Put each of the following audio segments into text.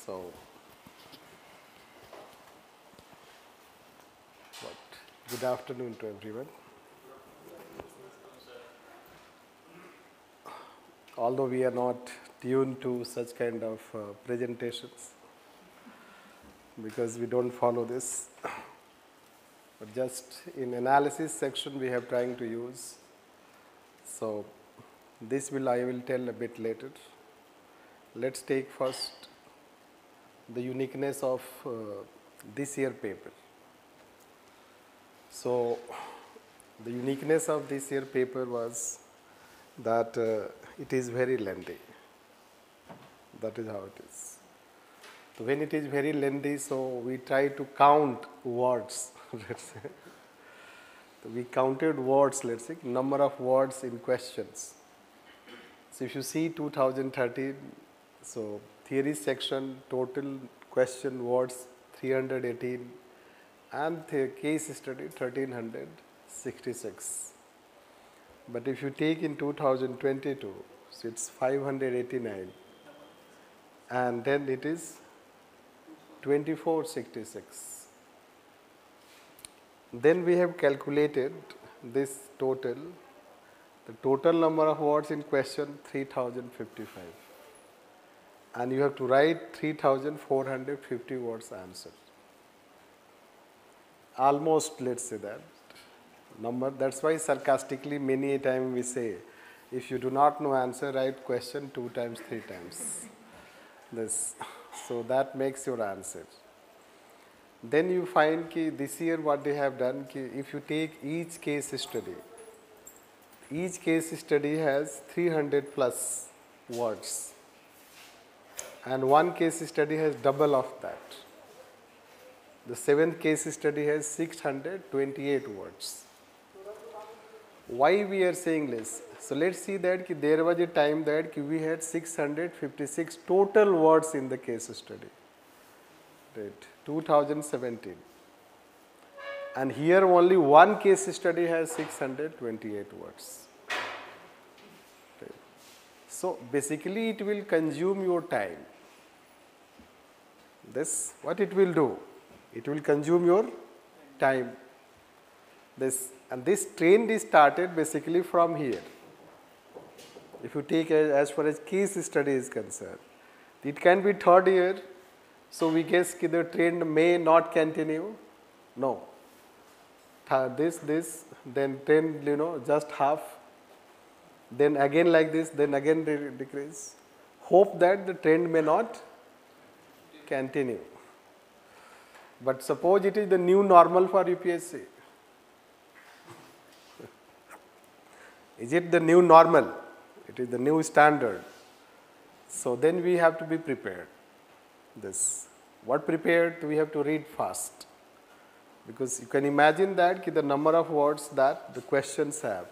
So, good afternoon to everyone. Although we are not tuned to such kind of presentations because we don't follow this, but just in analysis section we have trying to use. So, this I will tell a bit later. Let's take first the uniqueness of this year paper. So, the uniqueness of this year paper was that it is very lengthy. That is how it is. So, when it is very lengthy, so we try to count words, let's say. So, we counted words, let's say, number of words in questions. So, if you see 2013, so theory section, total question words 318 and the case study 1366. But if you take in 2022, so it's 589 and then it is 2466. Then we have calculated this total, the total number of words in question 3055 and you have to write 3450 words answer. Almost, let's say that number. That's why sarcastically many a time we say, if you do not know answer, write question 2 times, 3 times. This, so that makes your answer. Then you find ki this year what they have done, ki if you take each case study has 300 plus words and one case study has double of that. The 7th case study has 628 words. Why we are saying this? So let's see that ki there was a time that ki we had 656 total words in the case study. Right, 2017. And here only one case study has 628 words. Right. So basically it will consume your time. This, what it will do? It will consume your time. This, and this trend is started basically from here. If you take as far as case study is concerned, it can be 3rd year, so we guess that the trend may not continue. No. This, then trend, just half, then again like this, then again decrease. Hope that the trend may not continue. But suppose it is the new normal for UPSC. Is it the new normal? It is the new standard. So then we have to be prepared. This, what prepared? We have to read fast. Because you can imagine that the number of words that the questions have.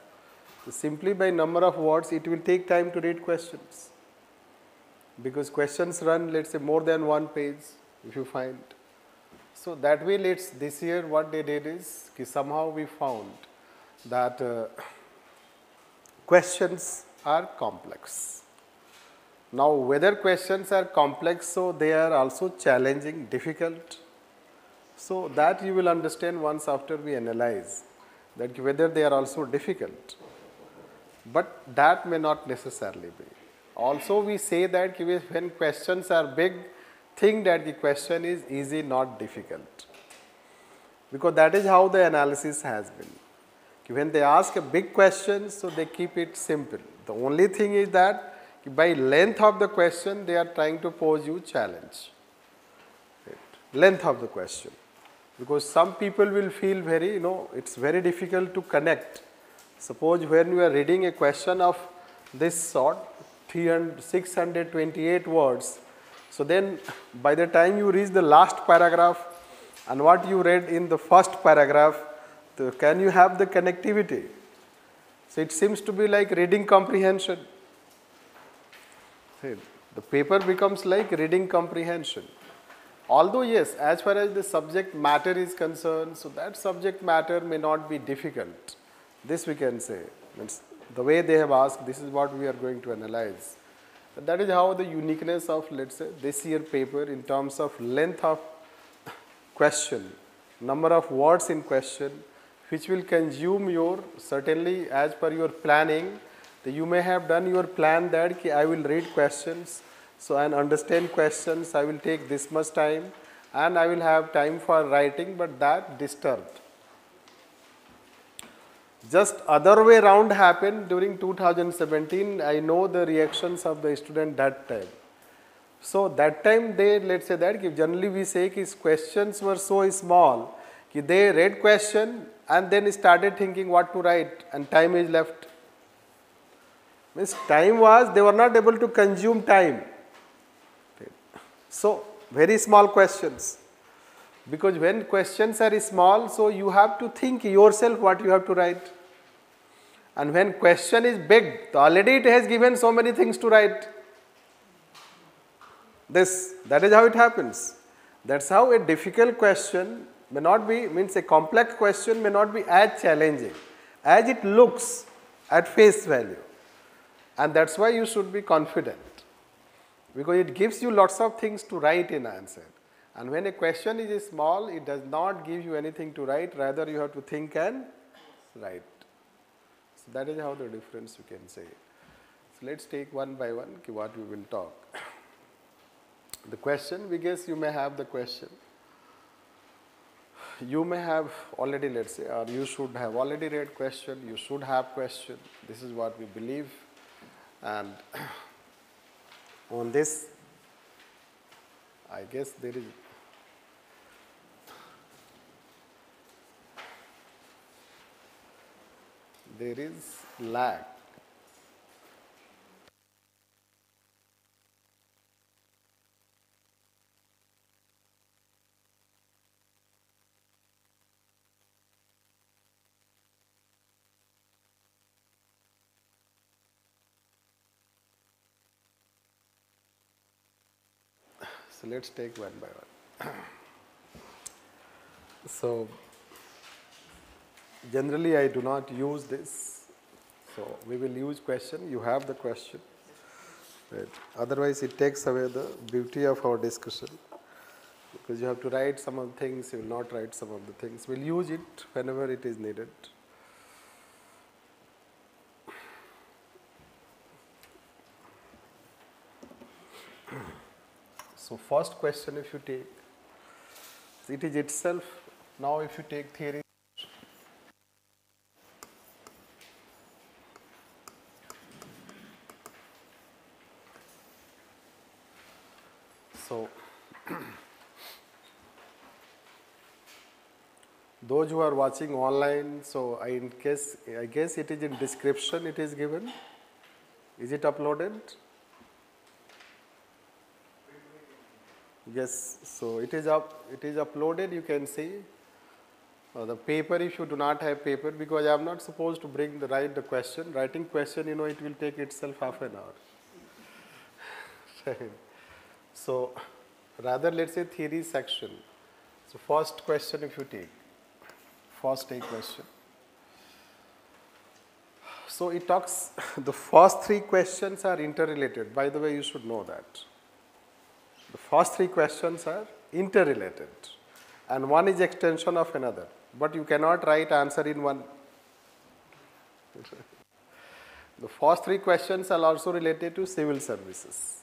So simply by number of words, it will take time to read questions. Because questions run, let's say, more than one page, if you find. So that way, this year what they did is, somehow we found that questions are complex. Now, whether questions are complex, so they are also challenging, difficult. So that you will understand once after we analyze that whether they are also difficult. But that may not necessarily be. Also, we say that when questions are big, think that the question is easy, not difficult. Because that is how the analysis has been. When they ask a big question, so they keep it simple. The only thing is that by length of the question, they are trying to pose you challenge. Right. Length of the question. Because some people will feel very, it's very difficult to connect. Suppose when you are reading a question of this sort, 628 words, so then by the time you reach the last paragraph and what you read in the first paragraph, can you have the connectivity? So it seems to be like reading comprehension. The paper becomes like reading comprehension. Although yes, as far as the subject matter is concerned, so that subject matter may not be difficult. This we can say. The way they have asked, this is what we are going to analyze. That is how the uniqueness of, let's say, this year paper in terms of length of question, number of words in question, which will consume your, certainly as per your planning, you may have done your plan that I will read questions, so and understand questions, I will take this much time and I will have time for writing, but that disturbed. Just other way round happened during 2017. I know the reactions of the student that time. So that time they, let's say that generally we say his questions were so small, they read question and then started thinking what to write and time is left. Means time was, they were not able to consume time. So very small questions. Because when questions are small, so you have to think yourself what you have to write. And when question is big, already it has given so many things to write. That is how it happens. That's how a difficult question may not be, means a complex question may not be as challenging as it looks at face value. And that's why you should be confident. Because it gives you lots of things to write in answer. And when a question is small, it does not give you anything to write, rather you have to think and write. So that is how the difference you can say. So let's take one by one what we will talk. The question, we guess you may have the question. You may have already, let's say, or you should have already read question, you should have question. This is what we believe. And on this, I guess there is lag. So let's take one by one. So generally I do not use this. So we will use question. You have the question. Right. Otherwise it takes away the beauty of our discussion. Because you have to write some of the things, you will not write some of the things. We'll use it whenever it is needed. So first question if you take, it is itself, now if you take theory, so those who are watching online, so I guess it is in description it is given. Is it uploaded? Yes, so it is uploaded, you can see. The paper, if you do not have paper, because I am not supposed to write the question. Writing question, it will take itself half an hour. So rather let's say theory section. So first question if you take, first take question. So it talks, the first three questions are interrelated. By the way, you should know that. The first three questions are interrelated and one is extension of another, but you cannot write answer in one. The first three questions are also related to civil services.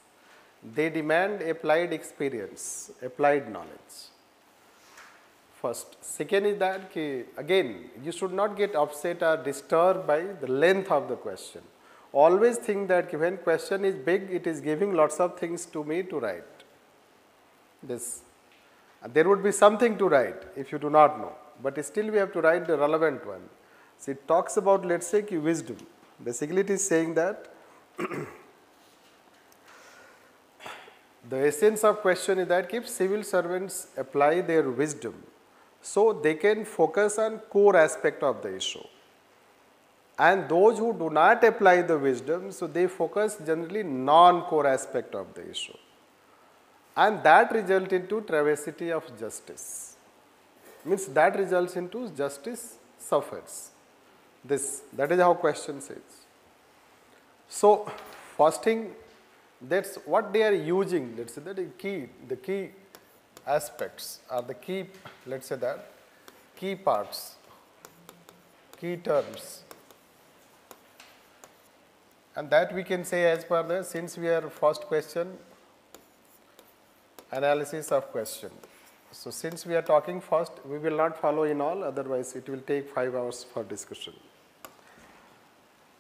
They demand applied experience, applied knowledge. First. Second is that, again, you should not get upset or disturbed by the length of the question. Always think that when question is big, it is giving lots of things to me to write. There would be something to write if you do not know, but still we have to write the relevant one. So it talks about, let's say, wisdom. Basically it is saying that the essence of question is that if civil servants apply their wisdom, so they can focus on core aspect of the issue. And those who do not apply the wisdom, so they focus generally non-core aspect of the issue. And that results into travesty of justice. Means that results into justice suffers. That is how question says. So first thing, That's what they are using. Let's say that the key aspects are the key, let's say that key parts, key terms, and that we can say as per the, since we are first question, analysis of question. So since we are talking first, we will not follow in all, otherwise it will take 5 hours for discussion.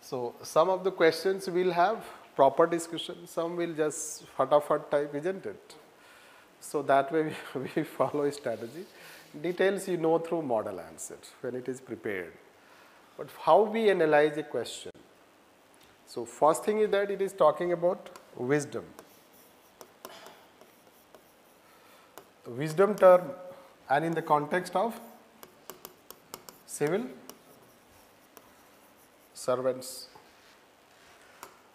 So some of the questions will have proper discussion, some will just fatafat type, isn't it? So that way we follow a strategy. Details you know through model answer when it is prepared. But how we analyze a question? So first thing is that it is talking about wisdom. Wisdom term, and in the context of civil servants.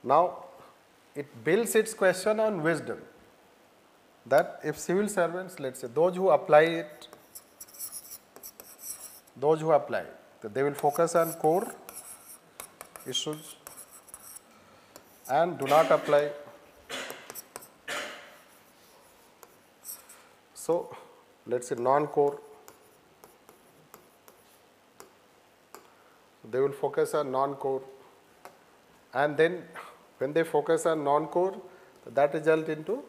Now it builds its question on wisdom, that if civil servants, let's say those who apply it, they will focus on core issues and do not apply. So let's say non-core, they will focus on non-core, and then when they focus on non-core, that result into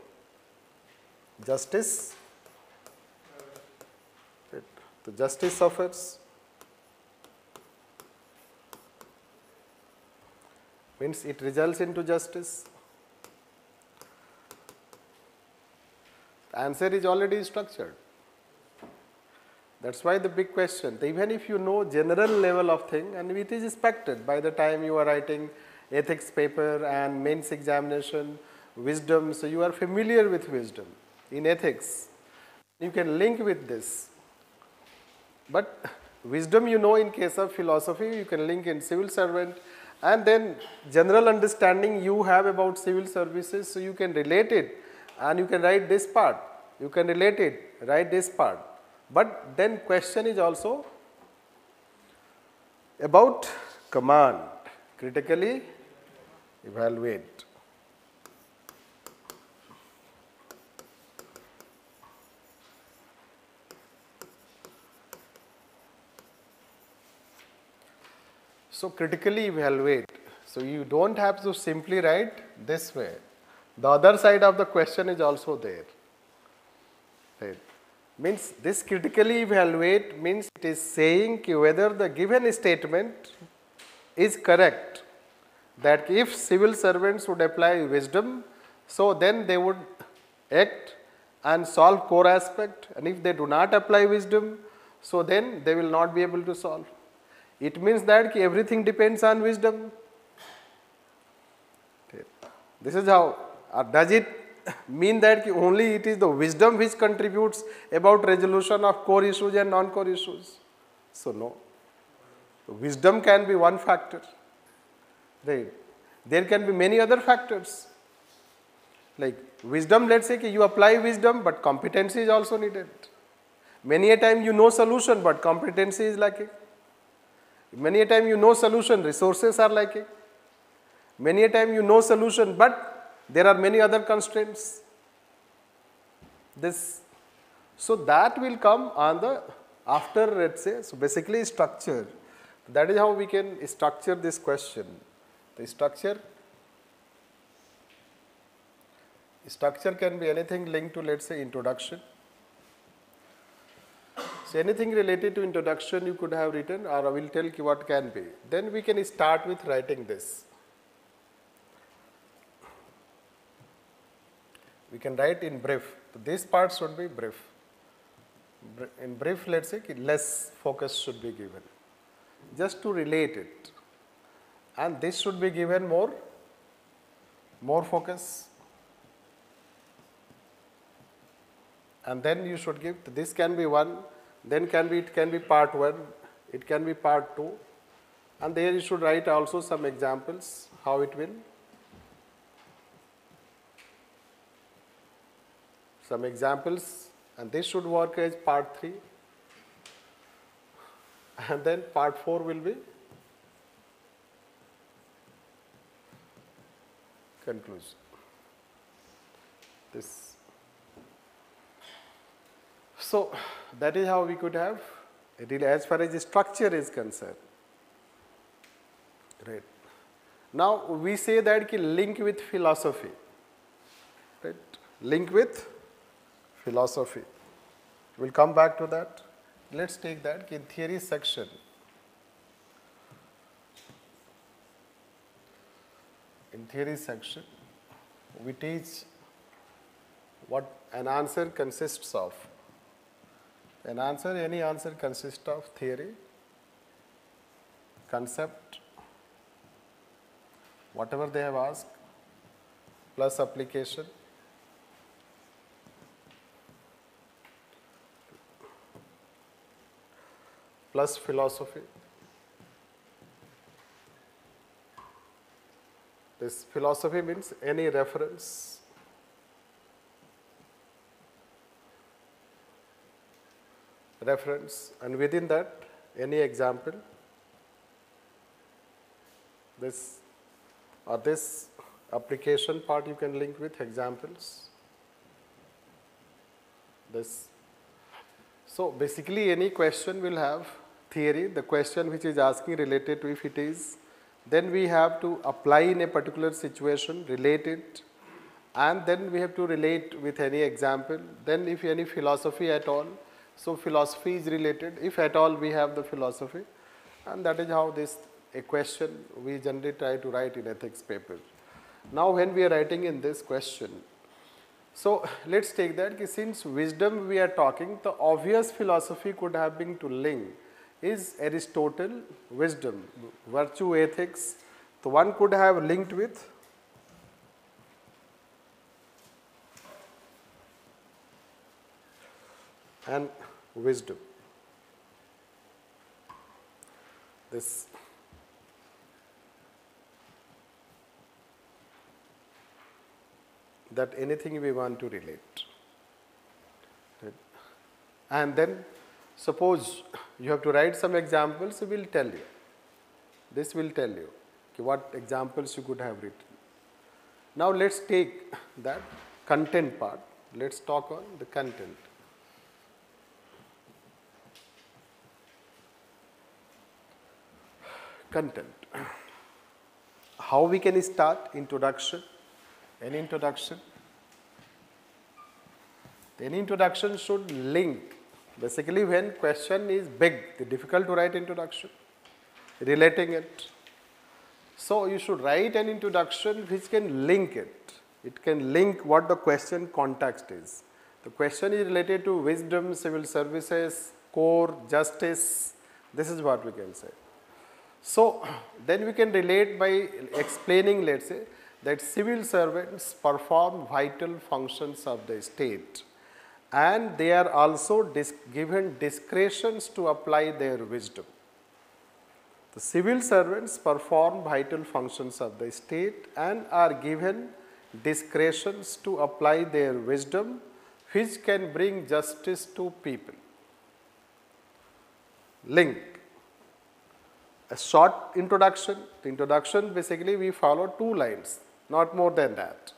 justice, the justice suffers, means it results into justice. The answer is already structured. That's why the big question, even if you know general level of thing, and it is expected by the time you are writing ethics paper and mains examination, wisdom, so you are familiar with wisdom in ethics. You can link with this. But wisdom you know in case of philosophy, you can link in civil servant, and then general understanding you have about civil services, so you can relate it and you can write this part, you can relate it, write this part. But then question is also about command, critically evaluate. So critically evaluate. So you don't have to simply write this way. The other side of the question is also there. Right. Means this critically evaluate means it is saying whether the given statement is correct. That if civil servants would apply wisdom, so then they would act and solve core aspect, and if they do not apply wisdom, so then they will not be able to solve. It means that everything depends on wisdom. This is how, or does it mean that only it is the wisdom which contributes about resolution of core issues and non-core issues? So no. Wisdom can be one factor. Right. There can be many other factors. Like wisdom, let's say you apply wisdom, but competency is also needed. Many a time you know solution, but competency is lacking. Many a time you know solution, resources are lacking. Many a time you know solution, but there are many other constraints. So that will come on the after, let's say, so basically structure. That is how we can structure this question. The structure can be anything linked to, let's say, introduction. So anything related to introduction you could have written, or I will tell you what can be. Then we can start with writing this. We can write in brief. This part should be brief. In brief, let's say, less focus should be given, just to relate it. And this should be given more focus. And then you should give, this can be one, then it can be part 1, it can be part 2. And there you should write also some examples, how it will. Some examples, and this should work as part 3. And then part 4 will be conclusion. this. So that is how we could have it as far as the structure is concerned. Right. Now we say that ki link with philosophy. Right. Link with philosophy. We'll come back to that. Let's take that in theory section. In theory section, we teach what an answer consists of. An answer, any answer consists of theory, concept, whatever they have asked, plus application, plus philosophy. This philosophy means any reference, and within that any example, this or this application part you can link with examples. This. So basically any question will have theory, the question which is asking related to if it is, then we have to apply in a particular situation, relate it, and then we have to relate with any example. Then if any philosophy at all, so philosophy is related, if at all we have the philosophy, and that is how this a question we generally try to write in ethics paper. Now when we are writing in this question, so let's take that since wisdom we are talking, the obvious philosophy could have been to link is Aristotle wisdom, virtue ethics. So one could have linked with and wisdom. This that anything we want to relate. Right. And then suppose you have to write some examples, we will tell you. This will tell you what examples you could have written. Now let's take that content part. Let's talk on the content. Content. How we can start introduction? Any introduction? Any introduction should link. Basically when question is big, it's difficult to write introduction, relating it. So you should write an introduction which can link it. It can link what the question context is. The question is related to wisdom, civil services, core, justice. This is what we can say. So then we can relate by explaining, let's say, that civil servants perform vital functions of the state and they are also given discretions to apply their wisdom. The civil servants perform vital functions of the state and are given discretions to apply their wisdom which can bring justice to people. Link. A short introduction. The introduction basically we follow 2 lines, not more than that.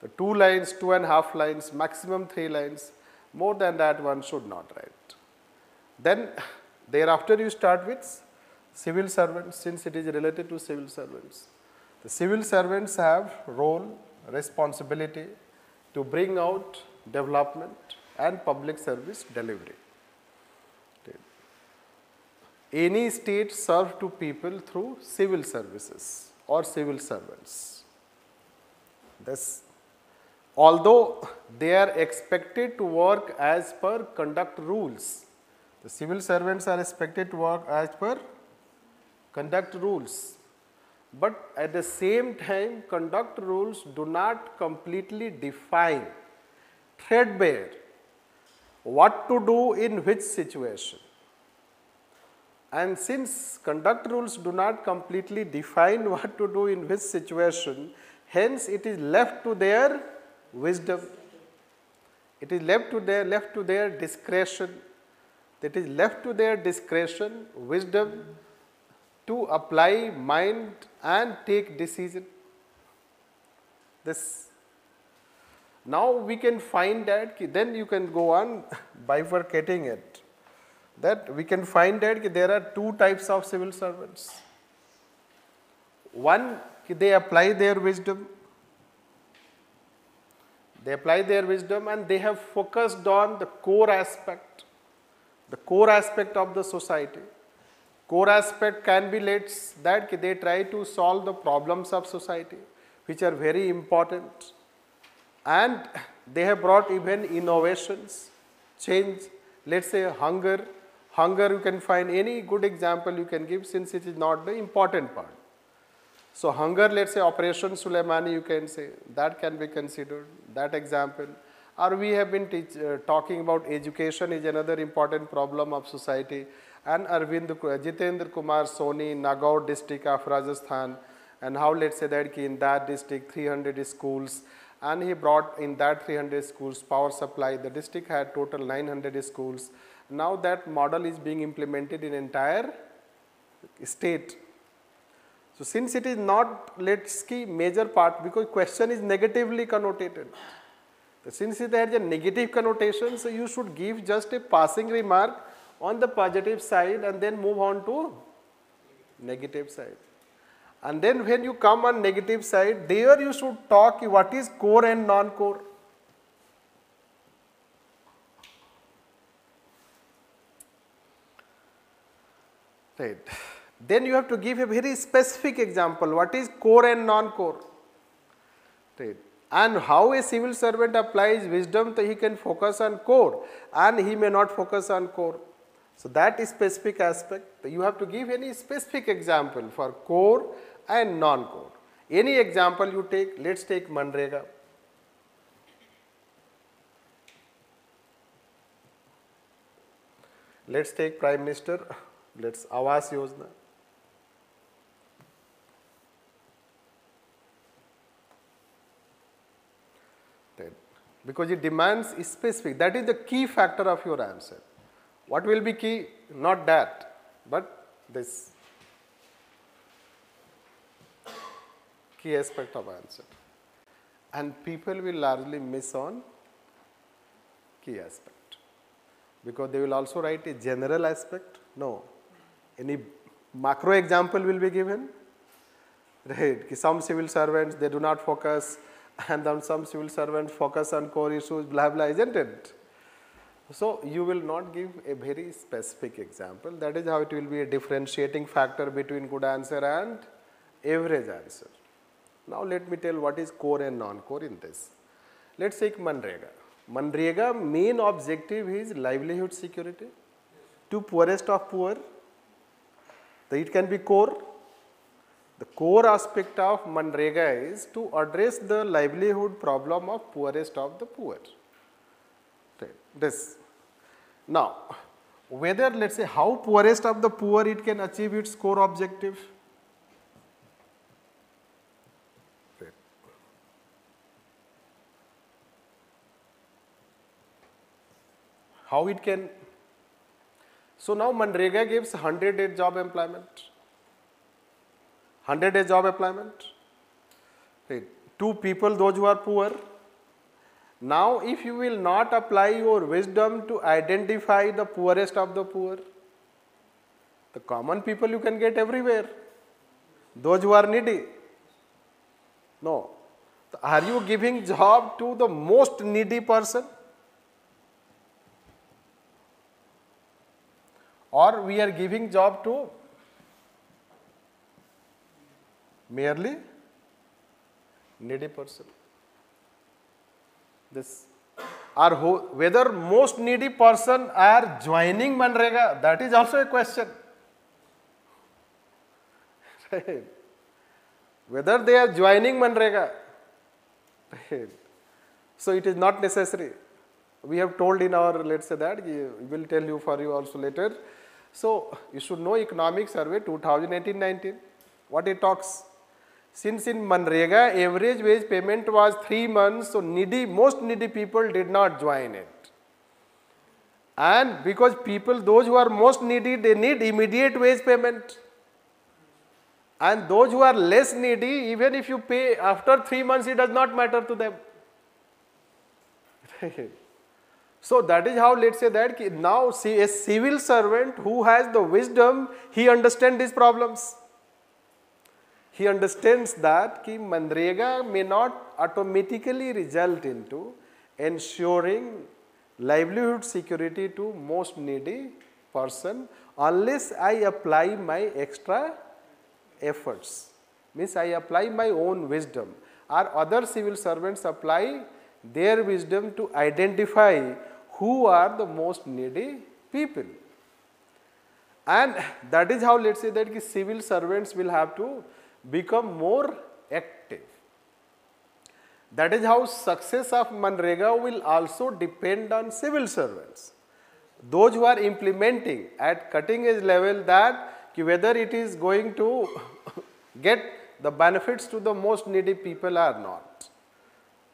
The 2 lines, 2.5 lines, maximum 3 lines, more than that one should not write. Then thereafter you start with civil servants since it is related to civil servants. The civil servants have role, responsibility to bring out development and public service delivery. Any state serves to people through civil services or civil servants. This, although they are expected to work as per conduct rules, the civil servants are expected to work as per conduct rules. But at the same time, conduct rules do not completely define, threadbare, what to do in which situation. And since conduct rules do not completely define what to do in which situation, hence it is left to their wisdom. It is left to their discretion. It is left to their discretion, wisdom, to apply mind and take decision. This. Now we can find that, then you can go on bifurcating it. That we can find that there are two types of civil servants. One, they apply their wisdom. They apply their wisdom and they have focused on the core aspect of the society. Core aspect can be that they try to solve the problems of society, which are very important. And they have brought even innovations, change, let's say hunger. Hunger, you can find any good example you can give, since it is not the important part. So hunger, let's say Operation Sulaimani, you can say, that can be considered, that example. Or we have been talking about education is another important problem of society. And Jitendra Kumar Soni, Nagaur district of Rajasthan, and how, let's say that in that district 300 schools, and he brought in that 300 schools power supply. The district had total 900 schools. Now that model is being implemented in entire state. So since it is not, let's see, major part, because question is negatively connotated. Since it has a negative connotation, so you should give just a passing remark on the positive side and then move on to negative side. And then when you come on negative side, there you should talk what is core and non-core. Right. Then you have to give a very specific example, what is core and non-core. Right. And how a civil servant applies wisdom, so he can focus on core and he may not focus on core. So that is specific aspect. You have to give any specific example for core and non-core. Any example you take, let's take Manrega. Let's take Prime Minister, let's Awas Yojana. Because it demands specific, that is the key factor of your answer. What will be key? Not that, but this key aspect of answer. And people will largely miss on key aspect, because they will also write a general aspect. No, any macro example will be given, right? Some civil servants, they do not focus, and then some civil servants focus on core issues, blah blah, isn't it? So you will not give a very specific example. That is how it will be a differentiating factor between good answer and average answer. Now let me tell what is core and non-core in this. Let's take Manrega. Manrega main objective is livelihood security to poorest of poor. So it can be core. The core aspect of Manrega is to address the livelihood problem of poorest of the poor. This. Now, whether, let's say, how poorest of the poor it can achieve its core objective. How it can. So now Manrega gives 100-day job employment. 100-day job employment. Right. To people, those who are poor. Now, if you will not apply your wisdom to identify the poorest of the poor, the common people you can get everywhere, those who are needy. No. Are you giving job to the most needy person? Or we are giving job to merely needy person? This. Or whether most needy person are joining Manrega, that is also a question. Right. Whether they are joining Manrega. Right. So it is not necessary. We have told in our, let's say that, we will tell you for you also later. So you should know Economic Survey 2018-19, what it talks. Since in Manrega, average wage payment was 3 months, so most needy people did not join it. And because people, those who are most needy, they need immediate wage payment. And those who are less needy, even if you pay after 3 months, it does not matter to them. So that is how, let's say that now see a civil servant who has the wisdom, he understands these problems. He understands that ki Manrega may not automatically result into ensuring livelihood security to most needy person unless I apply my extra efforts. Means I apply my own wisdom, or other civil servants apply their wisdom to identify who are the most needy people. And that is how, let's say that ki civil servants will have to become more active. That is how success of Manrega will also depend on civil servants. Those who are implementing at cutting edge level, that whether it is going to get the benefits to the most needy people or not.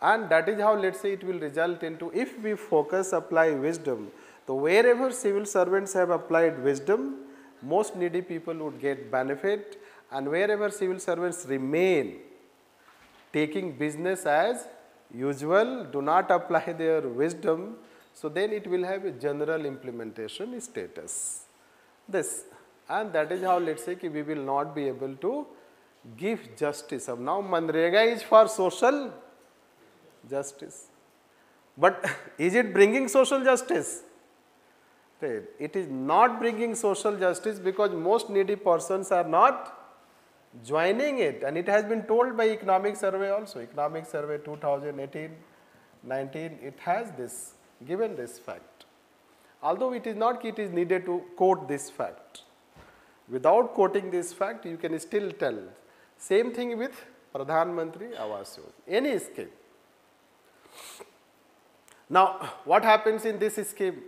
And that is how, let's say, it will result into, if we focus, apply wisdom, so wherever civil servants have applied wisdom, most needy people would get benefit, and wherever civil servants remain taking business as usual, do not apply their wisdom, so then it will have a general implementation status. This, and that is how, let's say, ki we will not be able to give justice. Now Manrega is for social justice, but is it bringing social justice? It is not bringing social justice, because most needy persons are not joining it, and it has been told by Economic Survey also. Economic Survey 2018-19, it has this, given this fact. Although it is not, it is needed to quote this fact. Without quoting this fact, you can still tell. Same thing with Pradhan Mantri Awas Yojana, any scheme. Now, what happens in this scheme?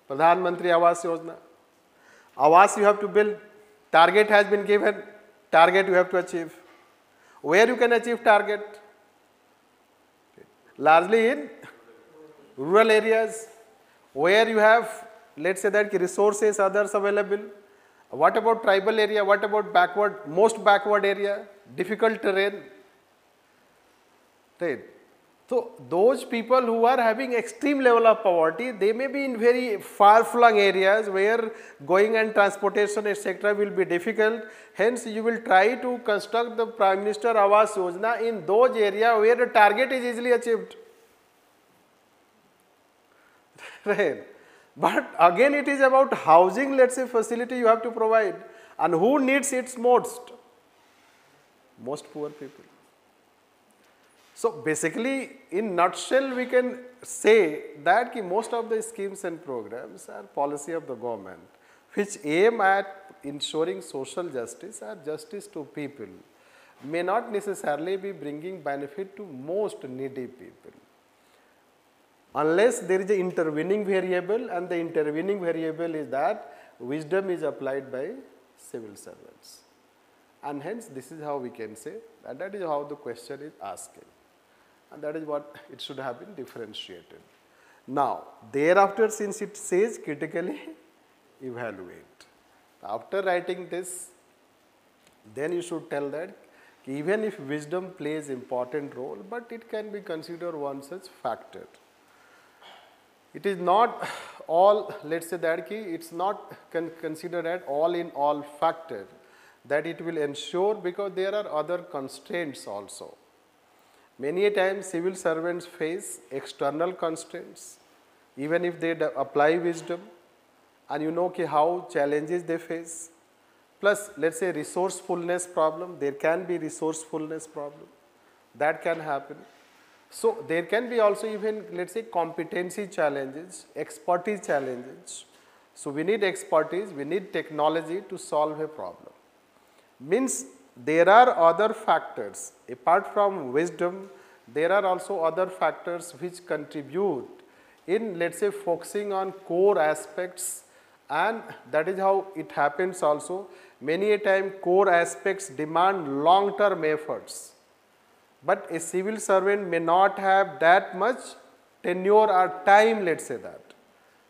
Pradhan Mantri Awas Yojana. Awas you have to build, target has been given, target you have to achieve. Where you can achieve target? Largely in rural areas, where you have, let's say that resources, others available. What about tribal area? What about backward, most backward area, difficult terrain? Right. So those people who are having extreme level of poverty, they may be in very far-flung areas where going and transportation, etc. will be difficult. Hence, you will try to construct the Prime Minister Awas Yojana in those areas where the target is easily achieved. Right. But again, it is about housing, let's say, facility you have to provide. And who needs it most? Most poor people. So basically, in nutshell, we can say that most of the schemes and programs are policy of the government, which aim at ensuring social justice or justice to people, may not necessarily be bringing benefit to most needy people, unless there is an intervening variable, and the intervening variable is that wisdom is applied by civil servants. And hence, this is how we can say, and that is how the question is asking. And that is what it should have been differentiated. Now, thereafter, since it says critically evaluate, after writing this, then you should tell that even if wisdom plays important role, but it can be considered one such factor. It is not all, let's say that it's not considered at all in all factor that it will ensure, because there are other constraints also. Many a times civil servants face external constraints, even if they apply wisdom, and you know how challenges they face. Plus, let's say resourcefulness problem, there can be resourcefulness problem, that can happen. So there can be also even, let's say, competency challenges, expertise challenges. So we need expertise, we need technology to solve a problem. Means there are other factors, apart from wisdom, there are also other factors which contribute in, let's say, focusing on core aspects, and that is how it happens also. Many a time core aspects demand long-term efforts, but a civil servant may not have that much tenure or time, let's say that.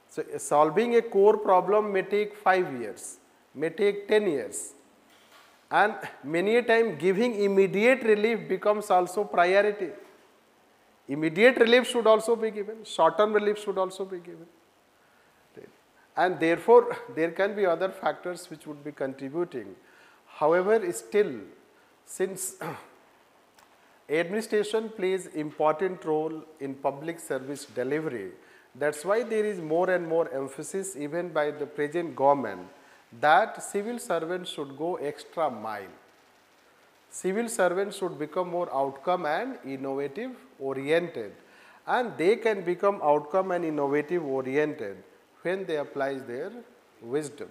So solving a core problem may take 5 years, may take 10 years. And many a time giving immediate relief becomes also priority. Immediate relief should also be given, short-term relief should also be given. Right. And therefore, there can be other factors which would be contributing. However, still, since administration plays important role in public service delivery, that's why there is more and more emphasis even by the present government that civil servants should go extra mile. Civil servants should become more outcome and innovative oriented, and they can become outcome and innovative oriented when they apply their wisdom.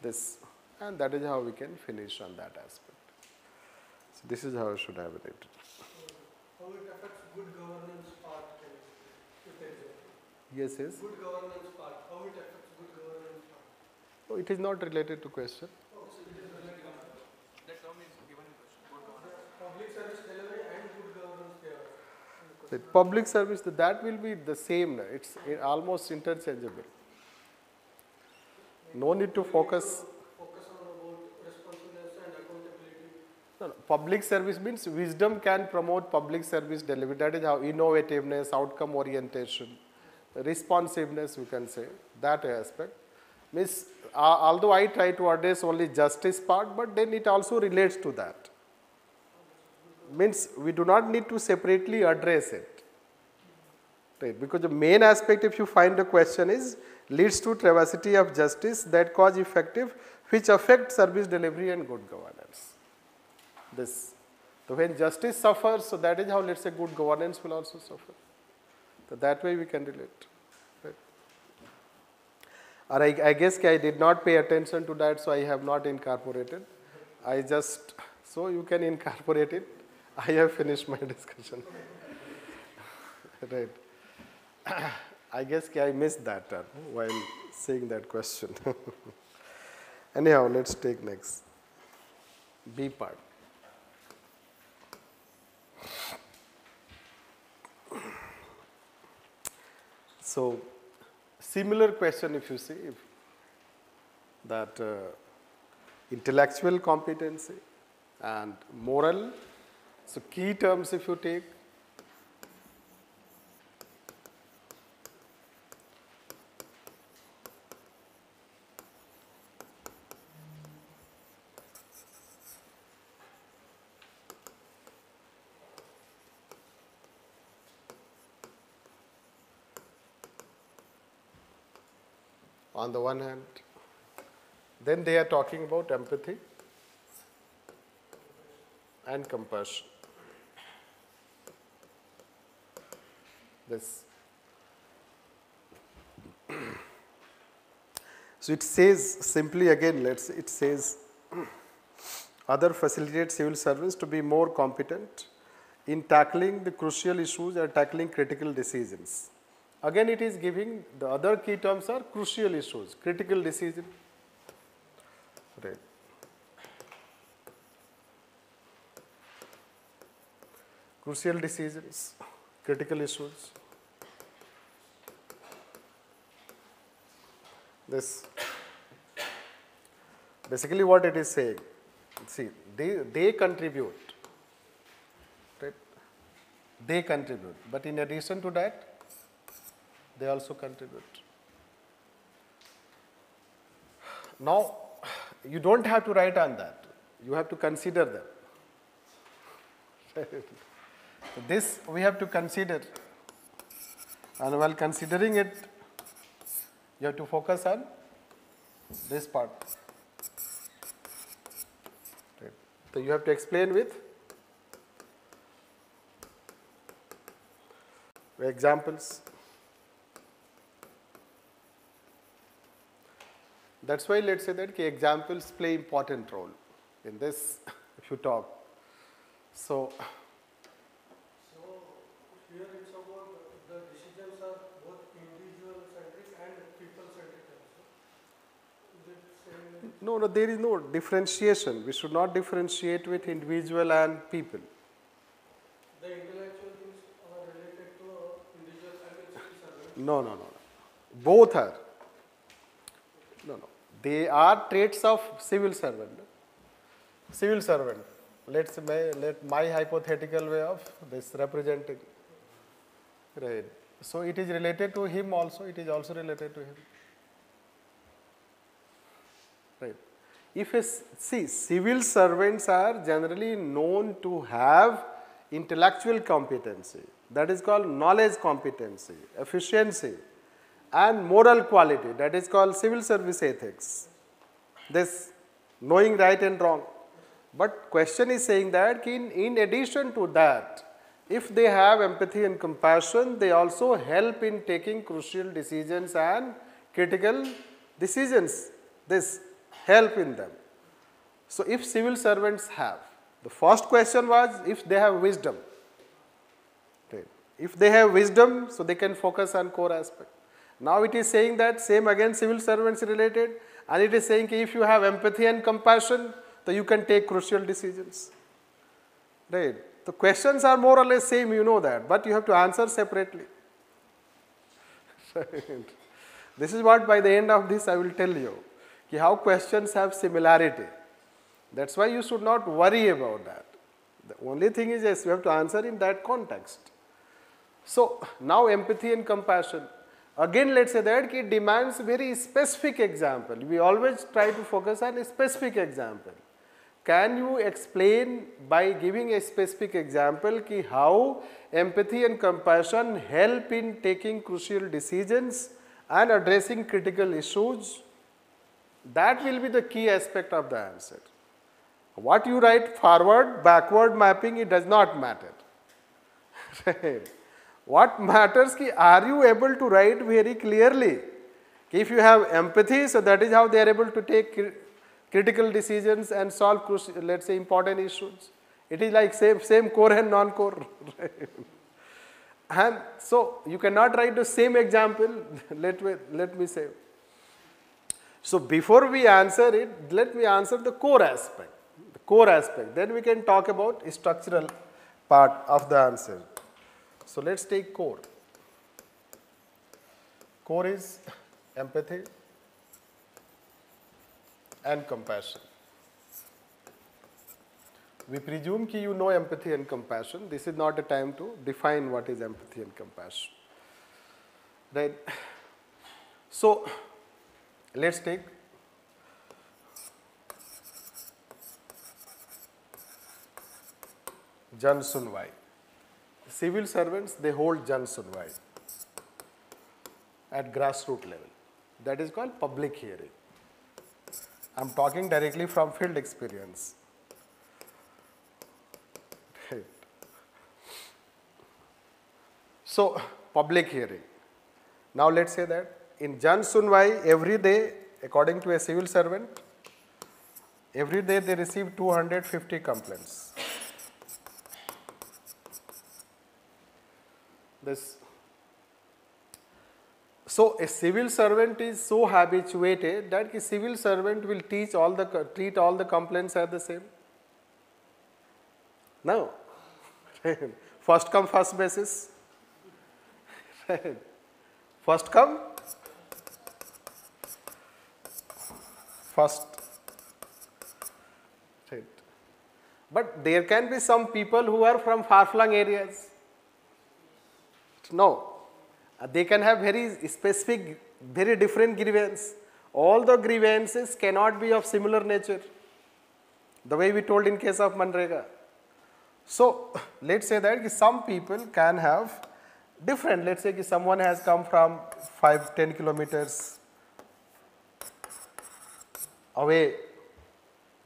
This, and that is how we can finish on that aspect. So this is how I should have it. How it affects good governance part, Yes, yes. good governance part, how it affects good governance part? Oh, it is not related to question. Oh, so it is related. That term is given in question. Good governance. Public service delivery and good governance there. The public service, that will be the same. It's almost interchangeable. No need to focus. Focus on about responsiveness and accountability. No, no. Public service means wisdom can promote public service delivery. That is how innovativeness, outcome orientation, responsiveness, you can say, that aspect. Means, although I try to address only justice part, but then it also relates to that. Means we do not need to separately address it. Right? Because the main aspect, if you find the question, is leads to travesty of justice that cause effective, which affect service delivery and good governance. This. So when justice suffers, so that is how, let's say, good governance will also suffer. So that way we can relate. Right? Or I guess I did not pay attention to that, so I have not incorporated. I just, so you can incorporate it. I have finished my discussion. Right. I guess I missed that term while saying that question. Anyhow, let's take next. B part. So, similar question if you see, if that intellectual competency and moral. So, key terms if you take, on the one hand, then they are talking about empathy and compassion. This. So it says simply again, it says other facilitate civil servants to be more competent in tackling the crucial issues or tackling critical decisions. Again, it is giving the other key terms are crucial issues, critical decision. Right. Crucial decisions, critical issues. This basically what it is saying. See, they contribute, right? They contribute, but in addition to that, they also contribute. Now, you don't have to write on that. You have to consider them. This we have to consider, and while considering it, you have to focus on this part. Right. So you have to explain with examples. That's why let's say that examples play important role in this if you talk. So here it's about the decisions are both individual centric and people centric also. Is it same? no, there is no differentiation. We should not differentiate with individual and people. The intellectual things are related to individual and civil servants. No. Both are. No. They are traits of civil servant. Civil servant. let my hypothetical way of this representing, right. So it is related to him also, it is also related to him, right. If see, civil servants are generally known to have intellectual competency, that is called knowledge competency, efficiency, and moral quality, that is called civil service ethics, this knowing right and wrong. But question is saying that in addition to that, if they have empathy and compassion, they also help in taking crucial decisions and critical decisions, this help in them. So if civil servants have, the first question was if they have wisdom. Okay. If they have wisdom, so they can focus on core aspect. Now it is saying that same again civil servants related, and it is saying if you have empathy and compassion, so you can take crucial decisions. Right. The questions are more or less same, you know that, but you have to answer separately. Right. This is what by the end of this I will tell you, how questions have similarity. That's why you should not worry about that. The only thing is, yes, you have to answer in that context. So now empathy and compassion. Again, let's say that it demands very specific example. We always try to focus on a specific example. Can you explain by giving a specific example how empathy and compassion help in taking crucial decisions and addressing critical issues? That will be the key aspect of the answer. What you write forward, backward mapping, it does not matter. Right. What matters is, are you able to write very clearly? If you have empathy, so that is how they are able to take critical decisions and solve, let's say, important issues. It is like same core and non-core. Right. And so you cannot write the same example, let me say. So before we answer it, let me answer the core aspect. The core aspect. Then we can talk about structural part of the answer. So let's take core. Core is empathy and compassion. We presume that you know empathy and compassion. This is not a time to define what is empathy and compassion. Right? So let's take Jan Sunwai. Civil servants, they hold Jan Sunwai at grassroots level. That is called public hearing. I am talking directly from field experience. Right. So, public hearing. Now let's say that in Jan Sunwai, every day, according to a civil servant, every day they receive 250 complaints. So a civil servant is so habituated that a civil servant will treat all the complaints as the same. No. First come, first basis. First come, first. Right. But there can be some people who are from far-flung areas. No. They can have very specific, very different grievance. All the grievances cannot be of similar nature, the way we told in case of Manrega. So, let's say that some people can have different, let's say someone has come from 5-10 kilometers away,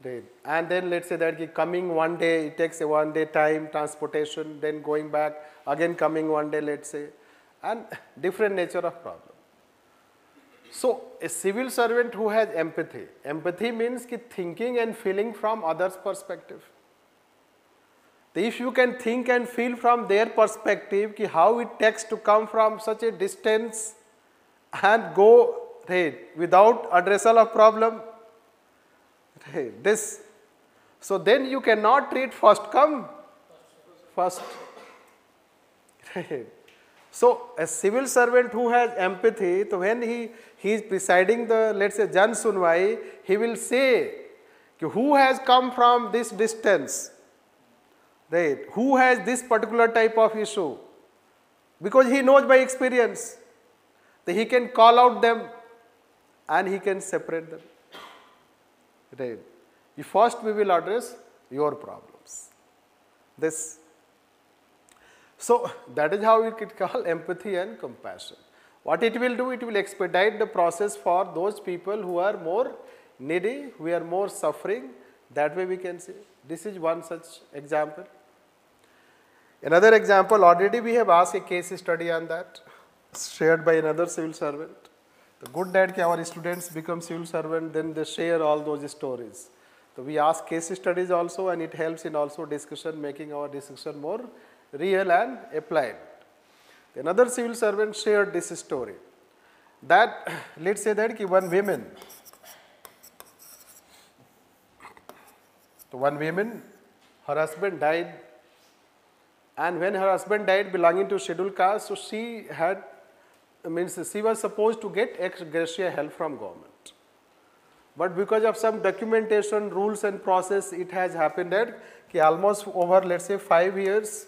right. And then let's say that coming one day, it takes a 1 day time, transportation, then going back, again coming one day, let's say, and different nature of problem. So, a civil servant who has empathy, empathy means thinking and feeling from others' perspective. If you can think and feel from their perspective, how it takes to come from such a distance and go, right, without addressal of problem, right, this. So then you cannot treat first come, first. Right. So a civil servant who has empathy, so when he is presiding the, let's say, Jan Sunwai, he will say, who has come from this distance? right? Who has this particular type of issue? Because he knows by experience that he can call out them and he can separate them, right? First we will address your problems. This. So that is how we could call empathy and compassion. What it will do, it will expedite the process for those people who are more needy, who are more suffering. That way we can say. This is one such example. Another example, already we have asked a case study on that, shared by another civil servant. The good that our students become civil servant, then they share all those stories. So we ask case studies also, and it helps in also discussion, making our discussion more real and applied. Another civil servant shared this story that let's say that one woman, her husband died, and when her husband died belonging to scheduled caste, so she was supposed to get ex gratia help from government. But because of some documentation, rules and process, it has happened that almost over let's say 5 years,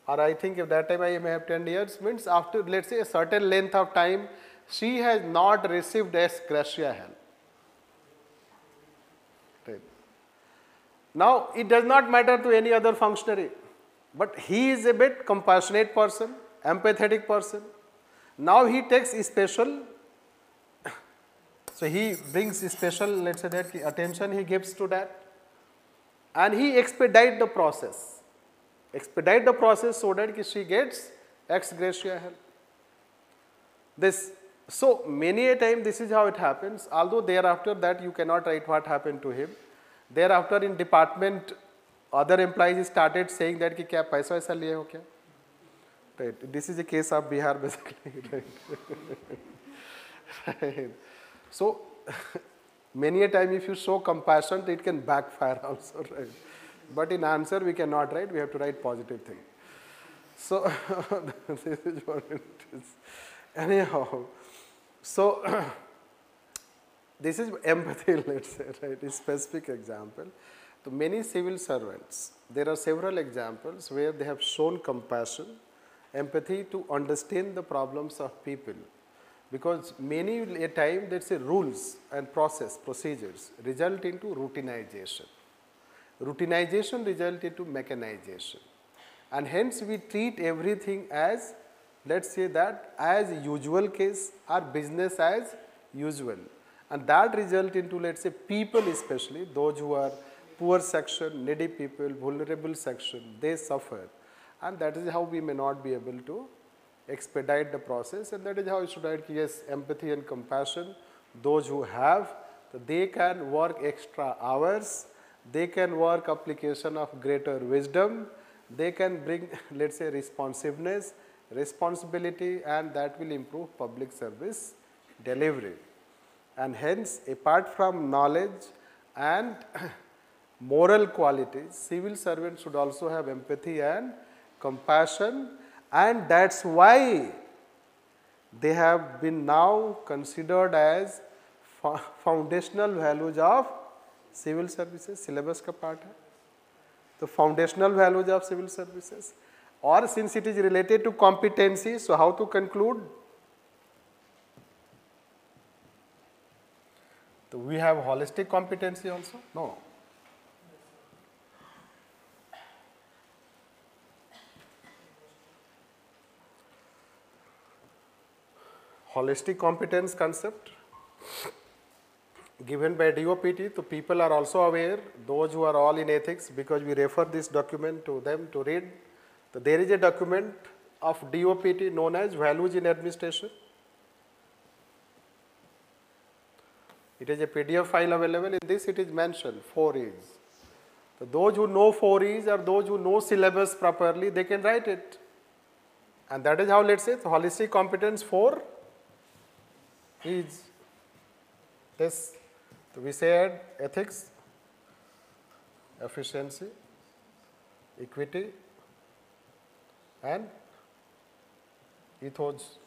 or I think at that time I may have 10 years, means after let's say a certain length of time, she has not received ex gratia help. Right. Now it does not matter to any other functionary, but he is a bit compassionate person, empathetic person. Now he takes special, so he brings special, let's say that attention he gives to that, and he expedite the process. Expedite the process so that she gets ex gratia help. This, so many a time this is how it happens, although thereafter that you cannot write what happened to him. Thereafter in department, other employees started saying that कि क्या पैसा वैसा लिए हो क्या? Right. This is a case of Bihar basically. Right. Right. So many a time if you show compassion, it can backfire also. Right. But in answer we cannot write. We have to write positive thing. So this is what it is. Anyhow, so this is empathy. Let's say, right? A specific example. To many civil servants, there are several examples where they have shown compassion, empathy to understand the problems of people, because many a time let's say rules and procedures result into routinization. Routinization result into mechanization, and hence we treat everything as, let's say that as usual case or business as usual, and that result into let's say people, especially those who are poor section, needy people, vulnerable section, they suffer, and that is how we may not be able to expedite the process, and that is how we should write yes, empathy and compassion. Those who have, they can work extra hours, they can work application of greater wisdom, they can bring let's say responsiveness, responsibility, and that will improve public service delivery. And hence apart from knowledge and moral qualities, civil servants should also have empathy and compassion, and that's why they have been now considered as foundational values of civil services. Syllabus का part है, the foundational values of civil services, or since it is related to competency, so how to conclude? So we have holistic competency also? No. Holistic competence concept given by DOPT, so people are also aware, those who are all in ethics, because we refer this document to them to read. So there is a document of DOPT known as Values in Administration. It is a PDF file available. In this it is mentioned 4 E's. So those who know 4 E's or those who know syllabus properly, they can write it. And that is how, let's say, the holistic competence 4 is this. So we said ethics, efficiency, equity, and ethos.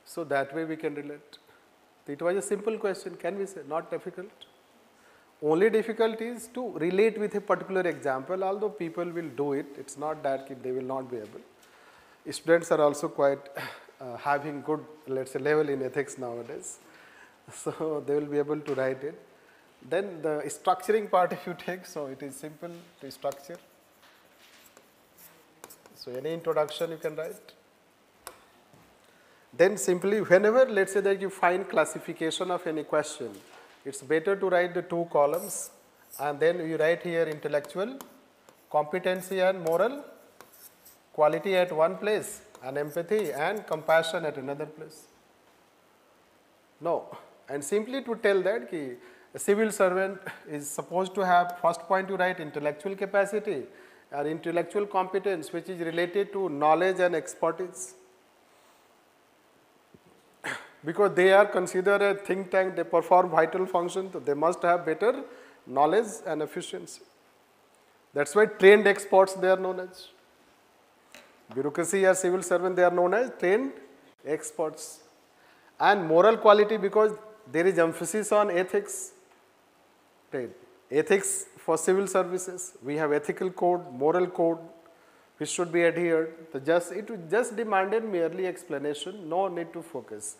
So that way we can relate. It was a simple question, can we say, not difficult. only difficulty is to relate with a particular example, although people will do it. It's not that they will not be able. Students are also quite having good, let's say, level in ethics nowadays. So they will be able to write it. Then the structuring part if you take, so it is simple to structure. So any introduction you can write. Then simply whenever, let's say that you find classification of any question, it's better to write the 2 columns and then you write here intellectual, competency and moral, quality at one place and empathy and compassion at another place. No, and simply to tell that a civil servant is supposed to have, first point you write intellectual capacity or intellectual competence which is related to knowledge and expertise. Because they are considered a think tank, they perform vital functions, so they must have better knowledge and efficiency. That's why trained experts they are known as. Bureaucracy or civil servant they are known as trained experts. And moral quality because there is emphasis on ethics. Right. Ethics for civil services, we have ethical code, moral code which should be adhered. It just demanded merely explanation, no need to focus.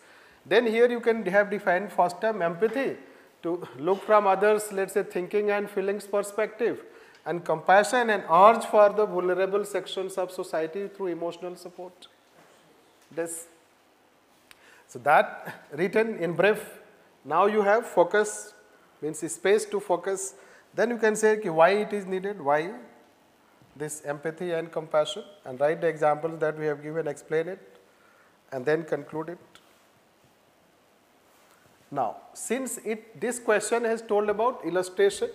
Then here you can have defined first term empathy to look from others, let's say thinking and feelings perspective, and compassion and urge for the vulnerable sections of society through emotional support. This. So that written in brief, now you have focus, means space to focus. Then you can say why it is needed, why this empathy and compassion, and write the examples that we have given, explain it, and then conclude it. Now, since this question has told about illustration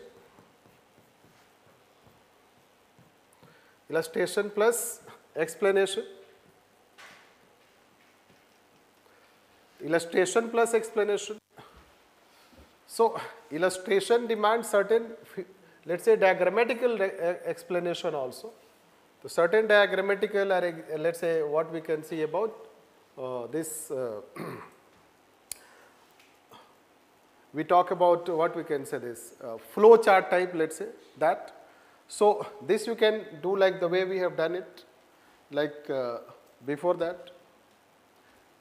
plus explanation, illustration plus explanation. So, illustration demands certain, let's say, diagrammatical explanation also. So, certain diagrammatical, let's say, what we can see about this. We talk about what we can say this flow chart type, let's say that. So, this you can do like the way we have done it, like before that,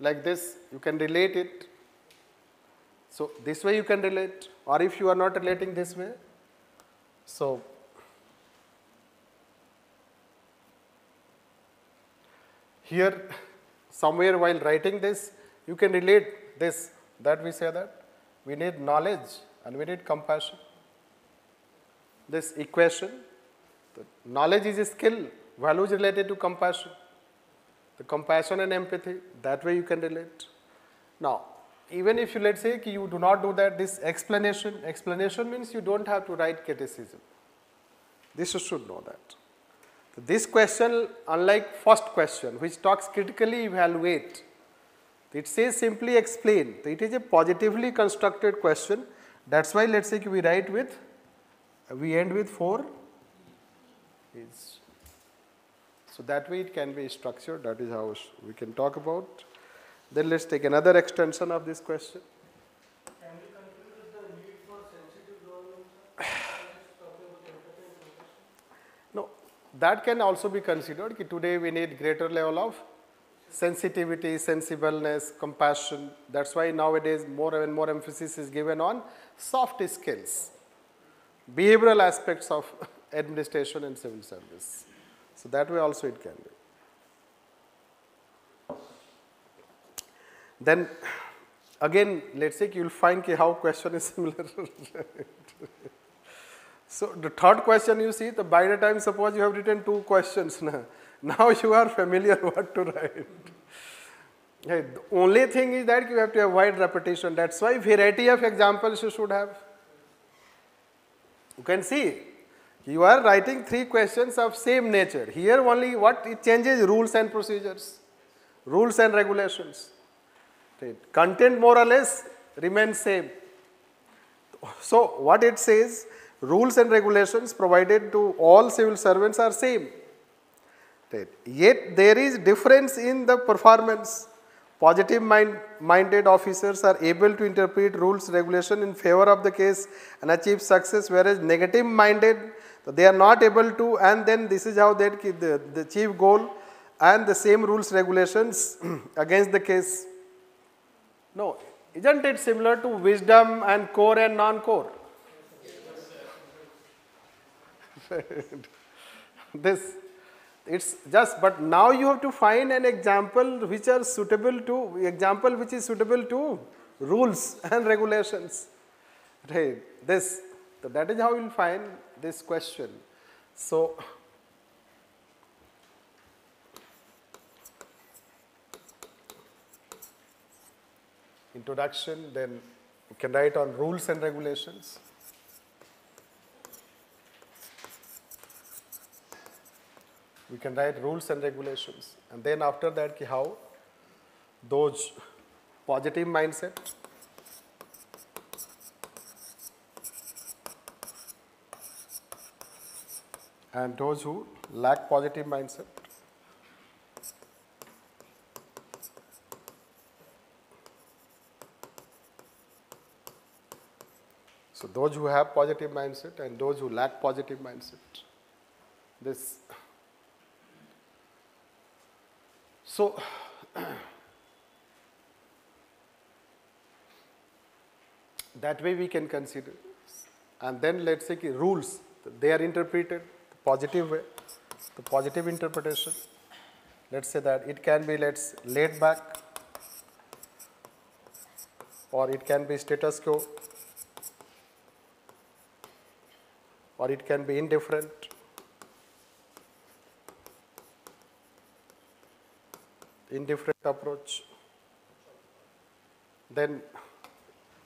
like this, you can relate it. So, this way you can relate, or if you are not relating this way, so here somewhere while writing this, you can relate this, that we say that we need knowledge and we need compassion. This equation, the knowledge is a skill, values related to compassion. The compassion and empathy, that way you can relate. Now, even if you, let's say you do not do that, this explanation means you don't have to write criticism. This you should know that. So this question, unlike first question which talks critically evaluate, it says simply explain. So it is a positively constructed question. That's why let's say we write with, we end with 4 is. So that way it can be structured. That is how we can talk about. Then let's take another extension of this question. Can we conclude with the need for sensitive governance? No, that can also be considered. Today we need greater level of sensitivity, sensibleness, compassion. That's why nowadays more and more emphasis is given on soft skills, behavioral aspects of administration and civil service. So that way also it can be. Then again, let's say you will find how question is similar. So the third question you see, by the time suppose you have written 2 questions, now you are familiar what to write. The only thing is that you have to avoid repetition. That's why variety of examples you should have. You can see, you are writing 3 questions of same nature. Here only what it changes, rules and procedures, rules and regulations. Content more or less remains same. So what it says, rules and regulations provided to all civil servants are same. Yet there is difference in the performance. positive minded officers are able to interpret rules, regulation in favor of the case and achieve success, whereas negative minded, they are not able to, and then this is how they the achieve goal and the same rules, regulations against the case. No, isn't it similar to wisdom and core and non-core? This, it's just, but now you have to find an example which are suitable to, example which is suitable to rules and regulations. Right, this, so that is how you will find this question. So, introduction, then you can write on rules and regulations. We can write rules and regulations, and then after that how those positive mindset and those who lack positive mindset. So those who have positive mindset and those who lack positive mindset. This. So that way we can consider, and then let's say rules, they are interpreted the positive way, the positive interpretation. Let's say that it can be laid back, or it can be status quo, or it can be indifferent. Indifferent approach. Then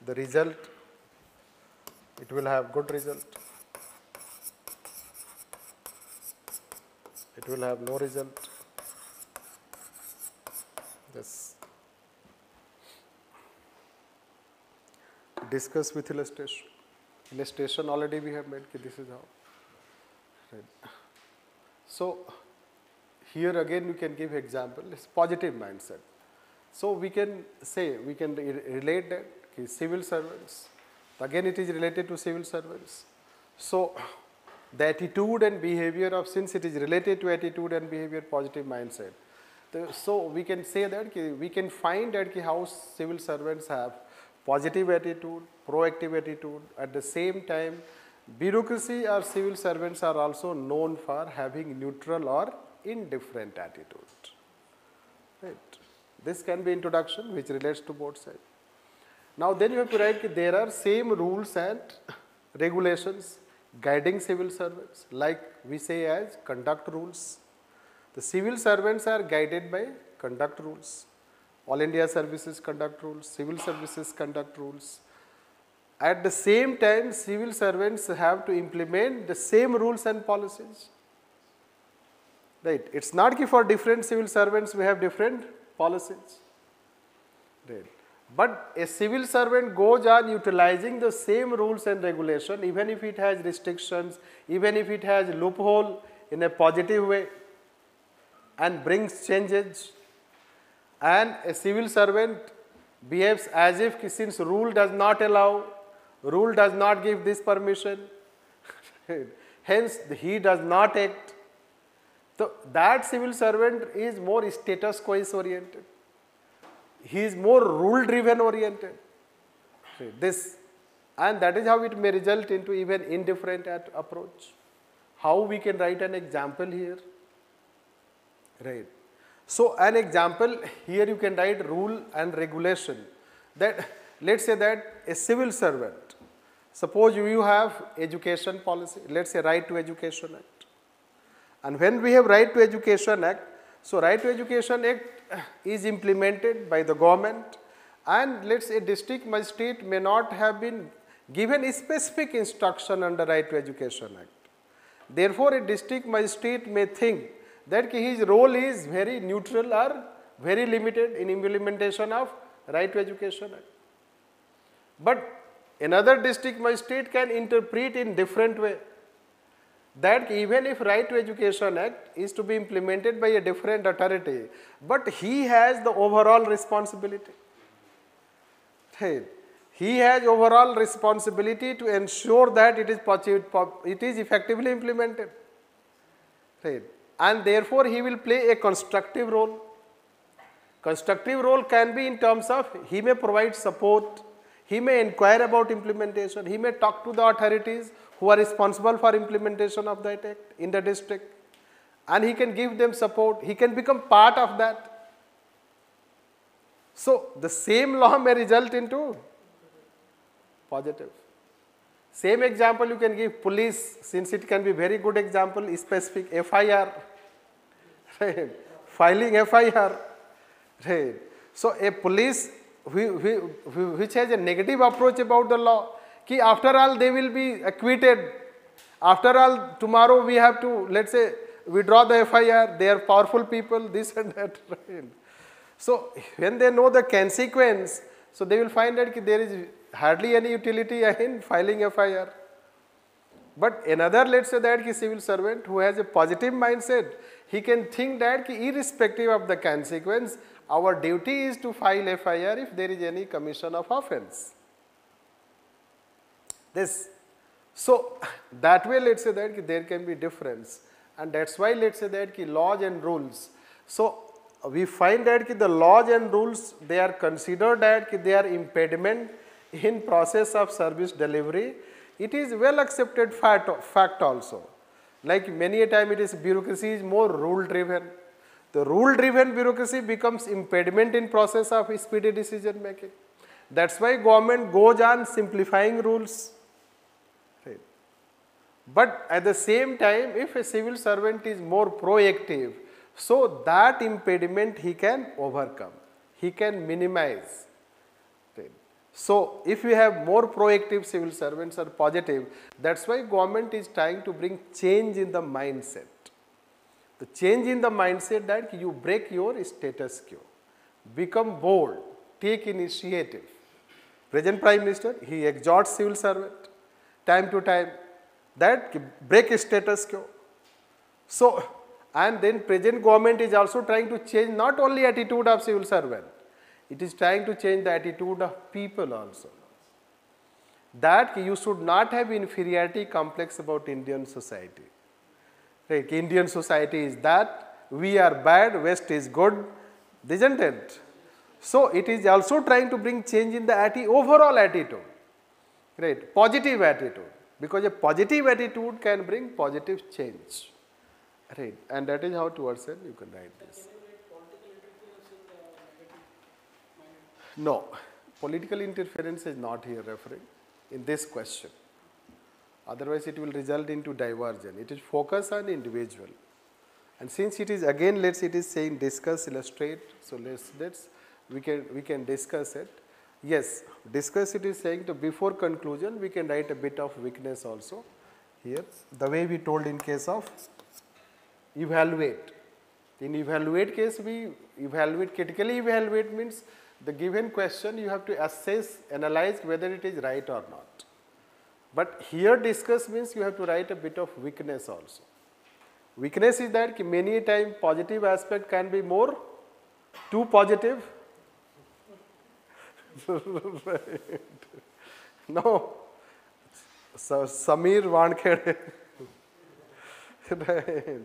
the result, it will have good result, it will have no result. Yes. Discuss with illustration. Illustration already we have made, this is how. Right. So here again we can give example, it's positive mindset. So we can say, we can relate that civil servants, again it is related to civil servants. So the attitude and behavior of, since it is related to attitude and behavior, positive mindset. So we can say that we can find that how civil servants have positive attitude, proactive attitude. At the same time, bureaucracy or civil servants are also known for having neutral or indifferent attitude. Right. This can be introduction which relates to both sides. Now then you have to write there are same rules and regulations guiding civil servants, like we say as conduct rules. The civil servants are guided by conduct rules. All India services conduct rules, civil services conduct rules. At the same time, civil servants have to implement the same rules and policies. Right. It's not that for different civil servants we have different policies. Right. But a civil servant goes on utilizing the same rules and regulation, even if it has restrictions, even if it has loophole, in a positive way, and brings changes. And a civil servant behaves as if since rule does not allow, rule does not give this permission, hence he does not act. So that civil servant is more status quo oriented. He is more rule driven oriented. This, and that is how it may result into even indifferent approach. How we can write an example here? Right. So an example here you can write rule and regulation. That let's say that a civil servant, suppose you have education policy, let's say Right to Education Act. And when we have Right to Education Act, so Right to Education Act is implemented by the government, and let's say district magistrate may not have been given a specific instruction under Right to Education Act. Therefore, a district magistrate may think that his role is very neutral or very limited in implementation of Right to Education Act. But another district magistrate can interpret in different way. that even if Right to Education Act is to be implemented by a different authority, but he has the overall responsibility. Right. He has overall responsibility to ensure that it is effectively implemented. Right. And therefore, he will play a constructive role. Constructive role can be in terms of he may provide support, he may inquire about implementation, he may talk to the authorities who are responsible for implementation of that act in the district, and he can give them support, he can become part of that. So, the same law may result into positive. Same example you can give police, since it can be very good example, specific FIR, right? Filing FIR, right? So, a police which has a negative approach about the law, ki after all they will be acquitted, after all tomorrow we have to, let's say, withdraw the FIR, they are powerful people, this and that, right? So, when they know the consequence, so they will find that there is hardly any utility in filing FIR. But another, let's say that civil servant who has a positive mindset, he can think that irrespective of the consequence, our duty is to file FIR if there is any commission of offense. So, that way let's say that there can be difference, and that's why let's say that laws and rules. So, we find that the laws and rules, they are considered that they are impediment in process of service delivery. It is well accepted fact also. Like many a time it is bureaucracy is more rule driven. The rule driven bureaucracy becomes impediment in process of speedy decision making. That's why government goes on simplifying rules. Right. But at the same time, if a civil servant is more proactive, so that impediment he can overcome, he can minimize. Right. So, if we have more proactive civil servants or positive, that's why government is trying to bring change in the mindset. The change in the mindset that you break your status quo, become bold, take initiative. Present Prime Minister, he exhorts civil servant time to time that break status quo. So, and then present government is also trying to change not only attitude of civil servant, it is trying to change the attitude of people also. That you should not have inferiority complex about Indian society. Right? Indian society is that, we are bad, West is good, isn't it? So, it is also trying to bring change in the overall attitude, right? Positive attitude, because a positive attitude can bring positive change. Right, and that is how towards it you can write this. No, political interference is not here referring in this question. Otherwise, it will result into diversion. It is focus on individual, and since it is again, it is saying discuss, illustrate. So we can discuss it. Yes, discuss it is saying to before conclusion we can write a bit of weakness also here. The way we told in case of evaluate. In evaluate case, we evaluate, critically evaluate means the given question you have to assess, analyze whether it is right or not. But here discuss means you have to write a bit of weakness also. Weakness is that many times positive aspect can be more too positive. Right. No. So, Samir Wankhede. Right.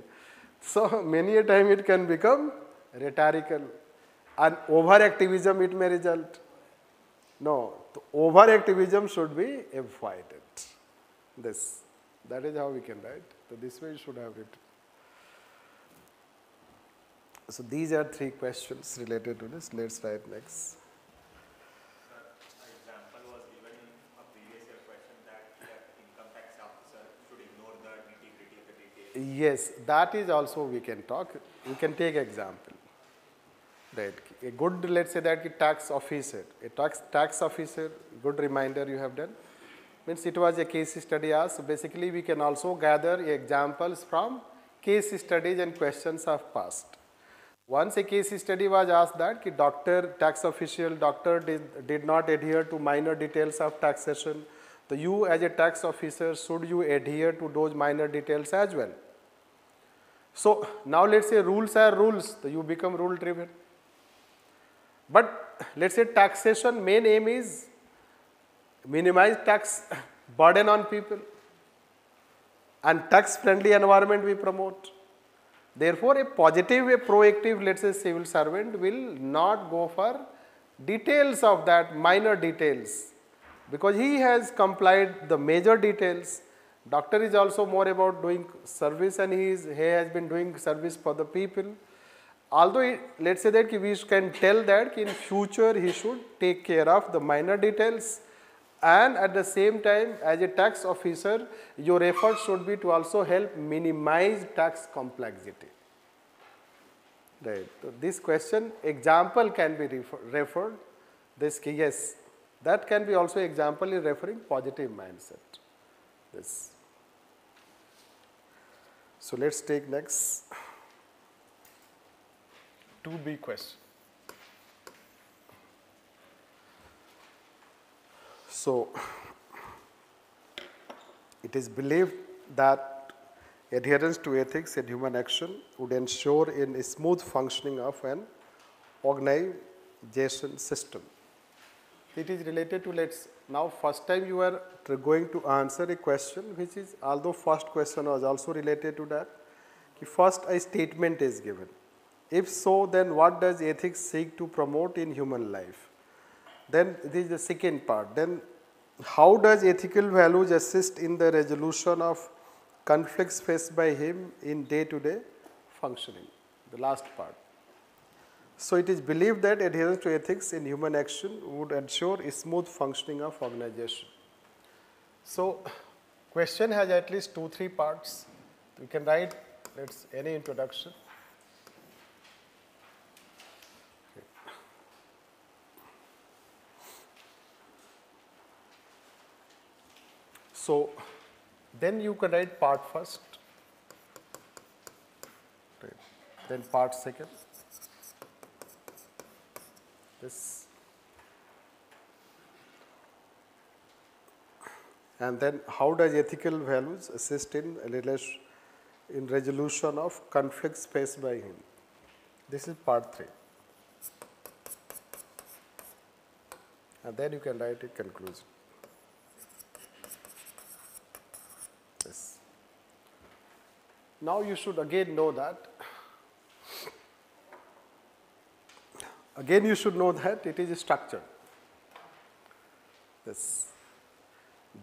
So, many a time it can become rhetorical, and overactivism it may result. No, overactivism should be avoided. That is how we can write. So, this way you should have it. So, these are 3 questions related to this. Let's write next. Yes, that is also we can talk. We can take example. Right. A good, let's say that tax officer, tax officer, good reminder you have done. Means it was a case study asked. So basically, we can also gather examples from case studies and questions of past. Once a case study was asked that tax official, doctor did not adhere to minor details of taxation. So you as a tax officer, should you adhere to those minor details as well? So now let's say rules are rules, so you become rule driven. But let's say taxation main aim is minimize tax burden on people and tax friendly environment we promote. Therefore, a positive, a proactive, let's say civil servant will not go for details of that, minor details, because he has complied the major details. Doctor is also more about doing service, and he has been doing service for the people. Although let's say that we can tell that in future he should take care of the minor details, and at the same time as a tax officer your effort should be to also help minimize tax complexity. Right. So this question example can be referred. This yes, that can be also example in referring positive mindset. This. So let's take next 2B question. So it is believed that adherence to ethics in human action would ensure in a smooth functioning of an organization system. It is related to, let's now first time you are going to answer a question which is, although first question was also related to that, first a statement is given. If so, then what does ethics seek to promote in human life? Then this is the second part. Then how does ethical values assist in the resolution of conflicts faced by him in day-to-day functioning? The last part. So it is believed that adherence to ethics in human action would ensure a smooth functioning of organization. So question has at least 2-3 parts. We can write any introduction. So then you can write part first, then part second. This, and then how does ethical values assist in resolution of conflicts faced by him? This is part 3. And then you can write a conclusion. Yes. Now you should again know that. Again, you should know that it is structured. This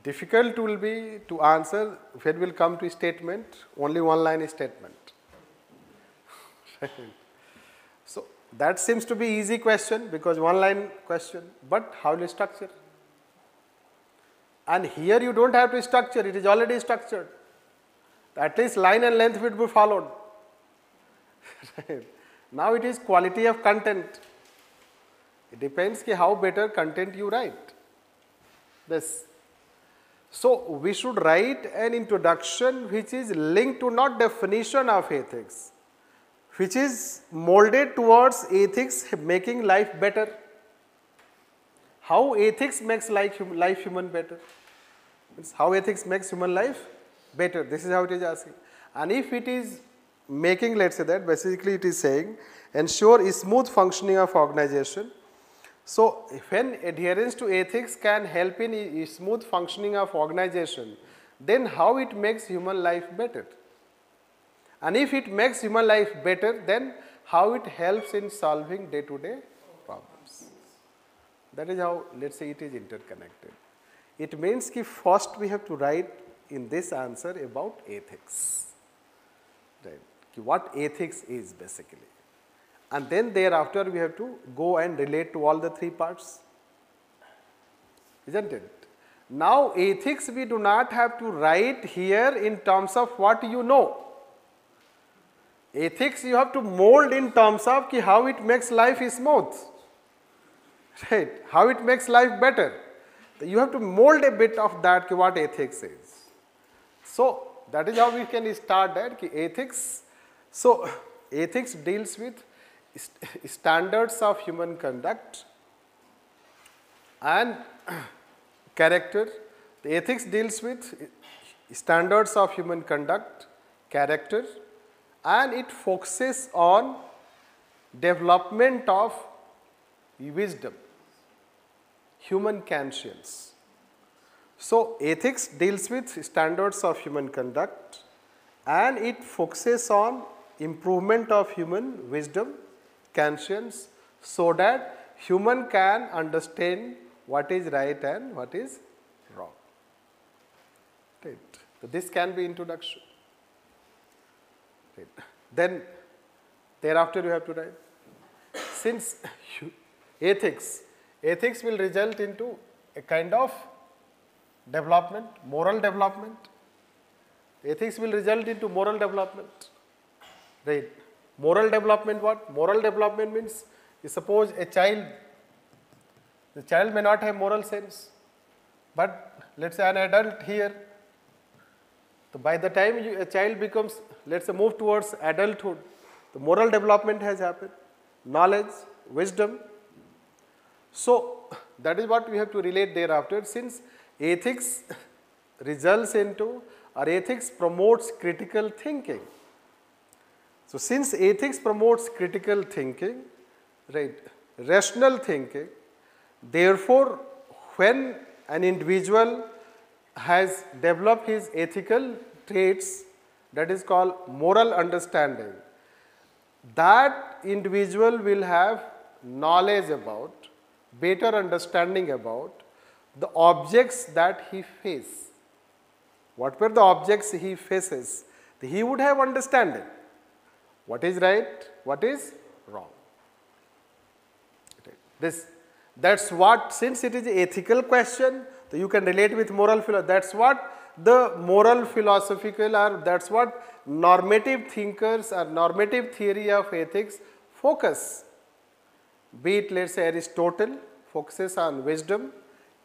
difficult will be to answer when we will come to statement, only one line statement. So that seems to be easy question because one line question, but how will you structure? And here you don't have to structure, it is already structured. At least line and length will be followed. Now it is quality of content. It depends how better content you write. This. So we should write an introduction which is linked to not definition of ethics, which is molded towards ethics making life better. How ethics makes life human better? Means how ethics makes human life better. This is how it is asking. And if it is making, let's say that, basically it is saying ensure a smooth functioning of organization. So when adherence to ethics can help in a smooth functioning of organization, then how it makes human life better? And if it makes human life better, then how it helps in solving day-to-day problems. That is how, let's say, it is interconnected. It means that first we have to write in this answer about ethics. Right? What ethics is basically. And then thereafter we have to go and relate to all the 3 parts. Isn't it? Now ethics we do not have to write here in terms of what you know. Ethics you have to mold in terms of how it makes life smooth. Right? How it makes life better. You have to mold a bit of that what ethics is. So that is how we can start that ethics. So ethics deals with standards of human conduct and character. The ethics deals with standards of human conduct, character, and it focuses on development of wisdom, human conscience. So, ethics deals with standards of human conduct and it focuses on improvement of human wisdom, conscience, so that human can understand what is right and what is wrong. Right. So, this can be introduction. Right. Then thereafter you have to write. Since ethics will result into a kind of development, moral development. Ethics will result into moral development. Right. Moral development what? Moral development means, you suppose a child, the child may not have moral sense, but let us say an adult here. So by the time a child becomes, let us say move towards adulthood, the moral development has happened, knowledge, wisdom. So that is what we have to relate thereafter, since ethics results into or ethics promotes critical thinking. So since ethics promotes critical thinking, right, rational thinking, therefore when an individual has developed his ethical traits, that is called moral understanding, that individual will have knowledge about, better understanding about the objects that he faces. What were the objects he faces? He would have understanding. What is right, what is wrong. That's what, since it is an ethical question, so you can relate with moral philosophy. That's what the moral philosophical or that's what normative thinkers or normative theory of ethics focus. Be it, let's say, Aristotle focuses on wisdom,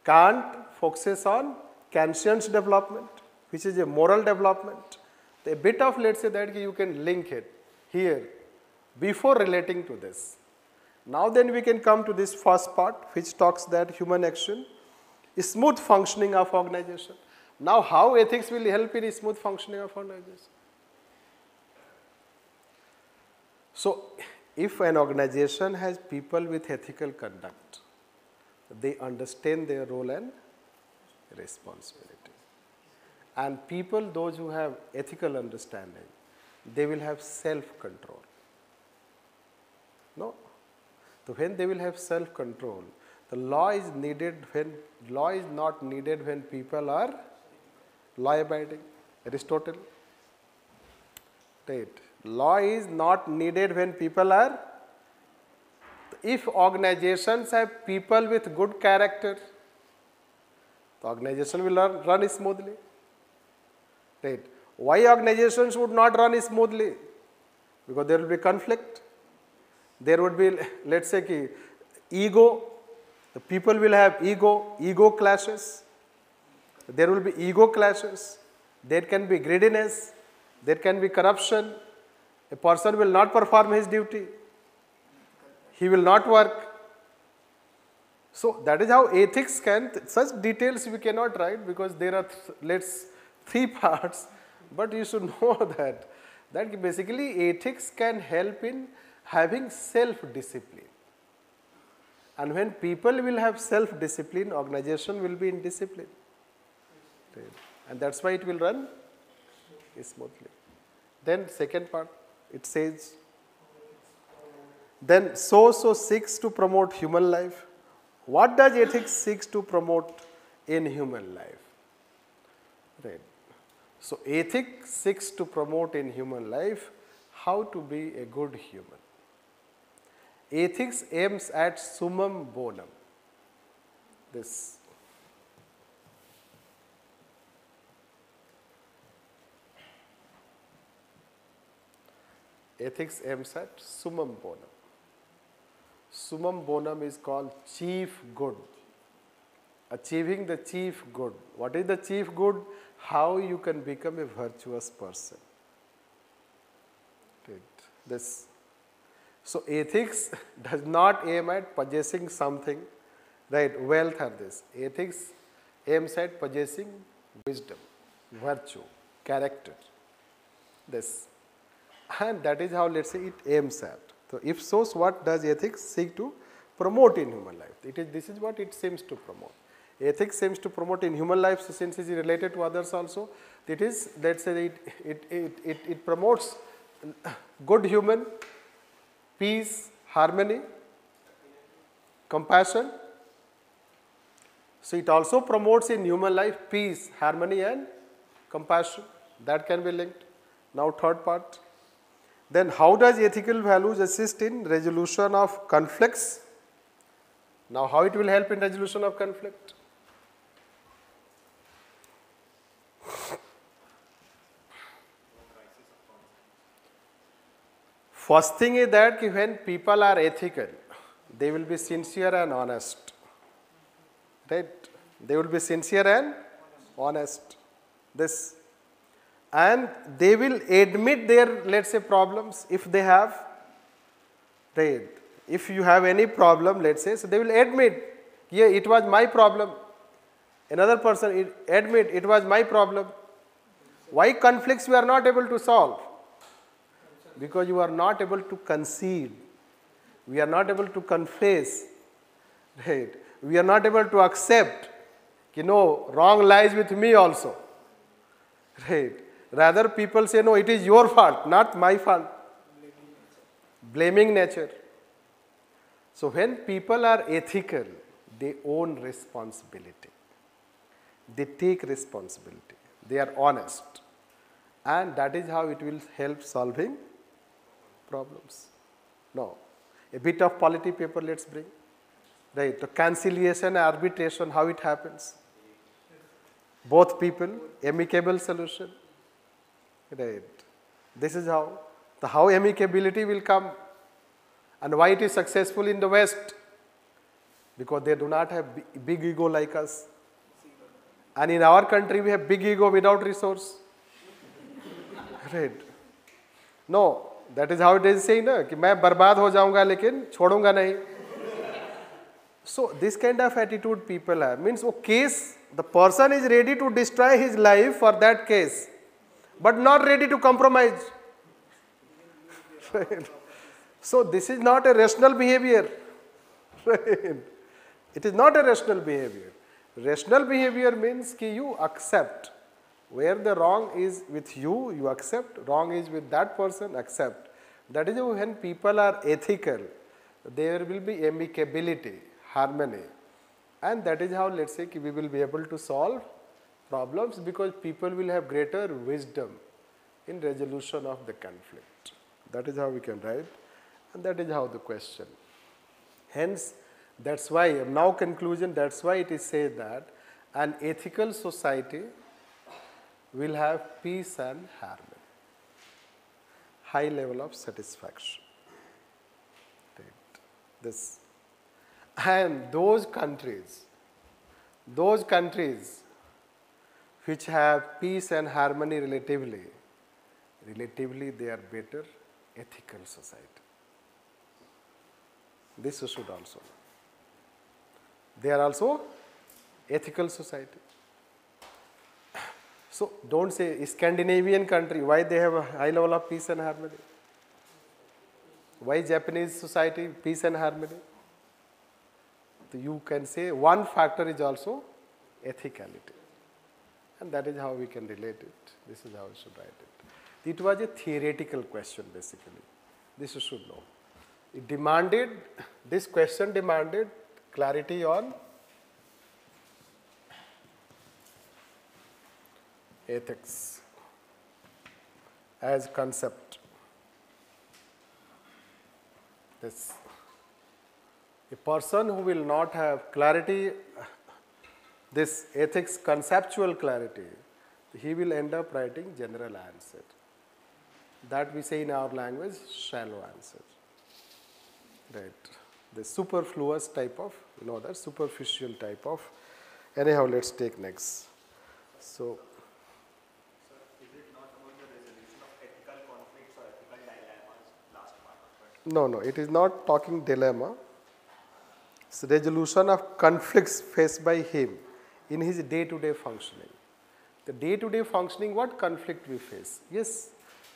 Kant focuses on conscience development, which is a moral development. A bit of, let's say, that you can link it here before relating to this. Now then we can come to this first part which talks that human action is smooth functioning of organization. Now how ethics will help in smooth functioning of organization? So if an organization has people with ethical conduct, they understand their role and responsibility. And people, those who have ethical understanding, they will have self-control. No? So when they will have self-control, the law is needed when, law is not needed when people are law-abiding. Aristotle. Right. Law is not needed when people are, if organizations have people with good character, the organization will run smoothly. Right. Why organizations would not run smoothly? Because there will be conflict. There would be, let's say, ego. The people will have ego clashes. There will be ego clashes. There can be greediness. There can be corruption. A person will not perform his duty. He will not work. So that is how ethics can, such details we cannot write because there are, three parts, but you should know that basically ethics can help in having self-discipline. And when people will have self-discipline, organization will be in discipline. Right. And that's why it will run smoothly. Then second part, it says, then so seeks to promote human life. What does ethics seeks to promote in human life? Right. So ethics seeks to promote in human life how to be a good human. Ethics aims at summum bonum. This. Ethics aims at summum bonum. Summum bonum is called chief good. Achieving the chief good. What is the chief good? How you can become a virtuous person. Right. This. So ethics does not aim at possessing something, right, wealth or this. Ethics aims at possessing wisdom, virtue, character, this. And that is how, let's say, it aims at. So if so, what does ethics seek to promote in human life? This is what it seems to promote. Ethics seems to promote in human life, so since it is related to others also, it is, let's say, it promotes good human, peace, harmony, compassion. So it also promotes in human life peace, harmony and compassion. That can be linked. Now third part. Then how does ethical values assist in resolution of conflicts? Now how it will help in resolution of conflict? First thing is that when people are ethical, they will be sincere and honest. Right? They will be sincere and honest. This. And they will admit their, let's say, problems if they have. Right? If you have any problem, let's say, so they will admit, yeah, it was my problem. Another person admit it was my problem. Why conflicts we are not able to solve? Because you are not able to concede. We are not able to confess. Right? We are not able to accept, wrong lies with me also. Right? Rather people say, no, it is your fault, not my fault. Blaming nature. So when people are ethical, they own responsibility. They take responsibility. They are honest. And that is how it will help solving problems. Now, a bit of polity paper let's bring. Right, the conciliation, arbitration, how it happens. Both people, amicable solution. Right. This is how amicability will come. And why it is successful in the West? Because they do not have big ego like us. And in our country we have big ego without resource. Right. No, that is how it is saying, na, कि मैं बर्बाद हो जाऊंगा लेकिन छोड़ूंगा नहीं. So this kind of attitude people have. Means, case, the person is ready to destroy his life for that case, but not ready to compromise. So this is not a rational behavior. It is not a rational behavior. Rational behavior means that you accept. Where the wrong is with you, you accept. Wrong is with that person, accept. That is when people are ethical, there will be amicability, harmony. And that is how, let's say, we will be able to solve problems because people will have greater wisdom in resolution of the conflict. That is how we can write. And that is how the question. Hence, that's why, now conclusion, that's why it is said that an ethical society will have peace and harmony. High level of satisfaction. Right. This. And those countries which have peace and harmony relatively they are better ethical society. This you should also know. They are also ethical society. So don't say Scandinavian country, why they have a high level of peace and harmony? Why Japanese society, peace and harmony? So you can say one factor is also ethicality. And that is how we can relate it. This is how we should write it. It was a theoretical question basically. This you should know. This question demanded clarity on ethics as concept. This. A person who will not have clarity, this ethics conceptual clarity, he will end up writing general answer. That we say in our language, shallow answer. Right. The superfluous type of, that superficial type of. Anyhow, let's take next. So, is it not about the resolution of ethical conflicts or ethical dilemmas, last part? No, it is not talking dilemma. It's resolution of conflicts faced by him in his day-to-day functioning. The day-to-day functioning, what conflict we face? Yes,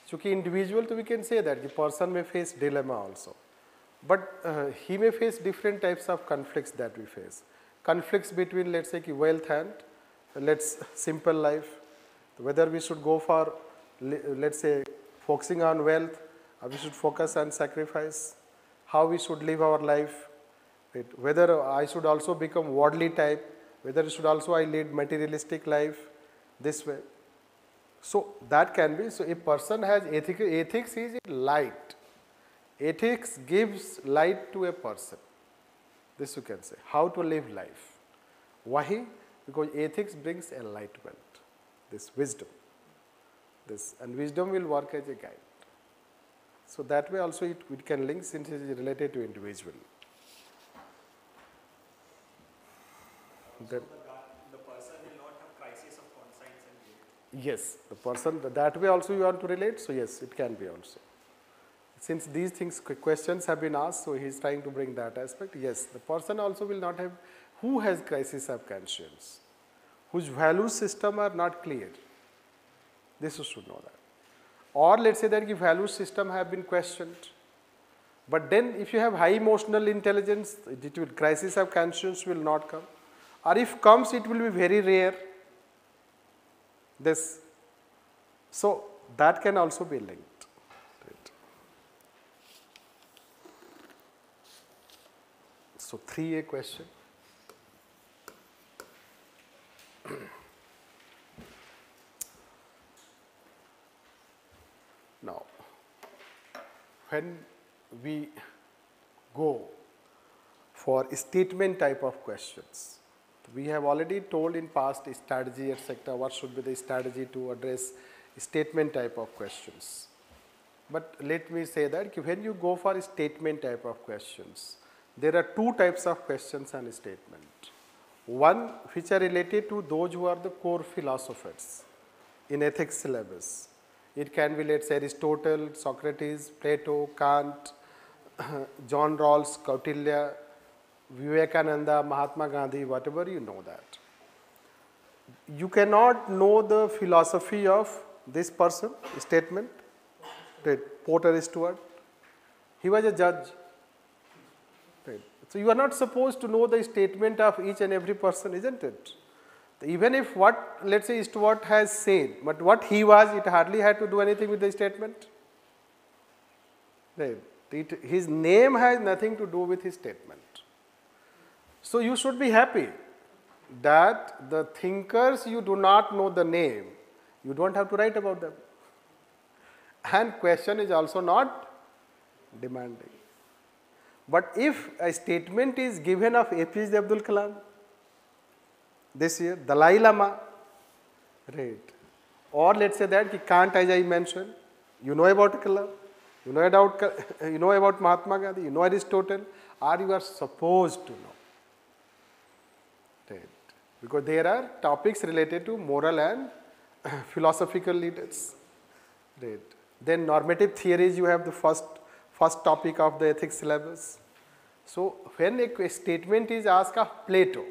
chunki individual, so we can say that the person may face dilemma also. But he may face different types of conflicts that we face. Conflicts between, let's say, wealth and simple life. Whether we should go for, let's say, focusing on wealth, or we should focus on sacrifice, how we should live our life, right? Whether I should also become worldly type, whether should also I lead materialistic life this way. So that can be, so a person has ethics is light. Ethics gives light to a person. This you can say, how to live life. Why? Because ethics brings enlightenment, this wisdom. And wisdom will work as a guide. So that way also it can link since it is related to individual. The person will not have crisis of conscience and guilt. Yes, the person, that way also you want to relate, so yes, it can be also. Since these things, questions have been asked, so he is trying to bring that aspect. Yes, the person also will not have, who has crisis of conscience, whose value system are not clear. This you should know that. Or let's say that the value system have been questioned. But then if you have high emotional intelligence, crisis of conscience will not come. Or if comes, it will be very rare. This. So that can also be linked. So 3A question. Now, when we go for statement type of questions, we have already told in past strategy, etc., what should be the strategy to address statement type of questions. But let me say that when you go for statement type of questions, there are two types of questions and statement. One which are related to those who are the core philosophers in ethics syllabus. It can be, let's say, Aristotle, Socrates, Plato, Kant, John Rawls, Kautilya, Vivekananda, Mahatma Gandhi, whatever you know that. You cannot know the philosophy of this person, statement, Porter Stewart. He was a judge. Right. So you are not supposed to know the statement of each and every person, isn't it? Even if what, let's say, Stewart has said, but what he was, it hardly had to do anything with the statement. Right. His name has nothing to do with his statement. So you should be happy that the thinkers you do not know the name, you don't have to write about them. And question is also not demanding. But if a statement is given of APJ Abdul Kalam this year, Dalai Lama, right, or let's say that Kant, as I mentioned, you know about Kalam, you know about Mahatma Gandhi, you know Aristotle, or you are supposed to know. Right. Because there are topics related to moral and philosophical leaders. Right. Then normative theories, you have the first topic of the ethics syllabus. So when a statement is asked of Plato,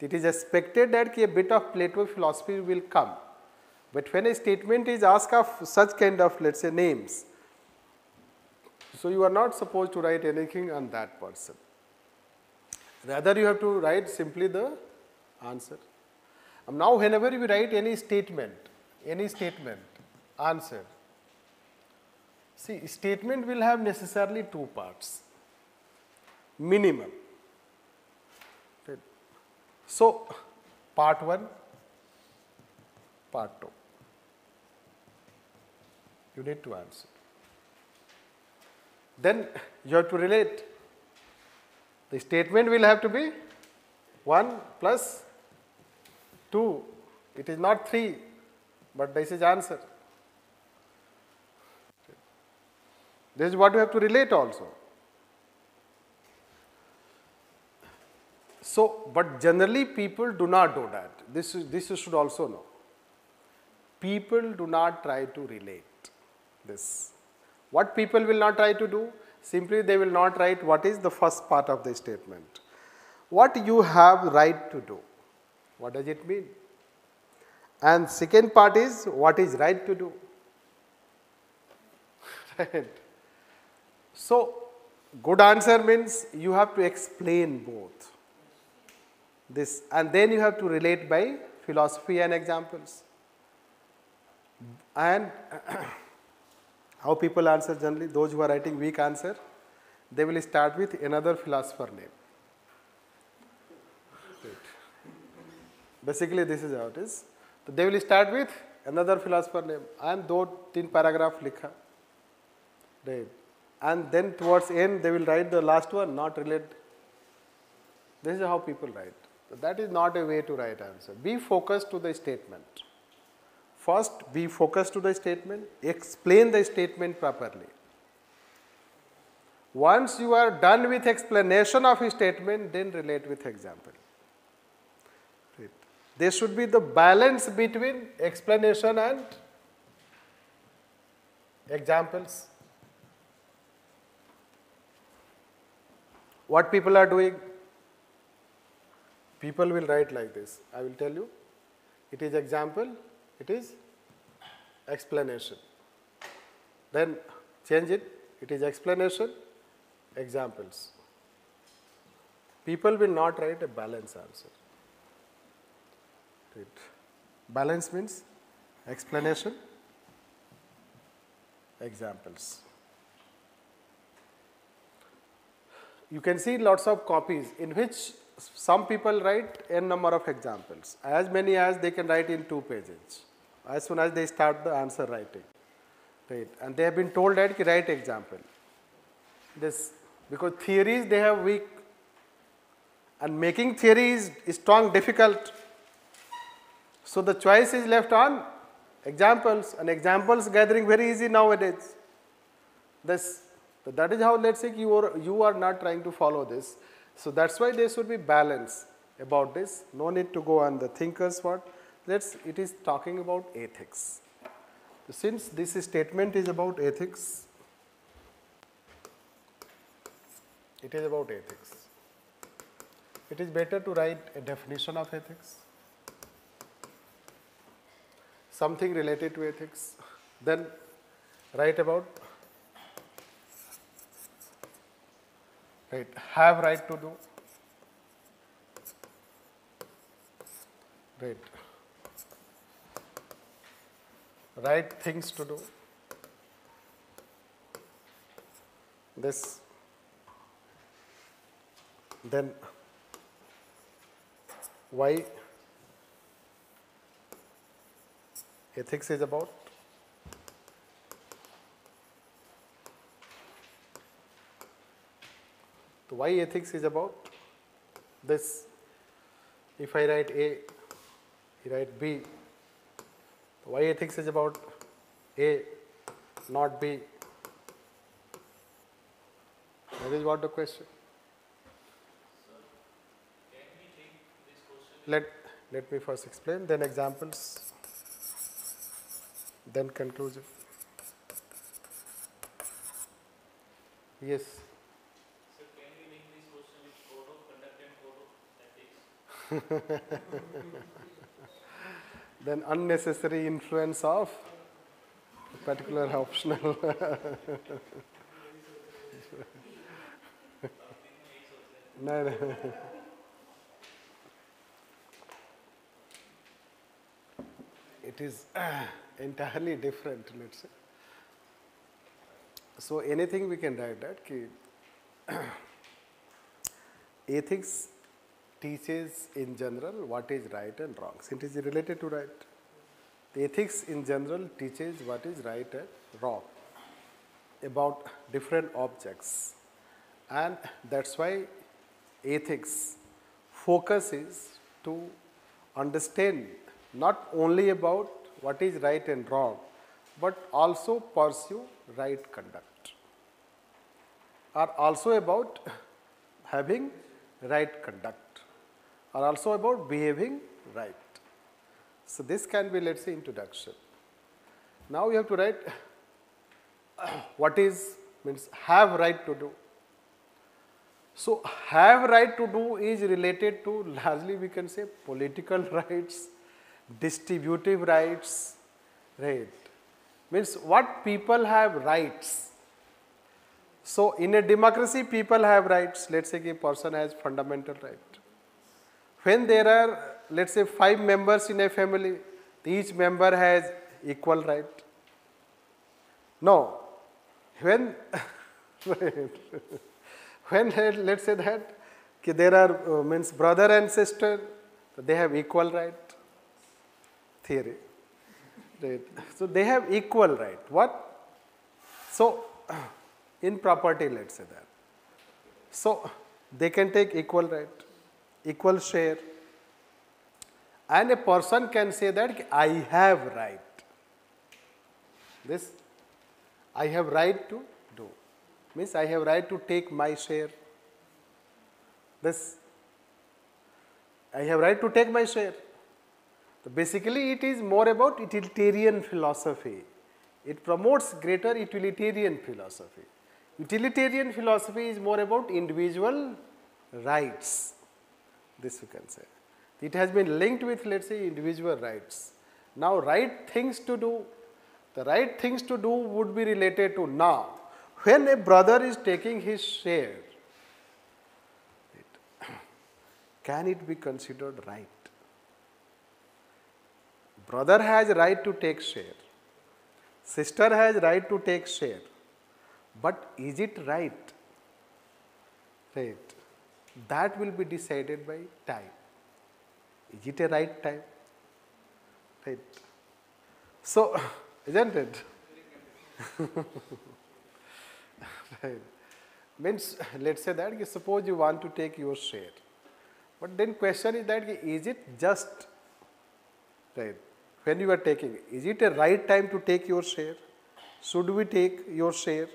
it is expected that a bit of Plato philosophy will come. But when a statement is asked of such kind of, let's say, names, so you are not supposed to write anything on that person. Rather, you have to write simply the answer. Now, whenever you write any statement, answer. See, statement will have necessarily two parts, minimum. Right. So, part 1, part 2. You need to answer. Then you have to relate. The statement will have to be 1 plus 2. It is not 3, but this is answer. This is what you have to relate also. So, but generally people do not do that. This you should also know. People do not try to relate this. What people will not try to do? Simply they will not write what is the first part of the statement. What you have right to do. What does it mean? And second part is what is right to do. Right. So, good answer means you have to explain both this, and then you have to relate by philosophy and examples. And how people answer generally, those who are writing weak answer, they will start with another philosopher name. Right. Basically, this is how it is. So they will start with another philosopher name and 2-3 paragraph likha. Right. And then towards end they will write the last one not related. This is how people write. So that is not a way to write answer. Be focused to the statement. First, be focused to the statement, explain the statement properly. Once you are done with explanation of a statement, then relate with example. Right. There should be the balance between explanation and examples. What people are doing? People will write like this. I will tell you. It is example, it is explanation. Then change it. It is explanation, examples. People will not write a balanced answer. Right. Balance means explanation, examples. You can see lots of copies in which some people write n number of examples, as many as they can write in 2 pages, as soon as they start the answer writing. Right. And they have been told that write example. This, because theories they have weak, and making theory is strong difficult. So the choice is left on examples, and examples gathering very easy nowadays. That is how, let's say, you are not trying to follow this. So that's why there should be balance about this. No need to go on the thinkers what. It is talking about ethics. So since this statement is about ethics, it is about ethics. It is better to write a definition of ethics, something related to ethics, then write about have right to do, right things to do, this, then why ethics is about, so why ethics is about this. If I write A, you write B, why ethics is about A, not B? That is what the question. Let me first explain, then examples, then conclusion. Yes. So can we link this question with code of conduct and code of ethics? Then unnecessary influence of a particular optional. No. It is entirely different, let's say. So anything we can write that ethics teaches in general what is right and wrong. It is related to right. The ethics in general teaches what is right and wrong about different objects, and that's why ethics focuses to understand not only about what is right and wrong, but also pursue right conduct, or also about having right conduct, or also about behaving right. So this can be, let's say, introduction. Now you have to write what is, means have right to do. So have right to do is related to largely we can say political rights, distributive rights, right? Means what people have rights. So in a democracy people have rights. Let's say a person has fundamental right. When there are, let's say, 5 members in a family, each member has equal right. No. When, when let's say that there are means brother and sister, they have equal right. Theory. Right. So they have equal right. What? So in property, let's say that. So they can take equal right, equal share. And a person can say that I have right. This I have right to do. Means I have right to take my share. This I have right to take my share. So basically it is more about utilitarian philosophy. It promotes greater utilitarian philosophy. Utilitarian philosophy is more about individual rights. This you can say. It has been linked with, let's say, individual rights. Now right things to do. The right things to do would be related to now. When a brother is taking his share, can it be considered right? Brother has right to take share. Sister has right to take share. But is it right? Right. That will be decided by time. Is it a right time? Right. So, isn't it? Right. Means, let's say that, suppose you want to take your share. But then question is that, is it just, right, when you are taking, is it a right time to take your share? Should we take your share?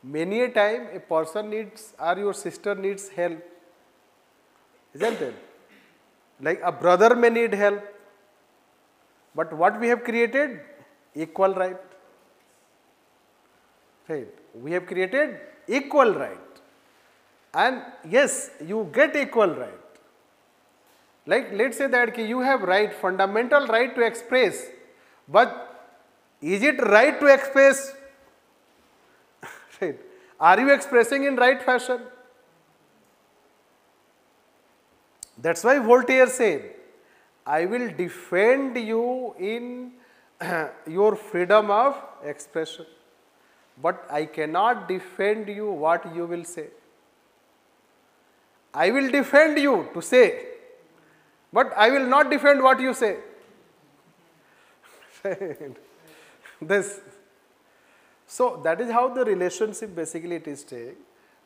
Many a time a person needs, or your sister needs help. Isn't it? Like a brother may need help. But what we have created? Equal right. Right. We have created equal right. And yes, you get equal right. Like let's say that you have right, fundamental right to express. But is it right to express? Right. Are you expressing in right fashion? That's why Voltaire said, I will defend you in your freedom of expression, but I cannot defend you what you will say. I will defend you to say, but I will not defend what you say. This. So that is how the relationship basically it is taking,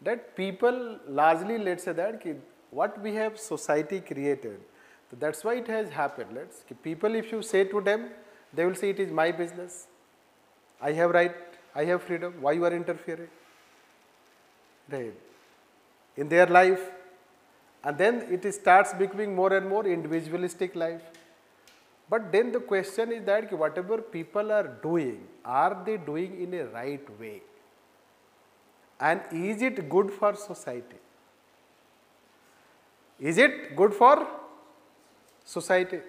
that people largely, let's say that what we have society created, that's why it has happened. People, if you say to them, they will say it is my business. I have right, I have freedom, why you are interfering? Right. In their life. And then it starts becoming more and more individualistic life. But then the question is that whatever people are they doing in a right way? And is it good for society? Is it good for society?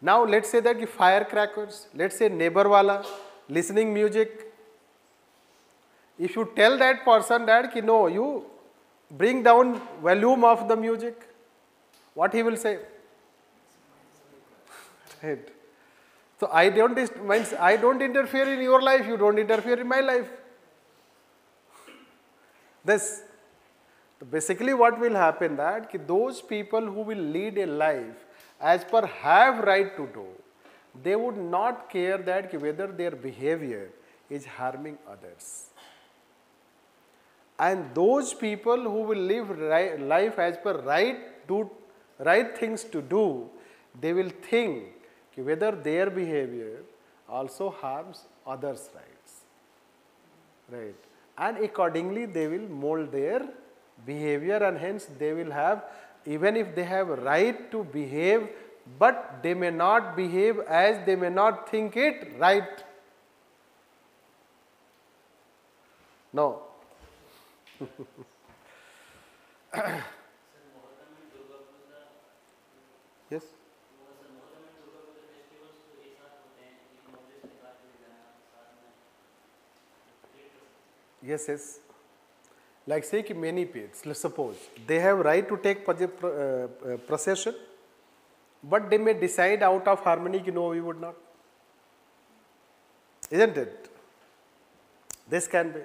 Now let's say that firecrackers, let's say neighbor wala, listening music. If you tell that person that no, you bring down volume of the music, what he will say? Right. So I don't interfere in your life, you don't interfere in my life. This. So basically what will happen that those people who will lead a life as per have right to do, they would not care that whether their behavior is harming others. And those people who will live life as per right things to do, they will think whether their behavior also harms others' rights. Right. And accordingly they will mold their behavior, and hence they will have, even if they have a right to behave, but they may not behave as they may not think it right. No. Yes. Yes, yes. Like say कि many peers, let's suppose they have right to take procession, but they may decide out of harmony कि no, we would not. Isn't it? This can be.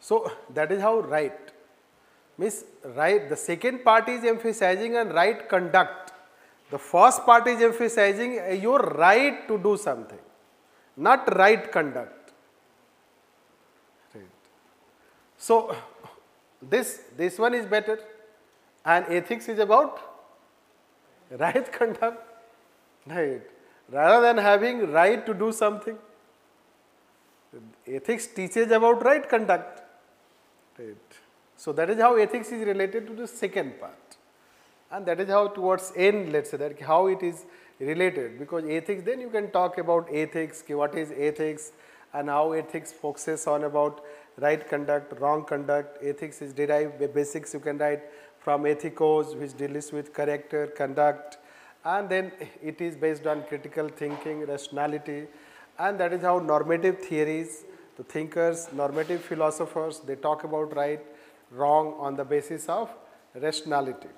So that is how right means right. The second part is emphasizing on right conduct. The first part is emphasizing your right to do something, not right conduct. Right. So this one is better, and ethics is about right conduct, right? Rather than having right to do something, ethics teaches about right conduct, right? So that is how ethics is related to the second part, and that is how towards end, let's say that how it is related, because ethics, then you can talk about ethics, what is ethics, and how ethics focuses on about right conduct, wrong conduct. Ethics is derived, the basics you can write from ethicos, which deals with character, conduct, and then it is based on critical thinking, rationality, and that is how normative theories, the thinkers, normative philosophers, they talk about right, wrong on the basis of rationality.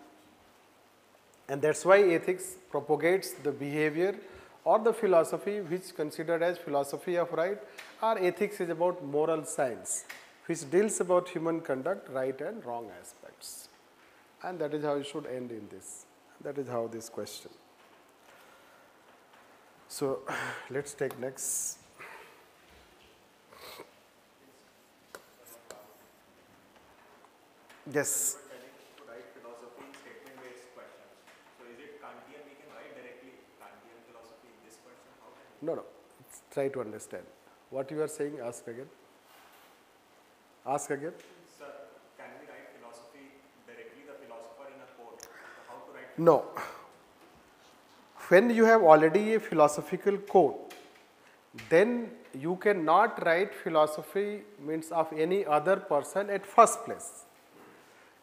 And that's why ethics propagates the behavior or the philosophy which considered as philosophy of right, or ethics is about moral science, which deals about human conduct, right and wrong aspects. And that is how you should end in this. That is how this question. So let's take next. Yes. To write philosophy in statement-based questions. So is it Kantian we can write directly Kantian philosophy in this question? How can we? No. Let's try to understand. What you are saying, ask again. Ask again. Sir, can we write philosophy directly the philosopher in a quote? So how to write? No. When you have already a philosophical code, then you cannot write philosophy means of any other person at first place.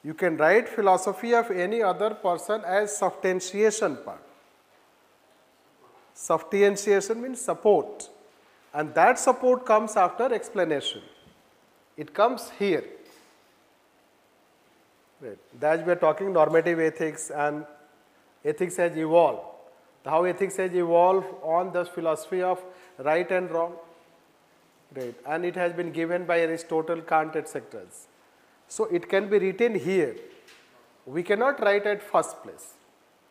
You can write philosophy of any other person as substantiation part. Substantiation means support, and that support comes after explanation. It comes here. Right. That we are talking normative ethics, and ethics has evolved. How ethics has evolved on the philosophy of right and wrong, right? And it has been given by Aristotle, Kant, etc. So it can be written here. We cannot write at first place.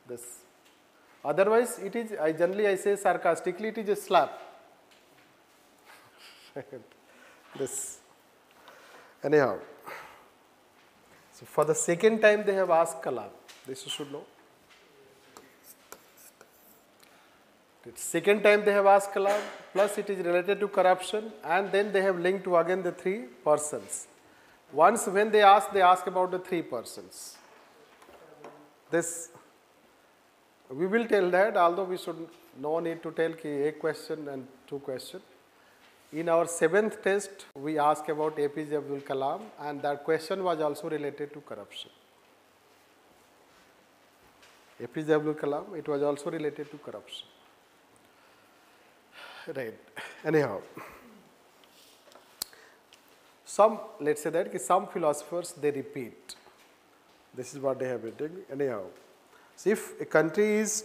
This. Otherwise, it is. I say sarcastically, it is a slap. This. Anyhow. So for the second time, they have asked Kalam. This you should know. Second time they have asked Kalam, plus it is related to corruption, and then they have linked to again the three persons. Once when they ask about the three persons. This, we will tell that, although we should no need to tell a question and two questions. In our 7th test, we asked about APJ Abdul Kalam, and that question was also related to corruption. APJ Abdul Kalam, it was also related to corruption. Right. Anyhow, let's say that some philosophers, they repeat. This is what they have written. Anyhow, so if a country is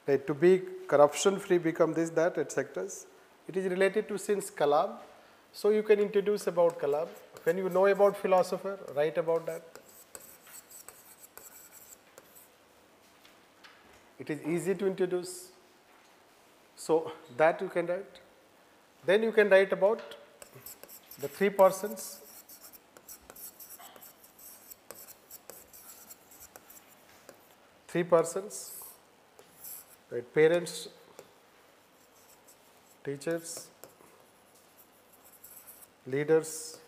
right, to be corruption free, become this, that, etc. It is related to since Kalam. So you can introduce about Kalam. When you know about philosopher, write about that. It is easy to introduce. So that you can write. Then you can write about the three persons. Three persons, right? Parents, teachers, leaders,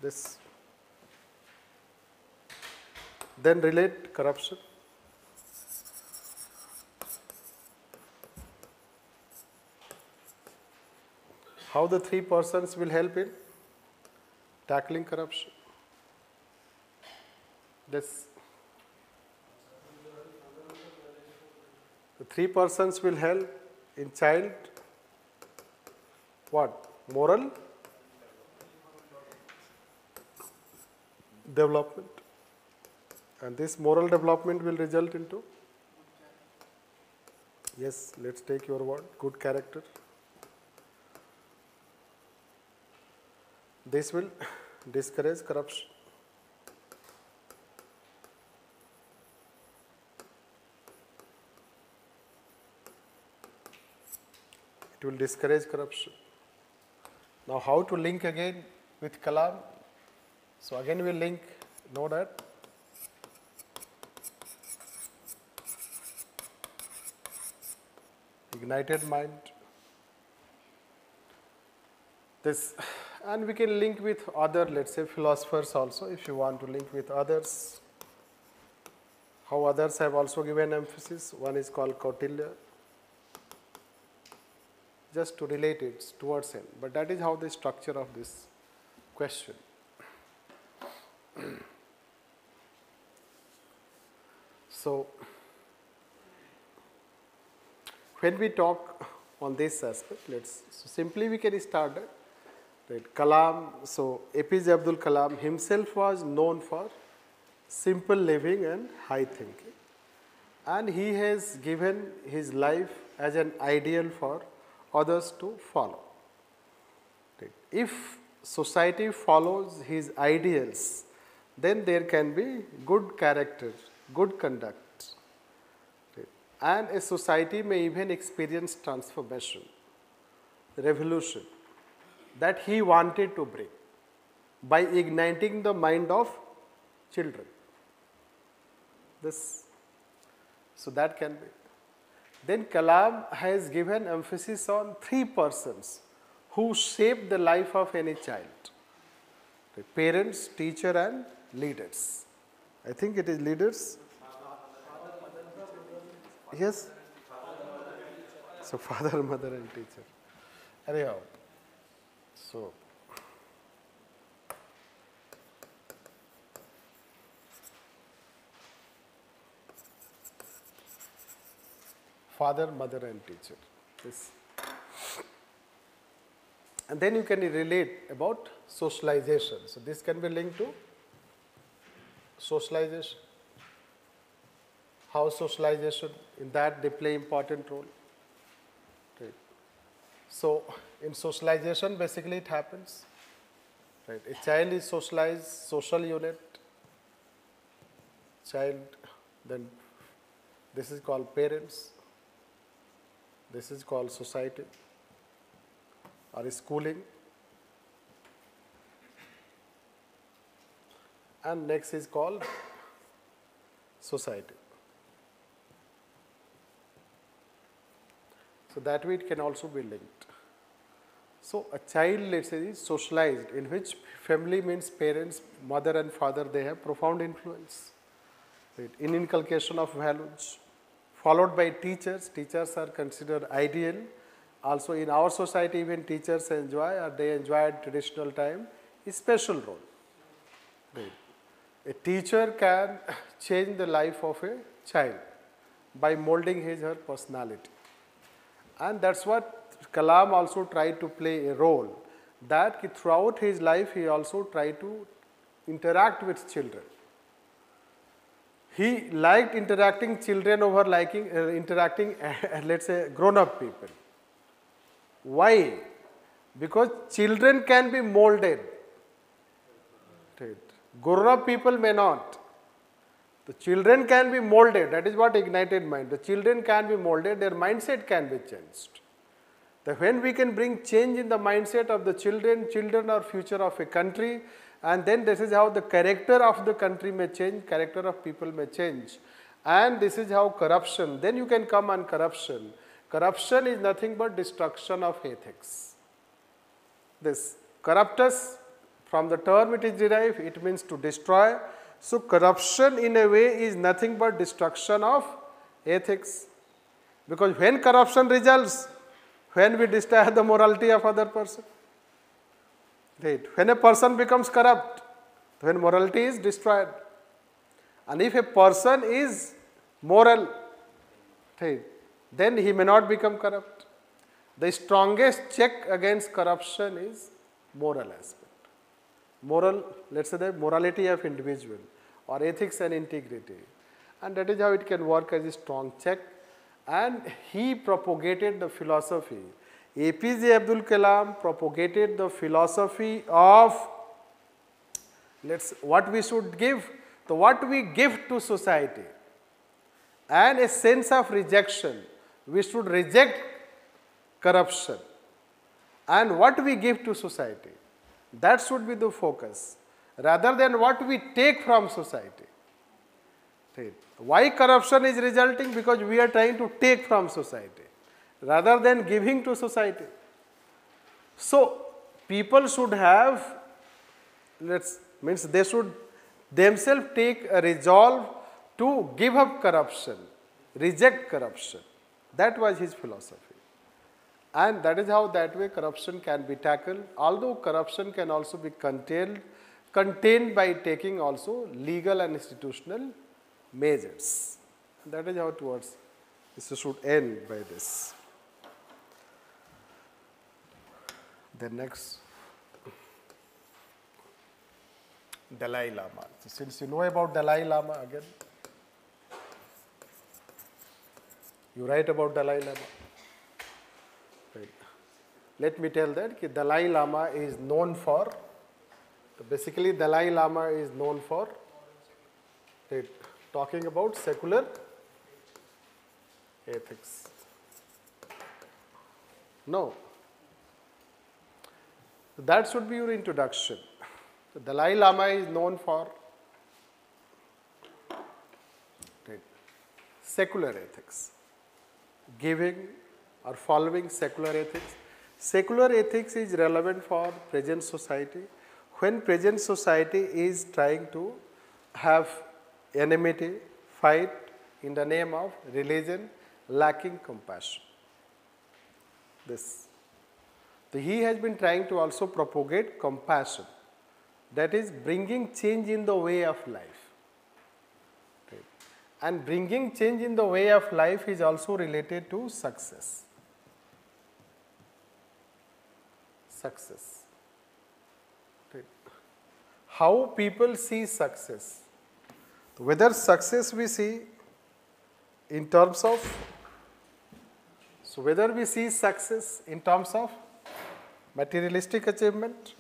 this. Then relate corruption. How the three persons will help in tackling corruption. This the 3 persons will help in child what? Moral development. And this moral development will result into, yes, let's take your word, good character. This will discourage corruption. It will discourage corruption. Now, how to link again with Kalam? So, again we will link, know that. Ignited mind. This, and we can link with other, let's say, philosophers also, if you want to link with others. How others have also given emphasis. One is called Kautilya. Just to relate it towards him. But that is how the structure of this question. So, when we talk on this aspect, so simply we can start that. Right, Kalam, so APJ Abdul Kalam himself was known for simple living and high thinking. And he has given his life as an ideal for others to follow. Right. If society follows his ideals, then there can be good character, good conduct. Right. And a society may even experience transformation, revolution that he wanted to bring by igniting the mind of children. So that can be. Then Kalam has given emphasis on 3 persons who shape the life of any child. The parents, teacher and leaders. I think it is leaders. Yes? So father, mother and teacher. Anyhow, so father, mother and teacher. This. And then you can relate about socialization. So this can be linked to socialization. How socialization, in that they play important role. Right. So in socialization basically it happens. Right. A child is socialized, social unit, child, then this is called parents. This is called society or schooling. And next is called society. So that way it can also be linked. So a child, let's say, is socialized, in which family means parents, mother and father, they have profound influence, right, in inculcation of values. Followed by teachers. Teachers are considered ideal. Also in our society, even teachers enjoy, or they enjoy at traditional time, a special role. Right. A teacher can change the life of a child by molding his or her personality. And that's what Kalam also tried to play a role, that throughout his life he also tried to interact with children. He liked interacting children over liking interacting, let's say, grown-up people. Why? Because children can be molded. Right. Grown-up people may not. The children can be molded. That is what ignited mind. The children can be molded. Their mindset can be changed. That when we can bring change in the mindset of the children, children are future of a country. And then this is how the character of the country may change, character of people may change. And this is how corruption, then you can come on corruption. Corruption is nothing but destruction of ethics. This corruptus, from the term it is derived, it means to destroy. So corruption in a way is nothing but destruction of ethics. Because when corruption results, when we destroy the morality of other person. Right. When a person becomes corrupt, when morality is destroyed, and if a person is moral, right, then he may not become corrupt. The strongest check against corruption is moral aspect. Moral, let's say the morality of individual or ethics and integrity. And that is how it can work as a strong check. And he propagated the philosophy. APJ Abdul Kalam propagated the philosophy of what we should give, so what we give to society, and a sense of rejection. We should reject corruption, and what we give to society. That should be the focus, rather than what we take from society. Right. Why corruption is resulting? Because we are trying to take from society, rather than giving to society. So, people should have, means they should themselves take a resolve to give up corruption, reject corruption. That was his philosophy. And that is how that way corruption can be tackled, although corruption can also be contained by taking also legal and institutional measures. That is how it works. This should end by this. Then next, Dalai Lama. Since you know about Dalai Lama again, you write about Dalai Lama. Right. Let me tell that Dalai Lama is known for, basically Dalai Lama is known for talking about secular ethics. No. That should be your introduction. The Dalai Lama is known for secular ethics, giving or following secular ethics. Secular ethics is relevant for present society. When present society is trying to have enmity, fight in the name of religion, lacking compassion. This. So he has been trying to also propagate compassion, that is bringing change in the way of life. Right. And bringing change in the way of life is also related to success. Success. Right. How people see success. Whether success we see in terms of, so whether we see success in terms of materialistic achievement,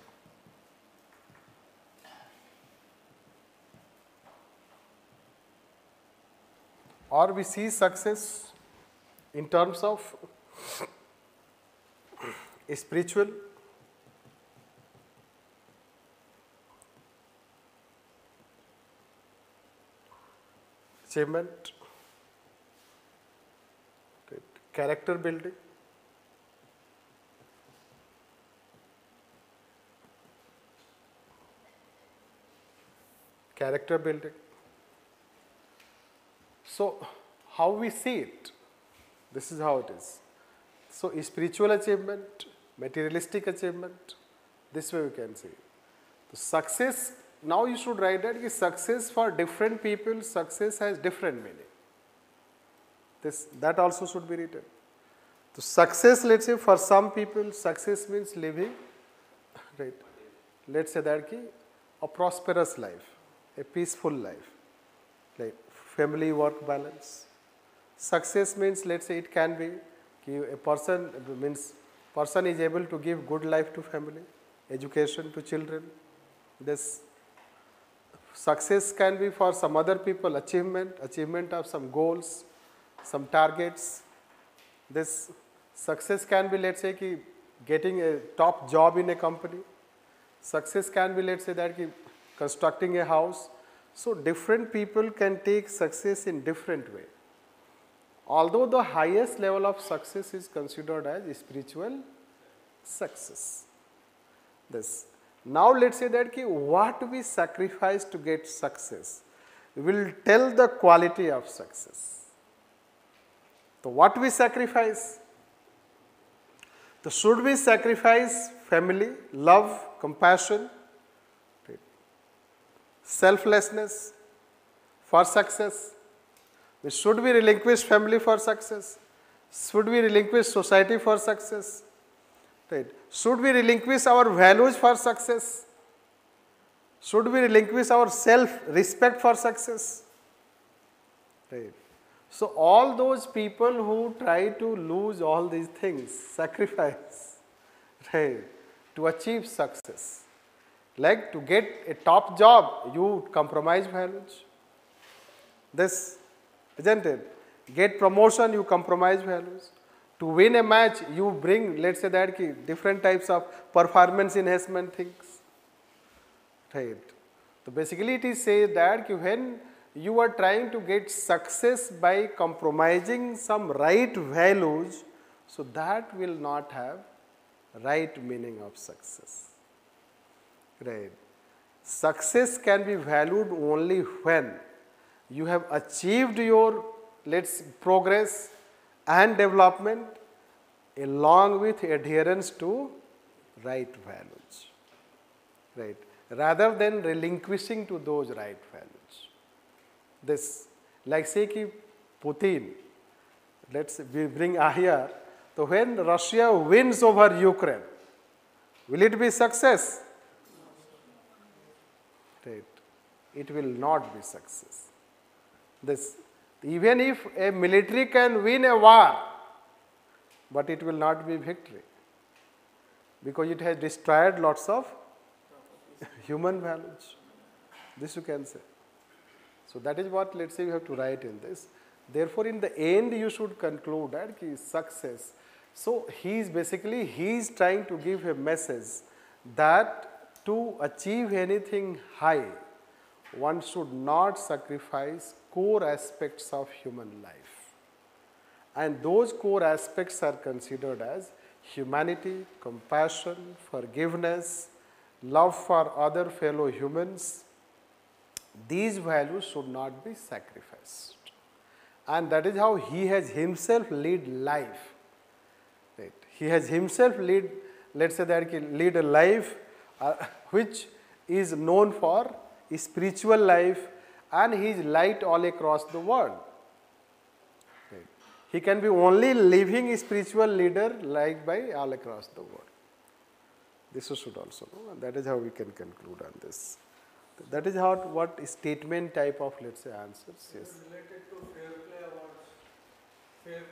or we see success in terms of spiritual, achievement, character building, character building. So, how we see it, this is how it is. So, spiritual achievement, materialistic achievement, this way we can see. The success, now you should write that success for different people, success has different meaning. That also should be written. So, success, let's say for some people, success means living, right? Let's say that a prosperous life, a peaceful life, like family work balance. Success means, let's say it can be a person is able to give good life to family, education to children. This success can be for some other people achievement of some goals, some targets. This success can be, let's say, getting a top job in a company. Success can be, let's say, that constructing a house. So, different people can take success in different way. Although the highest level of success is considered as spiritual success. This. Now, let's say that what we sacrifice to get success will tell the quality of success. So, what we sacrifice? So should we sacrifice family, love, compassion, right, selflessness for success? Should we relinquish family for success? Should we relinquish society for success? Right. Should we relinquish our values for success? Should we relinquish our self-respect for success? Right. So all those people who try to lose all these things, sacrifice, right, to achieve success. Like to get a top job, you compromise values. This, isn't it? Get promotion, you compromise values. To win a match, you bring, let's say that different types of performance enhancement things. Right. So basically it is said that when you are trying to get success by compromising some right values, so that will not have right meaning of success. Right. Success can be valued only when you have achieved your progress and development along with adherence to right values. Right. Rather than relinquishing to those right values. This, like say ki Putin, we bring here, so when Russia wins over Ukraine, will it be success? Right. It will not be success. This, even if a military can win a war, but it will not be victory, because it has destroyed lots of human values. This you can say. So that is what, let's say, you have to write in this. Therefore, in the end, you should conclude that success. So he is trying to give a message that to achieve anything high, one should not sacrifice core aspects of human life. And those core aspects are considered as humanity, compassion, forgiveness, love for other fellow humans. These values should not be sacrificed. And that is how he has himself led life. Right. He has himself led, let's say that lead a life which is known for spiritual life, and he is light all across the world. Right. He can be only living spiritual leader like by all across the world. This you should also know, and that is how we can conclude on this. That is how what statement type of, let's say, answers. Yes. Related to fair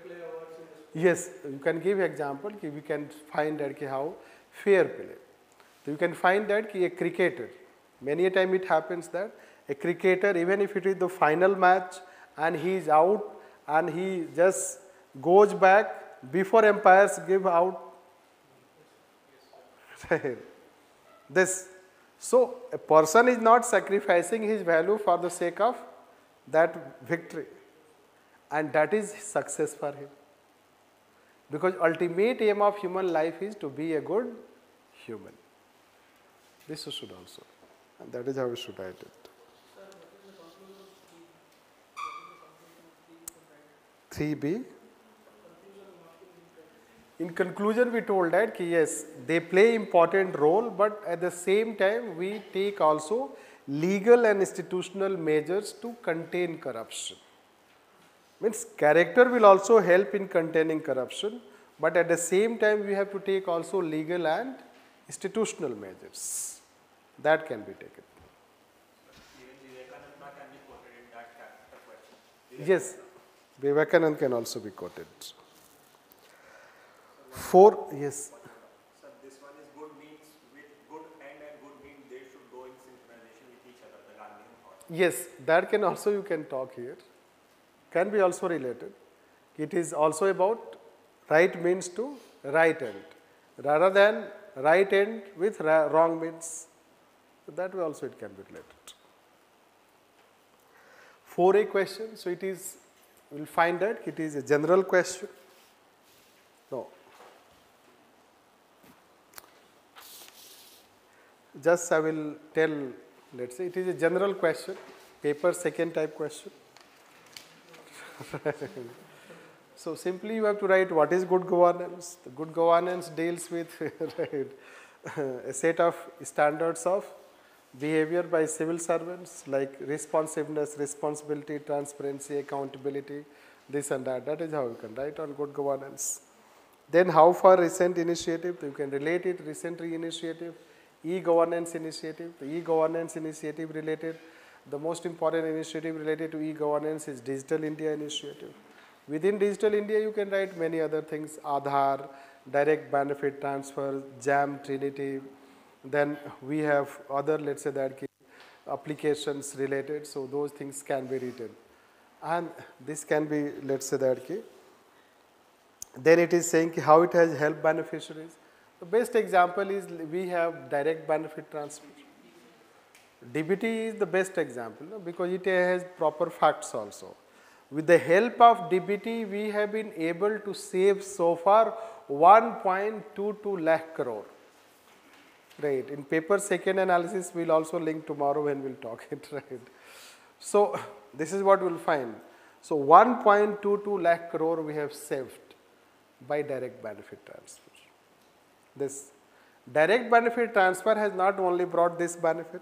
play awards in the Yes, you can give example. We can find that how fair play. So you can find that a cricketer. Many a time it happens that a cricketer, even if it is the final match and he is out and he just goes back before umpires give out. This. So a person is not sacrificing his value for the sake of that victory, and that is success for him. Because ultimate aim of human life is to be a good human. This you should also, and that is how we should write it. 3B. In conclusion, we told that yes, they play important role, but at the same time, we take also legal and institutional measures to contain corruption. Means character will also help in containing corruption, but at the same time, we have to take also legal and institutional measures. That can be taken. Even Vivekananda can be quoted in that question. Yes, Vivekananda can also be quoted. 4, yes. So this one is good means with good end and good means they should go in synchronization with each other, the Gandhian thought. Yes, that can also, you can talk here. Can be also related. It is also about right means to right end, rather than right end with wrong means. So that way also it can be related. 4A question, so it is, we will find that it is a general question. No. Just I will tell, let's say it is a general question, paper second type question. So simply you have to write what is good governance. The good governance deals with right, a set of standards of behavior by civil servants like responsiveness, responsibility, transparency, accountability, this and that. That is how you can write on good governance. Then how far recent initiative, you can relate it, recent initiative, e-governance initiative. The e-governance initiative related, the most important initiative related to e-governance is Digital India initiative. Within Digital India, you can write many other things, Aadhaar, direct benefit transfer, JAM, Trinity. Then we have other, let's say that applications related, so those things can be written. And this can be, let's say that then it is saying how it has helped beneficiaries. The best example is we have direct benefit transfer. DBT is the best example, no? Because it has proper facts also. With the help of DBT, we have been able to save so far 1.22 lakh crore. Right. In paper second analysis, we'll also link tomorrow when we'll talk it. Right. So this is what we'll find. So 1.22 lakh crore we have saved by direct benefit transfer. This direct benefit transfer has not only brought this benefit,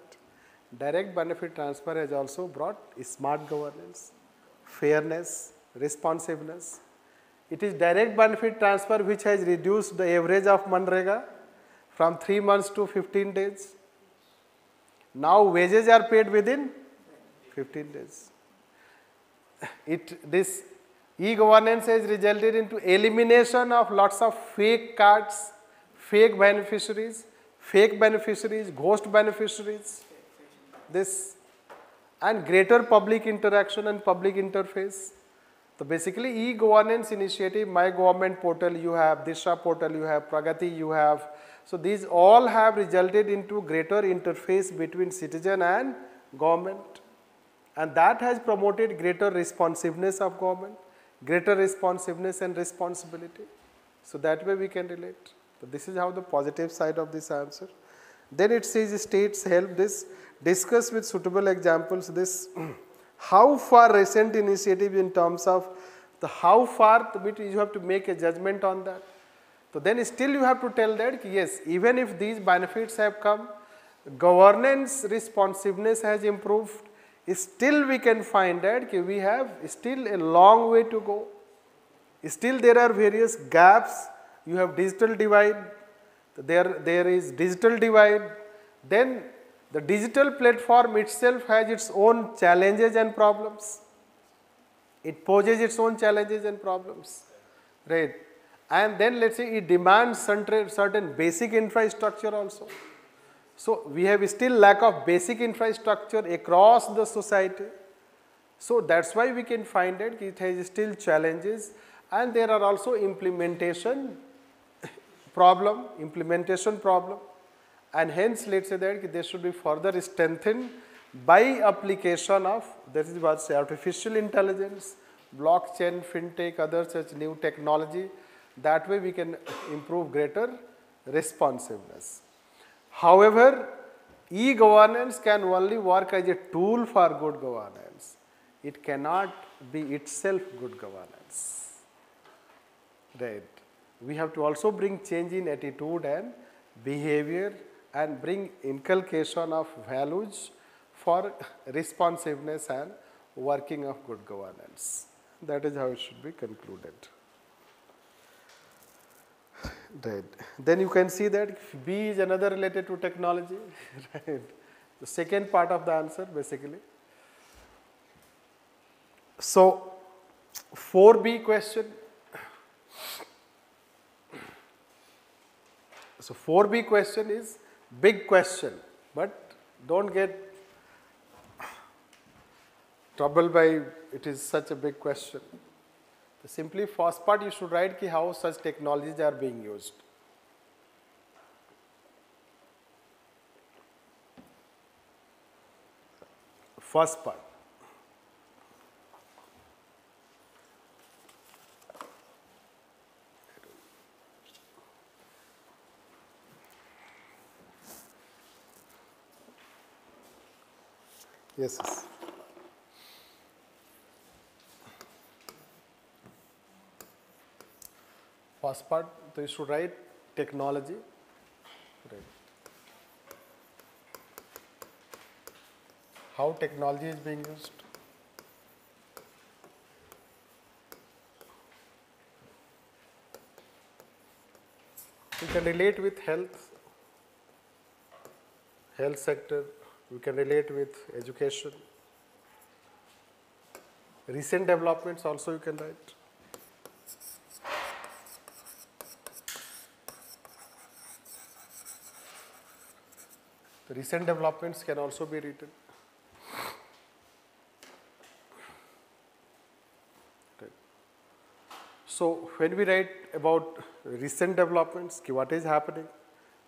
direct benefit transfer has also brought smart governance, fairness, responsiveness. It is direct benefit transfer which has reduced the average of Manrega from 3 months to 15 days. Now wages are paid within 15 days. This e-governance has resulted into elimination of lots of fake cards, fake beneficiaries, ghost beneficiaries, this, and greater public interaction and public interface. So basically e-governance initiative, My Government portal you have, Disha portal you have, Pragati you have. So these all have resulted into greater interface between citizen and government. And that has promoted greater responsiveness of government, greater responsiveness and responsibility. So that way we can relate. So this is how the positive side of this answer. Then it says states help this, discuss with suitable examples this, how far recent initiative in terms of the how far, you have to make a judgment on that. So then still you have to tell that yes, even if these benefits have come, governance responsiveness has improved, still we can find that we have still a long way to go. Still there are various gaps. You have digital divide, there is digital divide. Then the digital platform itself has its own challenges and problems. It poses its own challenges and problems, right? And then let's say it demands certain basic infrastructure also. So we have still lack of basic infrastructure across the society. So that's why we can find that it has still challenges, and there are also implementation problem, and hence let's say that they should be further strengthened by application of, that is what say, artificial intelligence, blockchain, fintech, other such new technology. That way we can improve greater responsiveness. However, e-governance can only work as a tool for good governance. It cannot be itself good governance. Right. We have to also bring change in attitude and behavior and bring inculcation of values for responsiveness and working of good governance. That is how it should be concluded. Right. Then you can see that B is another related to technology. Right. The second part of the answer basically. So 4B question. So 4B question is big question, but don't get troubled by it is such a big question. So simply first part you should write how such technologies are being used. First part. Yes, yes. First part, so you should write technology. Right. How technology is being used. You can relate with health sector. We can relate with education. Recent developments also you can write. The recent developments can also be written. Right. So when we write about recent developments, what is happening,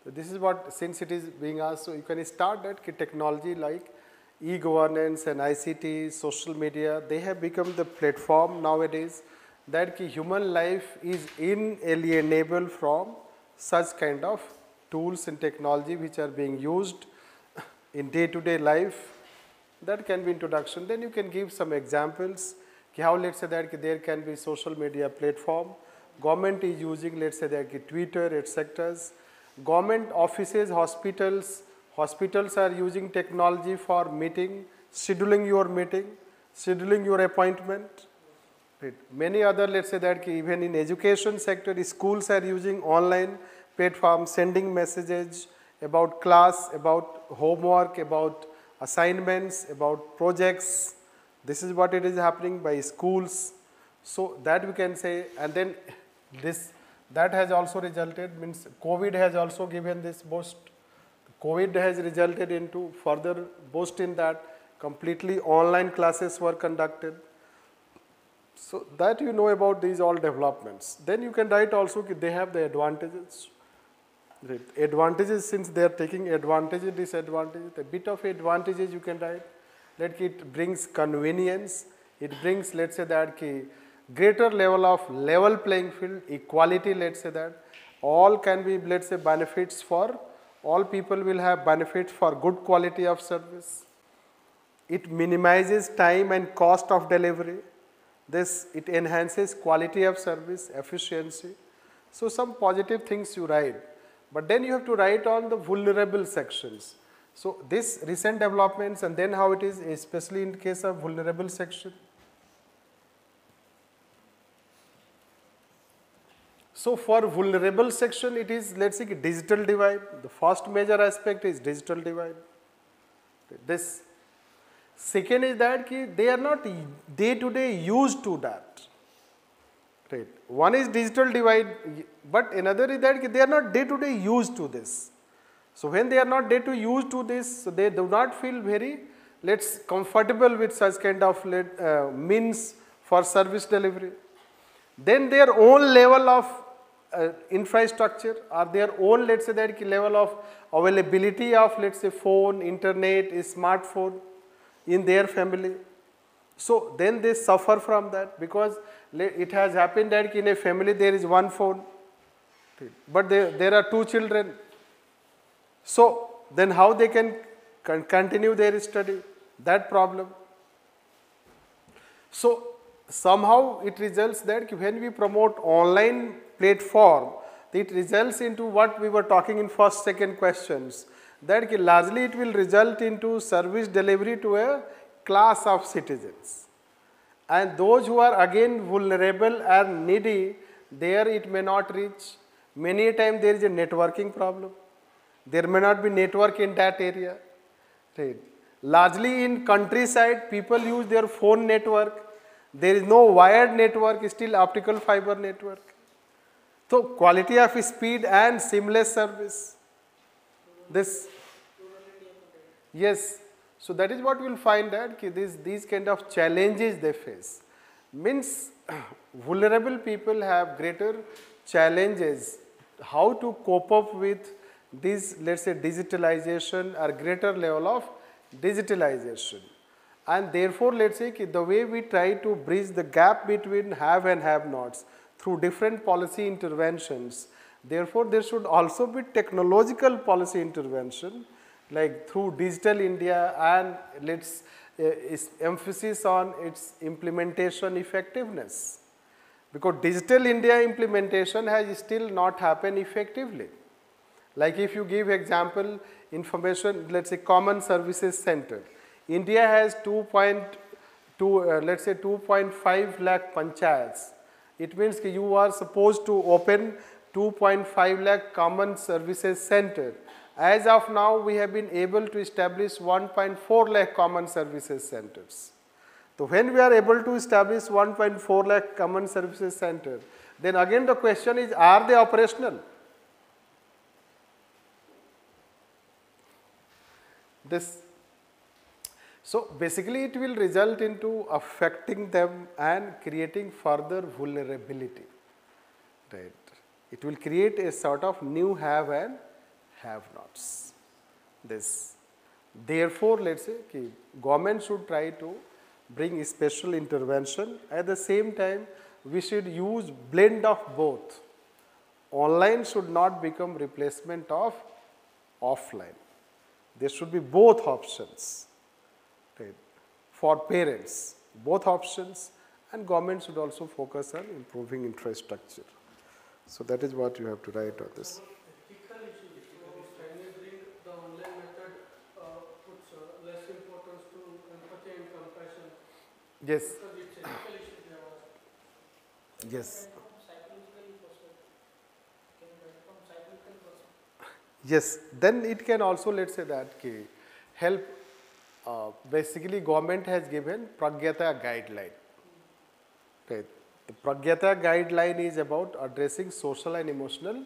so this is what, since it is being asked, so you can start that technology like e-governance and ICT, social media, they have become the platform nowadays that human life is inalienable from such kind of tools and technology which are being used in day-to-day life. That can be introduction. Then you can give some examples how, let's say, that there can be social media platform, government is using, let's say, that Twitter, etc. Government offices, hospitals are using technology for meeting, scheduling your meeting, scheduling your appointment. Right. Many other, let's say that even in education sector, schools are using online platforms, sending messages about class, about homework, about assignments, about projects. This is what it is happening by schools. So that we can say, and then that has also resulted, means COVID has also given this boost. COVID has resulted into further boost in that completely online classes were conducted. So that you know about these all developments. Then you can write also they have the advantages. Right. Advantages, since they are taking advantages, disadvantages, a bit of advantages you can write. Like it brings convenience, it brings, let's say that greater level of level playing field, equality, let's say that. All can be, let's say, benefits for, all people will have benefits for good quality of service. It minimizes time and cost of delivery. It enhances quality of service, efficiency. So some positive things you write. But then you have to write on the vulnerable sections. So this recent developments and then how it is, especially in case of vulnerable section. So for vulnerable section, it is, let's say, digital divide. The first major aspect is digital divide. This second is that they are not day-to-day used to that. Right. One is digital divide, but another is that they are not day-to-day used to this. So when they are not day-to-day used to this, so they do not feel very, comfortable with such kind of means for service delivery. Then their own level of infrastructure or their own, let's say, that level of availability of, let's say, phone, internet, smartphone in their family. So then they suffer from that, because it has happened that in a family there is one phone, but there are two children. So then how they can continue their study? That problem. So somehow it results that when we promote online platform, it results into what we were talking in first, second questions, that largely it will result into service delivery to a class of citizens. And those who are again vulnerable and needy, there it may not reach. Many a time there is a networking problem. There may not be network in that area. Right. Largely in countryside, people use their phone network. There is no wired network, still optical fiber network. So quality of speed and seamless service. This, yes. So that is what we will find that these kind of challenges they face. Means vulnerable people have greater challenges how to cope up with this, let's say, digitalization or greater level of digitalization. And therefore, let's say the way we try to bridge the gap between have and have nots through different policy interventions, therefore there should also be technological policy intervention, like through Digital India and its emphasis on its implementation effectiveness. because Digital India implementation has still not happened effectively. Like if you give example, information, let's say Common Services Center. India has 2.2, let's say 2.5 lakh panchayats. It means that you are supposed to open 2.5 lakh Common Services Center. As of now, we have been able to establish 1.4 lakh Common Services Centers. So when we are able to establish 1.4 lakh Common Services Center, then again the question is, are they operational? So basically it will result into affecting them and creating further vulnerability, right? It will create a sort of new have and have-nots. Therefore, let's say government should try to bring special intervention. At the same time, we should use blend of both. Online should not become replacement of offline. There should be both options, right, for parents, both options, and government should also focus on improving infrastructure. So that is what you have to write on this. Ethical issues. So can you bring the online method puts less importance to empathy and compassion? Yes. Because it's ethical issues they are asking. Yes. From psychological perspective. Can you write from psychological perspective? Yes, then it can also, let's say that help, basically government has given Pragyata guideline. Okay. The Pragyata guideline is about addressing social and emotional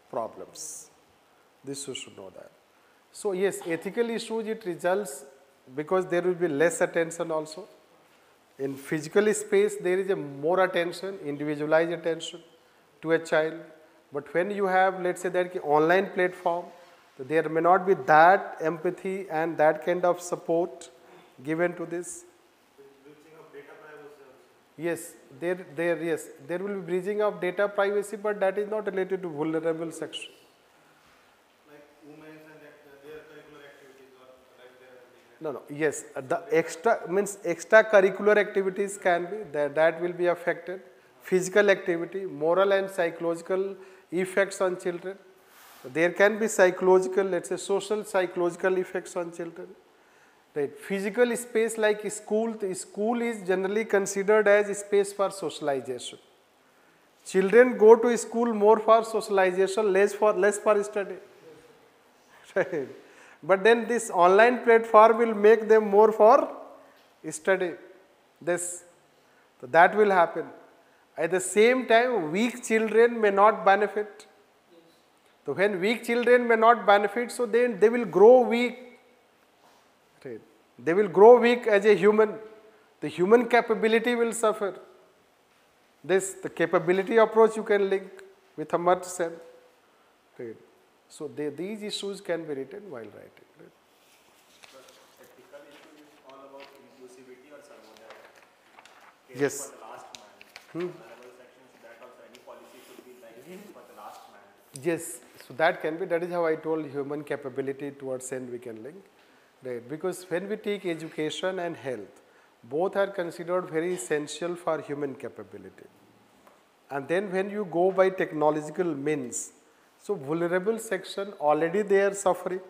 problems. This you should know that. So yes, ethical issues, it results because there will be less attention also. In physical space, there is a more attention, individualized attention to a child. But when you have, let's say that online platform, there may not be that empathy and that kind of support given to this. Breaching of data privacy also. Yes, there will be breaching of data privacy, but that is not related to vulnerable section. Like women and their curricular activities or like their. No, yes, the extracurricular activities can be, that will be affected. Physical activity, moral and psychological effects on children. There can be psychological, let's say social psychological effects on children. Right. Physical space like school, the school is generally considered as a space for socialization. Children go to school more for socialization, less for study. Right. But then this online platform will make them more for study. So that will happen. At the same time, weak children may not benefit. So when weak children may not benefit, so then they will grow weak. Right. They will grow weak as a human. The human capability will suffer. The capability approach you can link with a merge cell. Right. So these issues can be written while writing. Right. But ethical issue is all about inclusivity or survival. Yes. For the last man. Vulnerable sections, that also any policy should be like for the last man. Yes, so that can be, that is how I told human capability towards end we can link. Right. Because when we take education and health, both are considered very essential for human capability. And then when you go by technological means, so vulnerable section already they are suffering.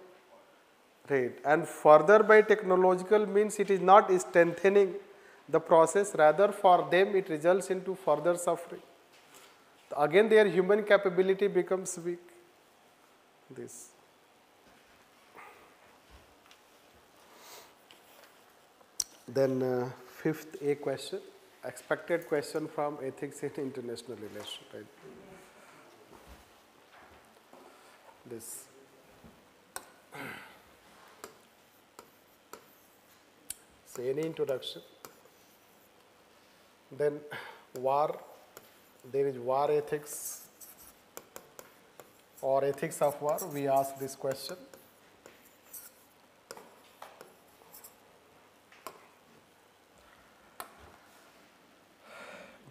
Right. And further by technological means it is not strengthening the process, rather for them it results into further suffering. Again their human capability becomes weak. Then fifth A question, expected question from ethics in international relations. Right? So any introduction. Then war, there is war ethics or ethics of war, we ask this question.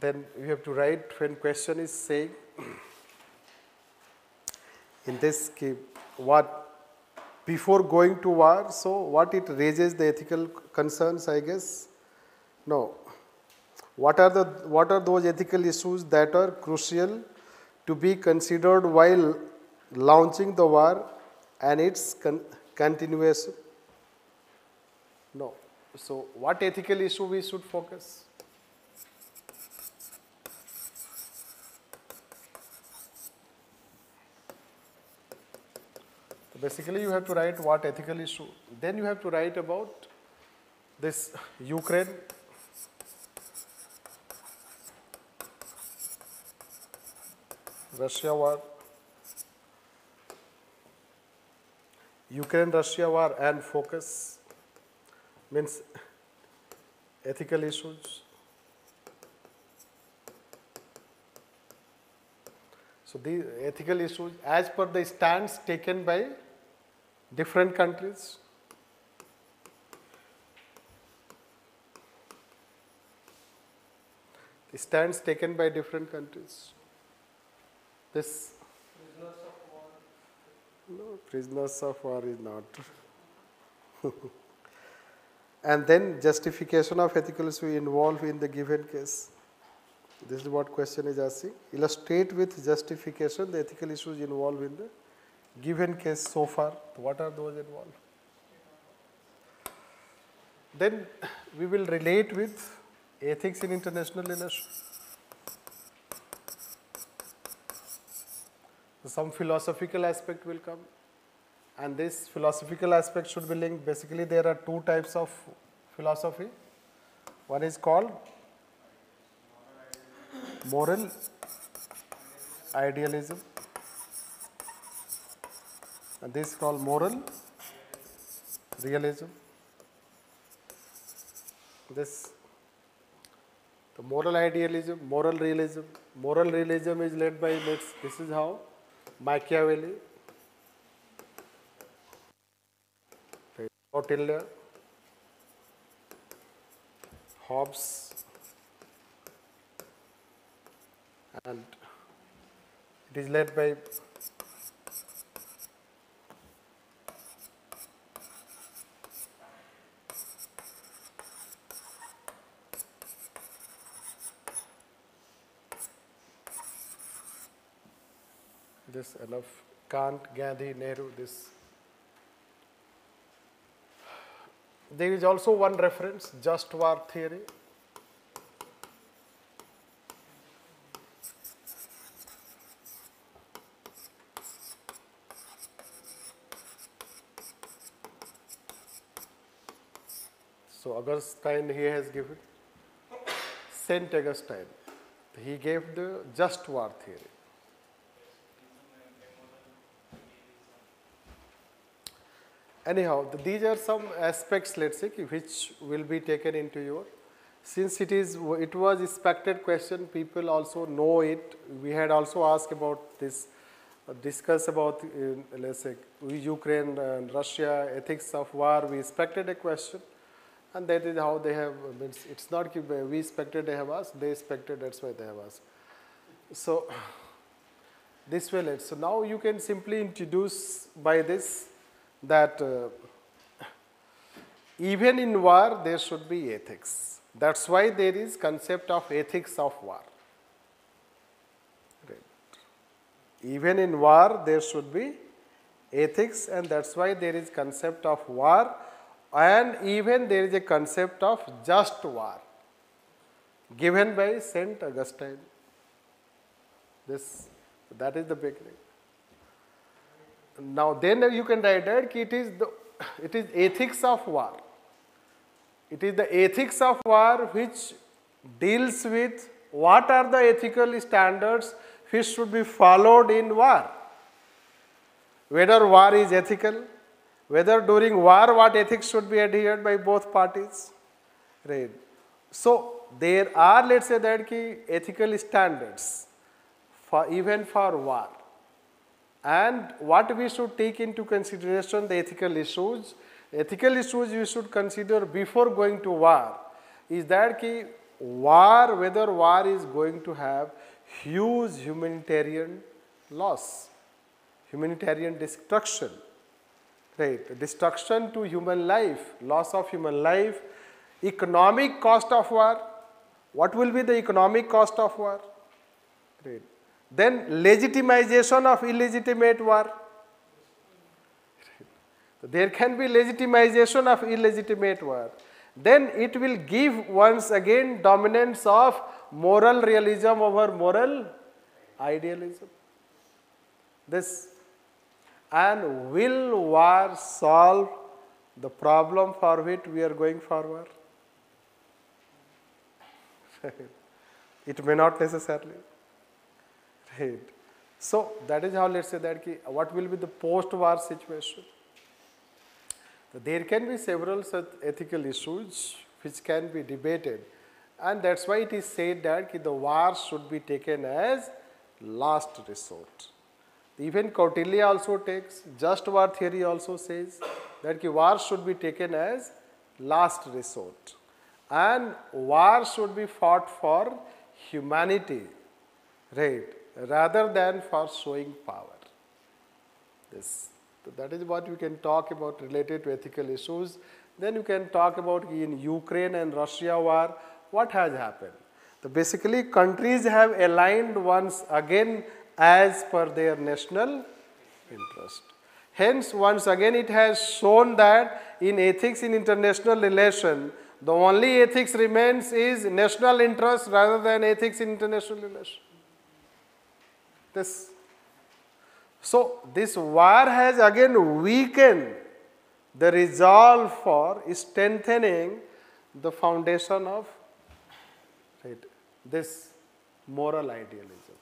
Then you have to write when question is saying in this case, what before going to war, so what it raises the ethical concerns, I guess. No. What are those ethical issues that are crucial to be considered while launching the war and its continuation? No. So, what ethical issue we should focus? So basically, you have to write what ethical issue. Then you have to write about this Ukraine, Russia war, Ukraine-Russia war, and focus means ethical issues. So the ethical issues as per the stance taken by different countries. The stands taken by different countries. This Prisoners of war. no, prisoners of war is not. And then justification of ethical issue involved in the given case. This is what question is asking. Illustrate with justification the ethical issues involved in the given case so far. What are those involved? Then we will relate with ethics in international relations. Some philosophical aspect will come, and this philosophical aspect should be linked. Basically, there are two types of philosophy. One is called moral idealism, and this is called moral realism. This the moral idealism, moral realism. Moral realism is led by this is how Machiavelli, Kautilya, Hobbes, and it is led by this enough Kant, Gandhi, Nehru, this. There is also one reference, just war theory. So Augustine he has given, Saint Augustine, he gave the just war theory. Anyhow, these are some aspects, let's say, which will be taken into your, since it was expected question, people also know it. We had also asked about this, discuss about, let's say, Ukraine and Russia, ethics of war. We expected a question, and that is how they have, it's not we expected they have asked, they expected, that's why they have asked. So, this way, so now you can simply introduce by this that even in war there should be ethics. That's why there is concept of ethics of war. Right. Even in war there should be ethics, and that's why there is concept of war, and even there is a concept of just war given by Saint Augustine. That is the beginning. Now then you can write that it is ethics of war. It is the ethics of war which deals with what are the ethical standards which should be followed in war. Whether war is ethical, whether during war what ethics should be adhered by both parties. Right. So there are, let's say, that ethical standards even for war. And what we should take into consideration the ethical issues. Ethical issues we should consider before going to war is that war, whether war is going to have huge humanitarian loss, humanitarian destruction, right? Destruction to human life, loss of human life, economic cost of war, What will be the economic cost of war? Right. Then legitimization of illegitimate war. Right. So there can be legitimization of illegitimate war. Then it will give once again dominance of moral realism over moral idealism. This, and will war solve the problem for which we are going forward? It may not necessarily. Right. So that is how, let's say that what will be the post-war situation. So there can be several such ethical issues which can be debated, and that's why it is said that the war should be taken as last resort. Even Kautilya also takes, just war theory also says that war should be taken as last resort, and war should be fought for humanity, right, rather than for showing power. This. So that is what we can talk about related to ethical issues. Then you can talk about in Ukraine and Russia war, what has happened. So basically countries have aligned once again as per their national interest. Hence once again it has shown that in ethics in international relation, the only ethics remains is national interest rather than ethics in international relation. So this war has again weakened the resolve for strengthening the foundation of this moral idealism,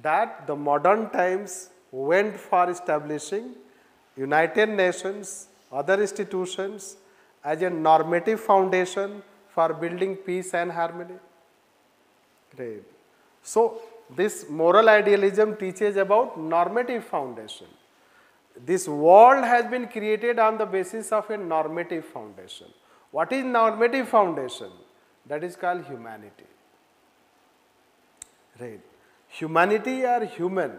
that the modern times went for establishing United Nations, other institutions as a normative foundation for building peace and harmony. Right. So this moral idealism teaches about normative foundation. This world has been created on the basis of a normative foundation. What is normative foundation? That is called humanity. Right. Humanity or human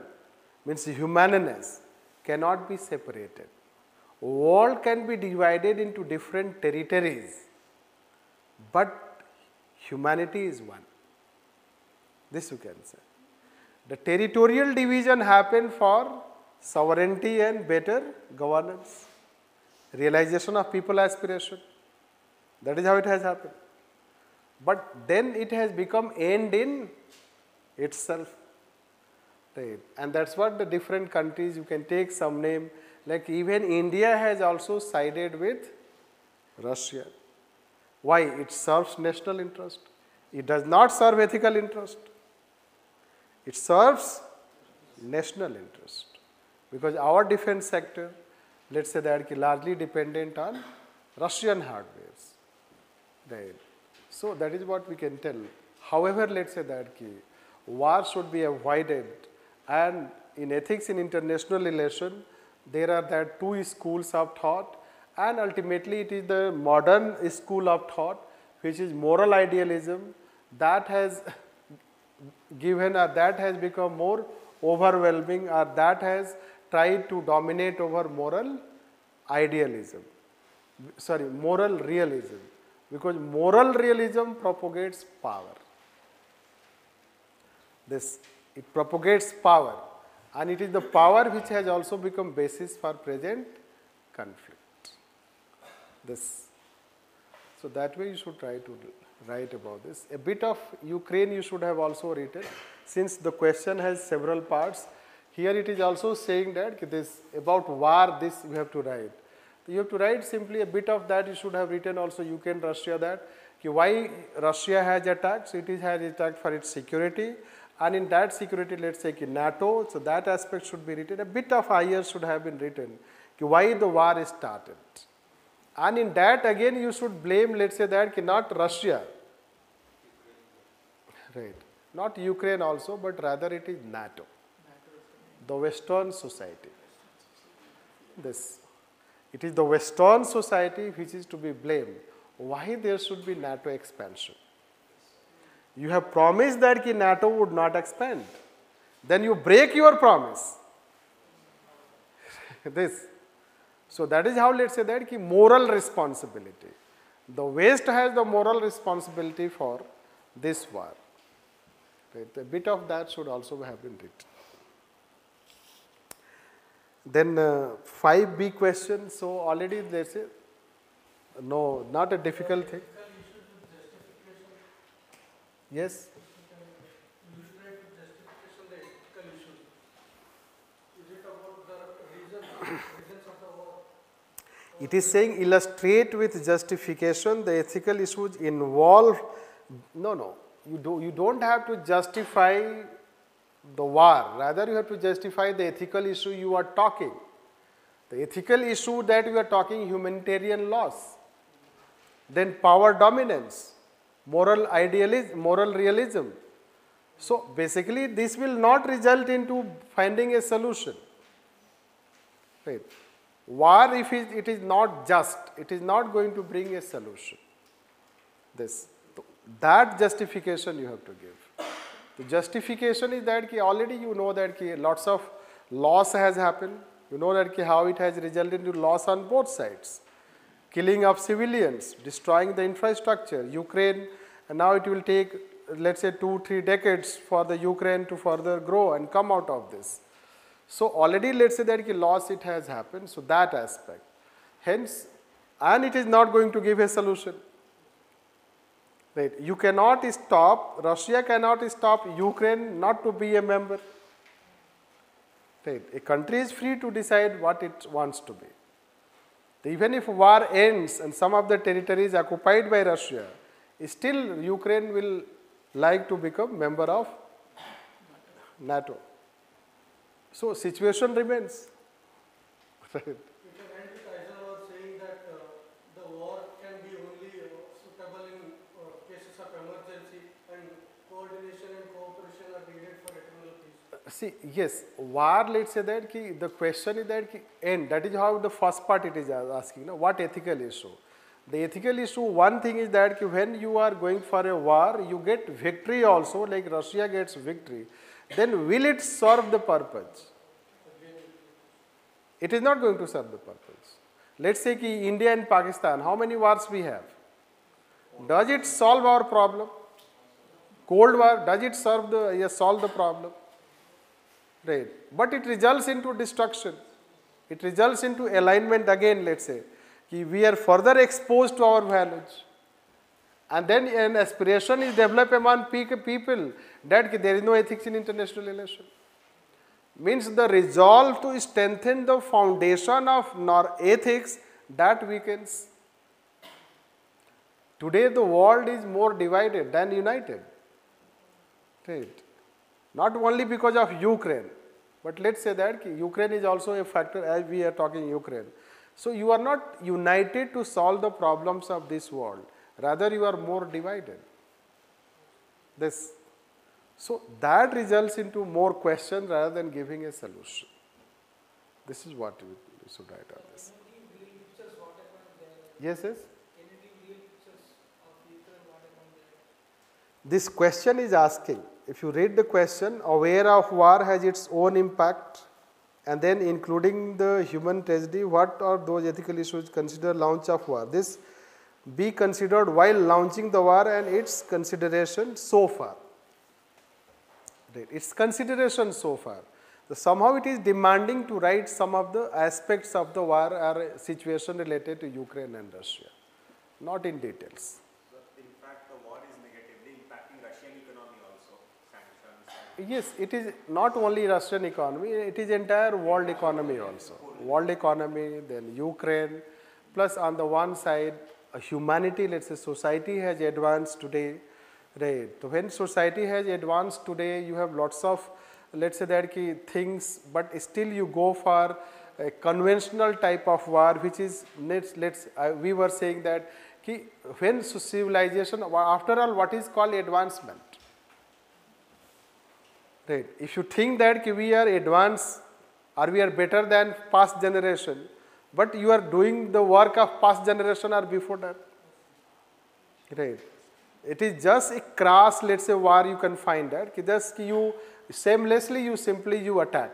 means humaneness cannot be separated. World can be divided into different territories, but humanity is one. This you can say. The territorial division happened for sovereignty and better governance, realization of people aspiration. That is how it has happened. But then it has become end in itself. Right. And that's what the different countries, you can take some name, like even India has also sided with Russia. Why? It serves national interest. It does not serve ethical interest. It serves national interest. Because our defense sector, let's say that largely dependent on Russian hardwares. Right. So that is what we can tell. However, let's say that war should be avoided, and in ethics in international relation, there are that two schools of thought, and ultimately it is the modern school of thought, which is moral idealism, that has given or that has become more overwhelming, or that has tried to dominate over moral idealism, moral realism, because moral realism propagates power. It propagates power, and it is the power which has also become basis for present conflict. So that way you should try to write about this. A bit of Ukraine you should have also written, since the question has several parts. Here it is also saying that this about war, this you have to write. You have to write simply a bit of that. You should have written also Ukraine, Russia, that why Russia has attacked. So it has attacked for its security, and in that security, let's say NATO. So that aspect should be written. A bit of IR should have been written. Why the war is started, and in that again you should blame, let's say that not Russia, right? Not Ukraine also, but rather it is NATO, the Western society. It is the Western society which is to be blamed. Why there should be NATO expansion? You have promised that NATO would not expand. Then you break your promise. So that is how, let's say that moral responsibility. The West has the moral responsibility for this war. Right? A bit of that should also have been written. Then 5B question. So already they say no, not a difficult thing. Yes. Illustrate with justification the ethical issues. Is it about the reasons of the war? It is saying illustrate with justification the ethical issues involved. No. You don't have to justify the war. Rather, you have to justify the ethical issue you are talking. The ethical issue that we are talking, humanitarian loss, then power dominance, moral idealism, moral realism. So basically, this will not result into finding a solution. Right? War, if it is not just, it is not going to bring a solution. That justification you have to give. The justification is that already you know that lots of loss has happened. You know that how it has resulted into loss on both sides. Killing of civilians, destroying the infrastructure. Ukraine, and now it will take, let's say, 2-3 decades for the Ukraine to further grow and come out of this. So already let's say that loss it has happened, so that aspect. Hence, and it is not going to give a solution. Right? You cannot stop, Russia cannot stop Ukraine not to be a member. Right? A country is free to decide what it wants to be. Even if war ends and some of the territories occupied by Russia, still Ukraine will like to become member of NATO. So situation remains. Right. You can end with Eisenhower saying that the war can be only suitable in cases of emergency and coordination and cooperation are needed for eternal peace. See, yes, war, let's say that the question is that end. That is how the first part it is asking, what ethical issue. The ethical issue, one thing is that when you are going for a war, you get victory also, like Russia gets victory. Then will it serve the purpose? It is not going to serve the purpose. Let's say India and Pakistan, how many wars we have? Does it solve our problem? Cold War, does it solve the problem? Right. But it results into destruction. It results into alignment again, let's say. We are further exposed to our values. And then an aspiration is developed among people that there is no ethics in international relations. Means the resolve to strengthen the foundation of ethics that weakens. Today the world is more divided than united. Right. Not only because of Ukraine, but let's say that Ukraine is also a factor as we are talking Ukraine. So you are not united to solve the problems of this world. Rather, you are more divided. So that results into more questions rather than giving a solution. This is what we should write on this. Can you give real pictures what happened there? Yes. Can you give real pictures of Ukraine what happened there? This question is asking, if you read the question, aware of war has its own impact, and then including the human tragedy, what are those ethical issues considered launch of war? This be considered while launching the war and its consideration so far. Right. Its consideration so far. So somehow it is demanding to write some of the aspects of the war or situation related to Ukraine and Russia, not in details. So in fact, the war is negatively impacting Russian economy also, sanctions. Yes, it is not only Russian economy, it is entire world economy also. World economy, then Ukraine, plus on the one side, humanity, let's say society has advanced today, right? So when society has advanced today, you have lots of, let's say that things, but still you go for a conventional type of war, which is, we were saying that when civilization, after all, what is called advancement? Right. If you think that we are advanced or we are better than past generation, but you are doing the work of past generation or before that. Right. It is just a crass, let's say, war you can find that. Just you shamelessly, you attack.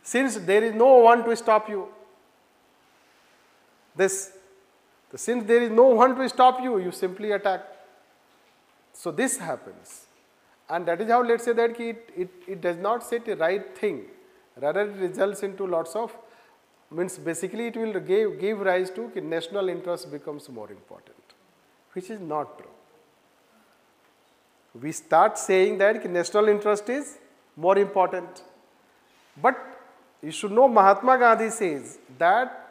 Since there is no one to stop you. Since there is no one to stop you, you simply attack. So this happens, and that is how, let's say that it does not say the right thing, rather it results into lots of, means basically it will give rise to national interest becomes more important, which is not true. We start saying that national interest is more important, but you should know Mahatma Gandhi says that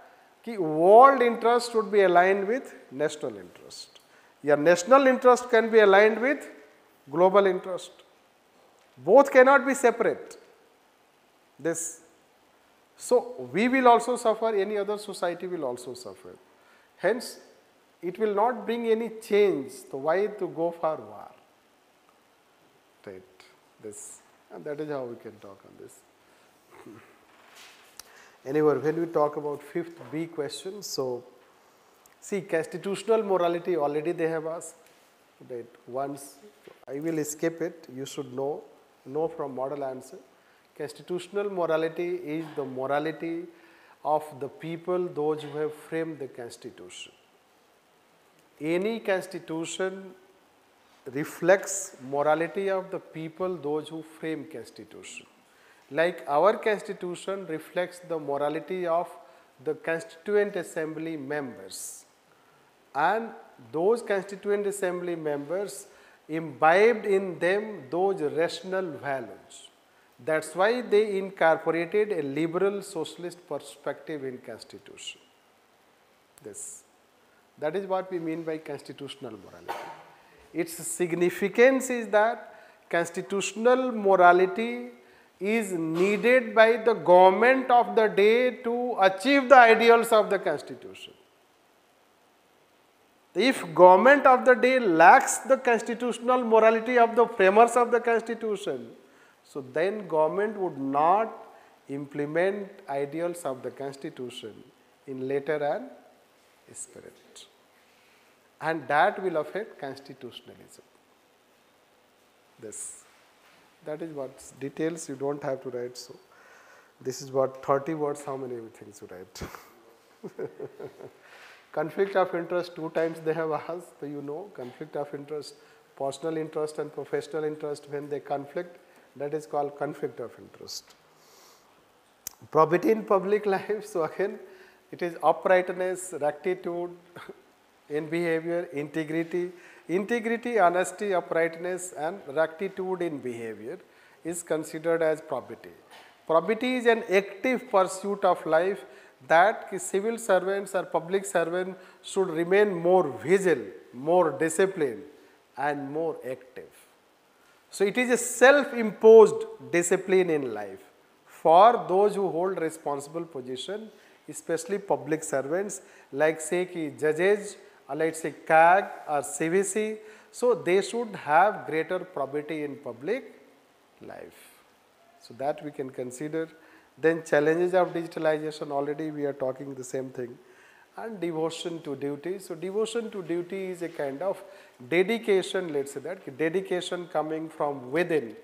world interest should be aligned with national interest. Your national interest can be aligned with global interest. Both cannot be separate. This. So we will also suffer, any other society will also suffer. Hence, it will not bring any change. So why to go for war? Right. This. And that is how we can talk on this. Anyway, when we talk about 5th B question, so see, constitutional morality already they have asked. Right. Once, I will skip it, you should know from model answer. Constitutional morality is the morality of the people, those who have framed the constitution. Any constitution reflects morality of the people, those who frame constitution. Like our constitution reflects the morality of the constituent assembly members, and those constituent assembly members imbibed in them those rational values. That's why they incorporated a liberal socialist perspective in constitution. That is what we mean by constitutional morality. Its significance is that constitutional morality is needed by the government of the day to achieve the ideals of the constitution. If government of the day lacks the constitutional morality of the framers of the constitution, so then government would not implement ideals of the constitution in letter and spirit. And that will affect constitutionalism. That is what details you don't have to write. So this is what 30 words, how many things you write. Conflict of interest, 2 times they have asked, so you know, conflict of interest, personal interest and professional interest, when they conflict, that is called conflict of interest. Probity in public life, so again, it is uprightness, rectitude in behavior, integrity. Integrity, honesty, uprightness and rectitude in behavior is considered as probity. Probity is an active pursuit of life that civil servants or public servants should remain more vigilant, more disciplined and more active. So it is a self-imposed discipline in life for those who hold responsible position, especially public servants, like say judges, or let's say CAG or CVC, so they should have greater probity in public life. So that we can consider. Then challenges of digitalization, already we are talking the same thing. And devotion to duty. So devotion to duty is a kind of dedication, let's say that, dedication coming from within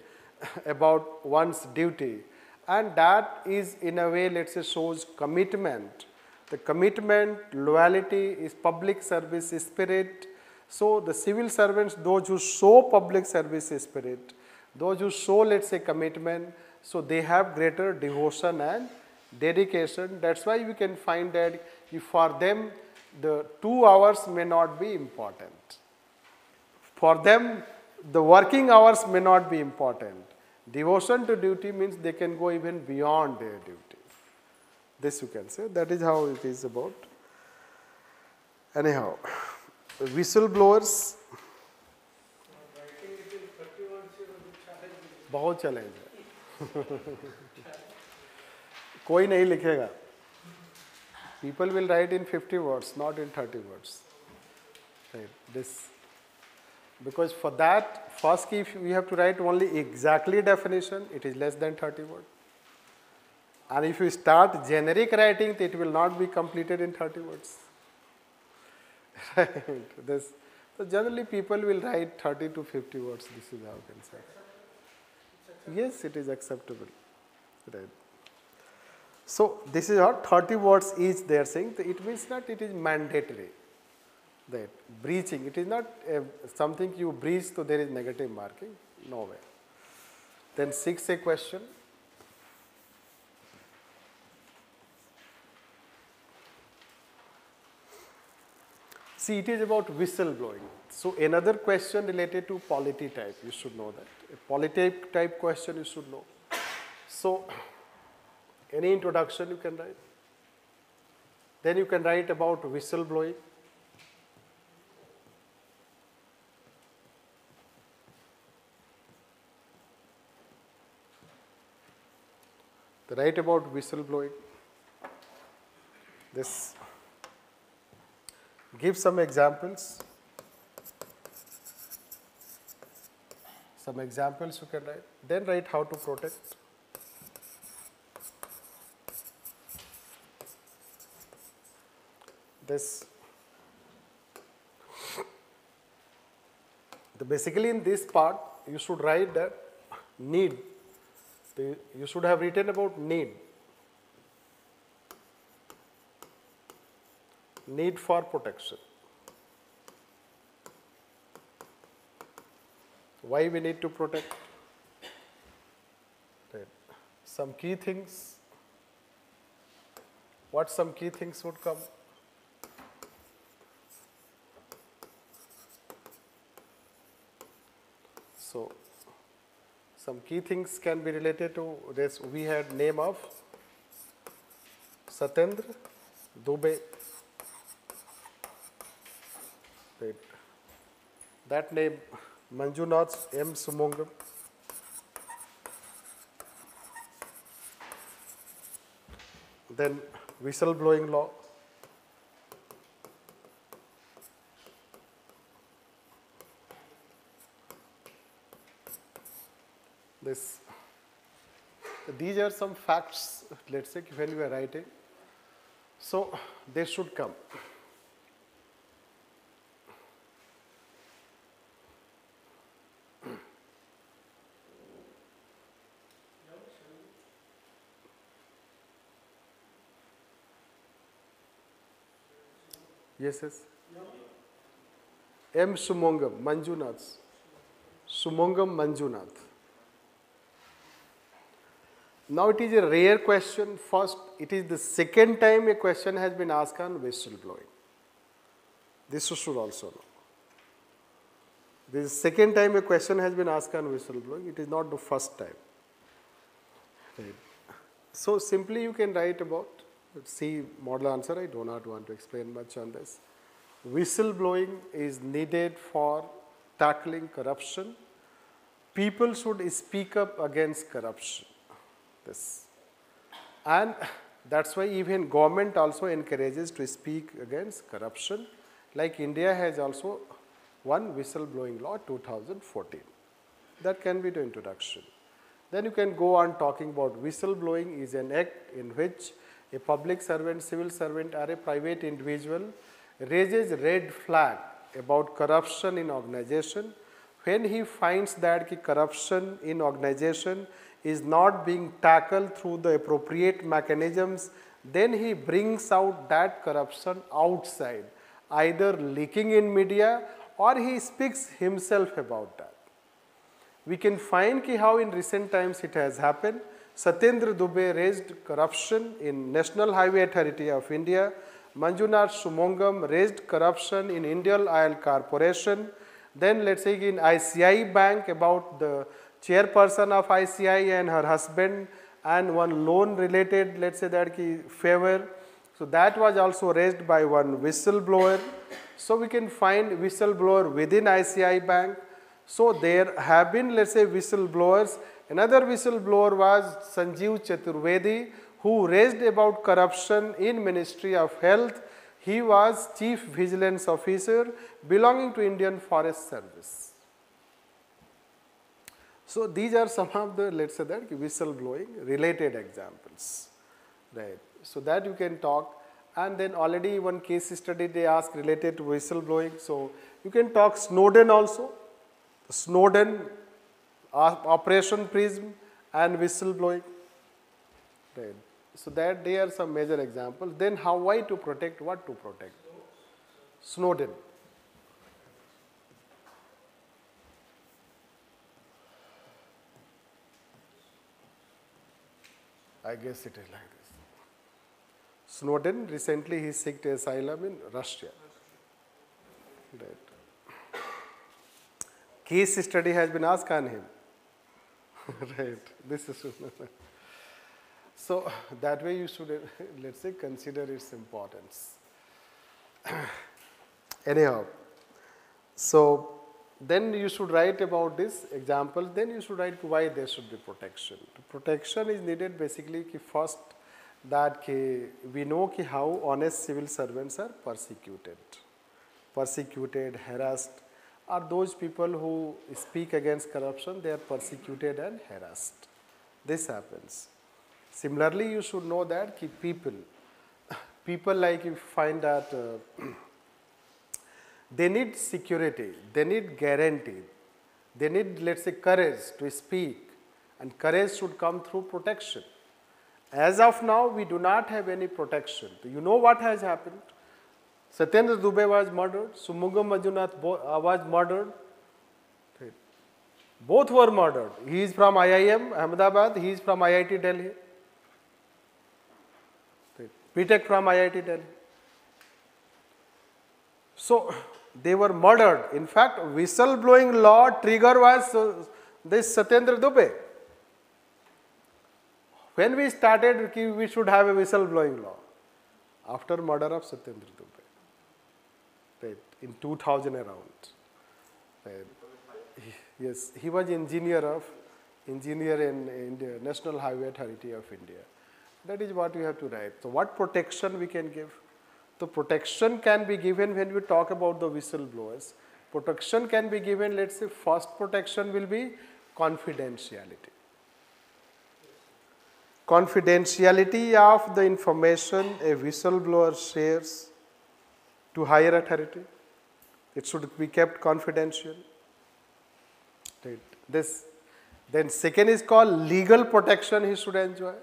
about one's duty. And that is in a way, let's say, shows commitment. The commitment, loyalty is public service spirit. So the civil servants, those who show public service spirit, those who show, let's say, commitment, so they have greater devotion and dedication. That's why we can find that if for them the 2 hours may not be important. For them the working hours may not be important. Devotion to duty means they can go even beyond their duty. This you can say. That is how it is about. Anyhow, whistleblowers. Writing it in 30 words is a big challenge. बहुत challenge है. कोई नहीं लिखेगा. People will write in 50 words, not in 30 words. Right. This. Because for that, first if we have to write only exactly definition, it is less than 30 words. And if you start generic writing, it will not be completed in 30 words. Right. This. So generally people will write 30 to 50 words. This is how I can say. Yes, it is acceptable. Right. So this is how 30 words each they are saying. It means that it is mandatory. That breaching, it is not something you breach, so there is negative marking. No way. Then 6A question. See, it is about whistle blowing. So another question related to polity type, you should know that. A polity type question you should know. So any introduction you can write. Then you can write about whistle blowing. Write about whistle blowing. This. Give some examples. Some examples you can write. Then write how to protect. This. Basically in this part, you should write that need. You should have written about need. Need for protection. Why we need to protect? Right. Some key things. What some key things would come? So, some key things can be related to this. We had name of Satyendra Dubey. Right. That name Manjunath M. Sumangam. Then whistleblowing law. These are some facts, let's say, when we are writing. So they should come. Yes, yes. M. Sumangam, Manjunath. Sumangam Manjunath. Now it is a rare question. First, it is the second time a question has been asked on whistleblowing. This you should also know. This is the second time a question has been asked on whistleblowing. It is not the first time. Right. So simply you can write about, see model answer. I do not want to explain much on this. Whistleblowing is needed for tackling corruption. People should speak up against corruption. This. And that's why even government also encourages to speak against corruption. Like India has also one whistleblowing law 2014. That can be the introduction. Then you can go on talking about whistleblowing is an act in which a public servant, civil servant or a private individual raises red flag about corruption in organization when he finds that corruption in organization is not being tackled through the appropriate mechanisms, then he brings out that corruption outside, either leaking in media or he speaks himself about that. We can find how in recent times it has happened. Satyendra Dubey raised corruption in National Highway Authority of India. Manjunath Sumangam raised corruption in Indian Oil Corporation. Then let's say in ICI Bank about the chairperson of ICI and her husband and one loan related, let's say that favor. So that was also raised by one whistleblower. So we can find whistleblower within ICI Bank. So there have been, let's say, whistleblowers. Another whistleblower was Sanjeev Chaturvedi, who raised about corruption in Ministry of Health. He was Chief Vigilance Officer belonging to Indian Forest Service. So these are some of the, let's say that, whistleblowing related examples, right? So that you can talk, and then already one case study they ask related to whistleblowing. So you can talk Snowden also, Snowden, Operation Prism, and whistleblowing, right? So that they are some major examples. Then how, why to protect, what to protect? Snowden. I guess it is like this. Snowden recently he sought asylum in Russia. Right. Case study has been asked on him. Right. This is so that way you should let's say consider its importance. Anyhow, so then you should write about this example. Then you should write why there should be protection. Protection is needed basically ki first that ki we know ki how honest civil servants are persecuted, harassed, are those people who speak against corruption, they are persecuted and harassed. This happens. Similarly, you should know that ki people like you find that they need security, they need guarantee, they need, let's say, courage to speak, and courage should come through protection. As of now, we do not have any protection. So you know what has happened? Satyendra Dubey was murdered, Sumugam Manjunath was murdered. Both were murdered. He is from IIM Ahmedabad, he is from IIT Delhi. BTech from IIT Delhi. So they were murdered. In fact, whistleblowing law trigger was this Satyendra Dubey. When we started, we should have a whistleblowing law after murder of Satyendra Dubey, right, in 2000 around. Right. Yes, he was engineer in India, National Highway Authority of India. That is what we have to write. So what protection we can give? So protection can be given when we talk about the whistleblowers. Protection can be given, let's say, first protection will be confidentiality. Confidentiality of the information a whistleblower shares to higher authority. It should be kept confidential. Right. Then second is called legal protection he should enjoy.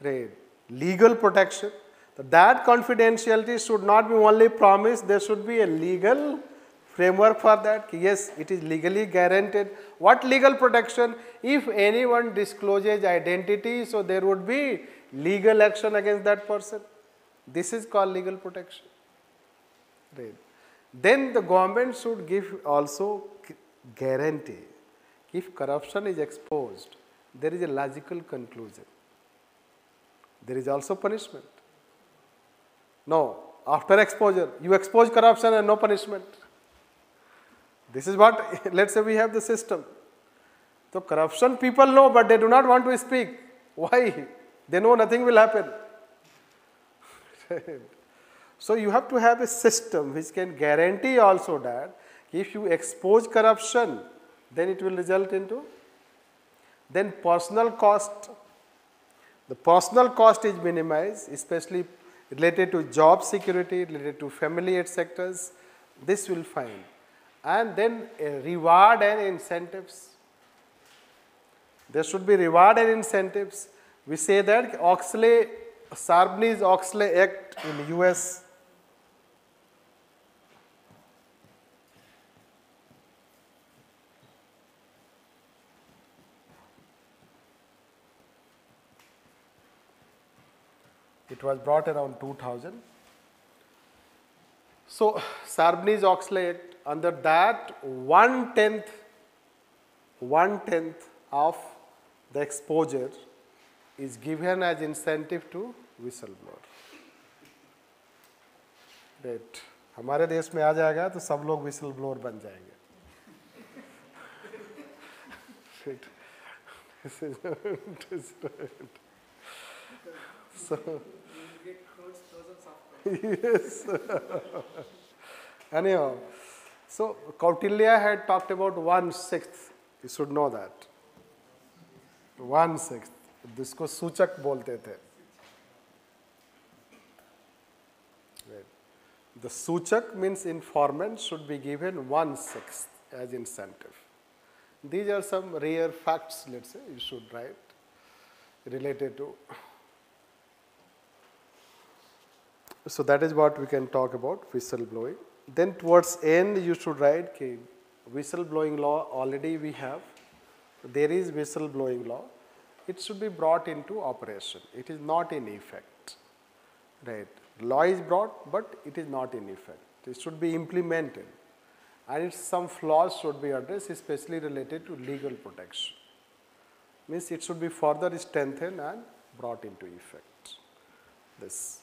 Right. Legal protection. So that confidentiality should not be only promised, there should be a legal framework for that. Yes, it is legally guaranteed. What legal protection? If anyone discloses identity, so there would be legal action against that person. This is called legal protection. Right. Then the government should give also guarantee. If corruption is exposed, there is a logical conclusion. There is also punishment. No, after exposure, you expose corruption and no punishment. This is what, let's say we have the system. So corruption people know, but they do not want to speak. Why? They know nothing will happen. So you have to have a system which can guarantee also that if you expose corruption, then it will result into, then personal cost. The personal cost is minimized, especially related to job security, related to family etc. This will find. And then reward and incentives. There should be reward and incentives. We say that Sarbanes-Oxley Act in US, it was brought around 2000. So Sarbanes-Oxley Act, under that 1/10 of the exposure is given as incentive to whistleblower. Right. हमारे देश में आ जाएगा तो सब लोग whistleblower बन जाएंगे. Right. So, yes. Anyhow, so Kautilya had talked about 1/6. You should know that. 1/6. जिसको सूचक बोलते थे. Right. The सूचक means informant should be given 1/6 as incentive. These are some rare facts, let's say, you should write related to. So that is what we can talk about whistleblowing. Then towards end you should write okay, whistleblowing law already we have. There is whistleblowing law. it should be brought into operation. It is not in effect. Right. Law is brought, but it is not in effect. It should be implemented. And some flaws should be addressed, especially related to legal protection. Means it should be further strengthened and brought into effect. This,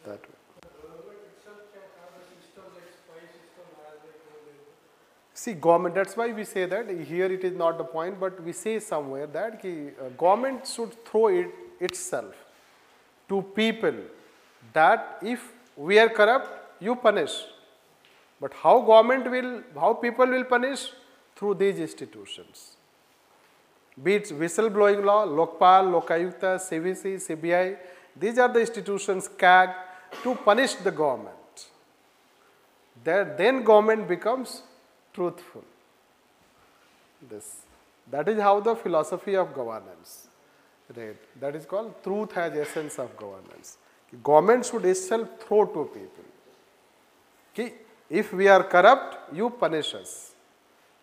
that way. The government itself can have a system like spy system as they go. See, government, that's why we say that here it is not the point, but we say somewhere that government should throw it itself to people that if we are corrupt, you punish. But how people will punish? Through these institutions. Be it whistleblowing law, Lokpal, Lokayukta, CVC, CBI, these are the institutions, CAG, to punish the government. Then government becomes truthful. That is how the philosophy of governance. Right. That is called truth as essence of governance. Government should itself throw to people. If we are corrupt, you punish us.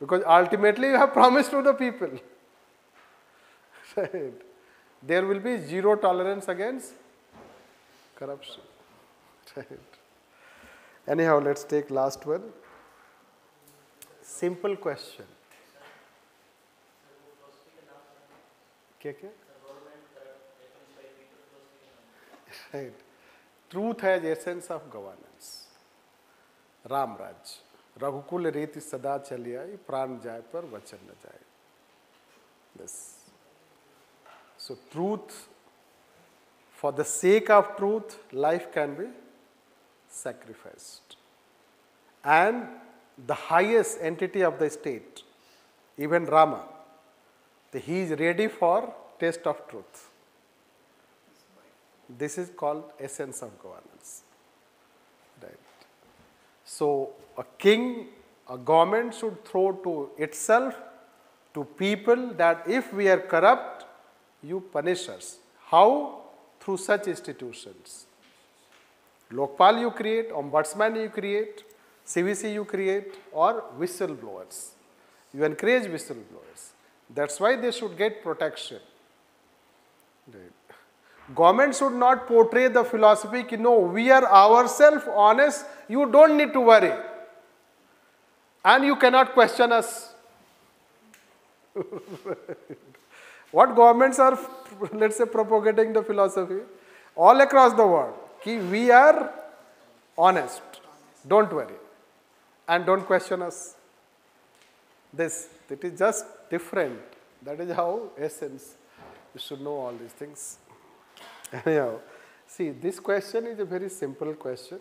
Because ultimately you have promised to the people. Right. There will be zero tolerance against corruption. Right. Anyhow, let's take last one. Simple question. Right. Truth as essence of governance. Ram राज रघुकुल रीति सदा चली आई प्राण जाए पर वचन न जाए. This. So truth, for the sake of truth, life can be sacrificed. And the highest entity of the state, even Rama, he is ready for test of truth. This is called essence of governance. Right. So a king, a government should throw to itself, to people, that if we are corrupt, you punish us. How? Through such institutions. Lokpal you create, ombudsman you create, CVC you create, or whistleblowers. You encourage whistleblowers. That's why they should get protection. Right. Government should not portray the philosophy that no, we are ourselves honest, you don't need to worry. And you cannot question us. What governments are, let's say, propagating the philosophy all across the world, that we are honest, don't worry, and don't question us. It is just different. That is how essence. You should know all these things. Anyhow, see, this question is a very simple question.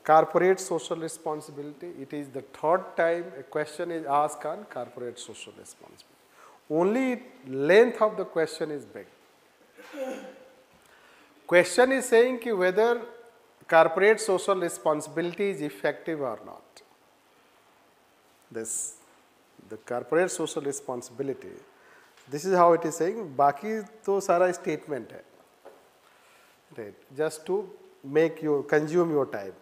Corporate social responsibility. It is the third time a question is asked on corporate social responsibility. Only length of the question is big. Question is saying whether corporate social responsibility is effective or not. The corporate social responsibility. This is how it is saying. Baki to sara statement hai. Right. Just to make you consume your time.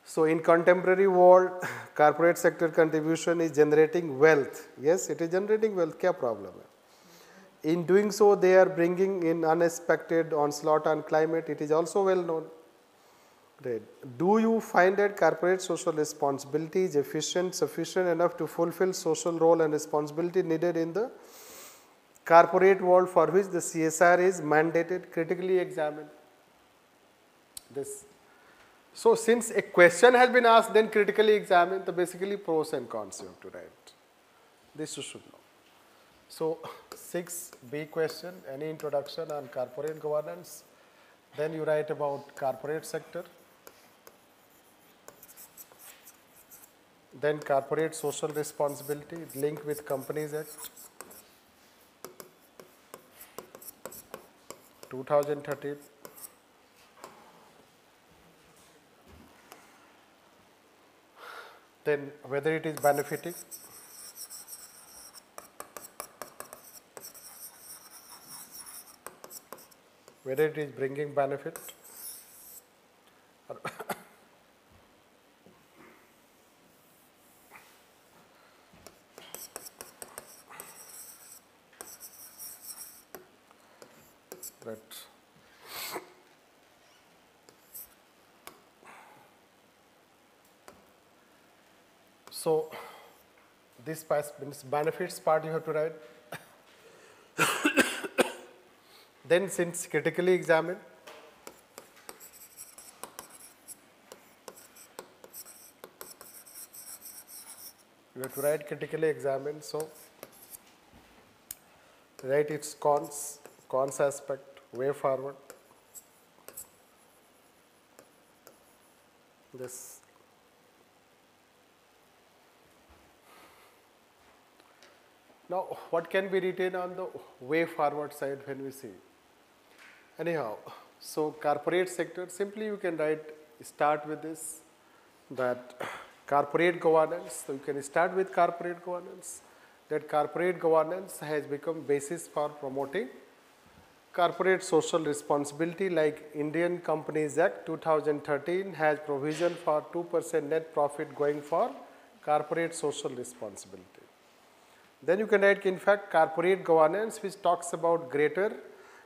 So in contemporary world, corporate sector contribution is generating wealth. Yes, it is generating wealth. Kya problem hai? In doing so, they are bringing in unexpected onslaught on climate. It is also well known. Right. Do you find that corporate social responsibility is efficient, sufficient enough to fulfill social role and responsibility needed in the corporate world for which the CSR is mandated? Critically examine this. So since a question has been asked, then critically examine the basically pros and cons you have to write. This you should know. So 6B question, any introduction on corporate governance. Then you write about corporate sector. Then corporate social responsibility linked with Companies Act 2013. Then whether it is benefiting, whether it is bringing benefit, Right. So this means benefits part you have to write. Then since critically examined, you have to write critically examined. So write its cons aspect, way forward. This. Now, what can be written on the way forward side when we see? Anyhow, so corporate sector, simply you can write, start with this, that corporate governance, so you can start with corporate governance, that corporate governance has become basis for promoting corporate social responsibility, like Indian Companies Act 2013 has provision for 2% net profit going for corporate social responsibility. Then you can write, in fact, corporate governance, which talks about greater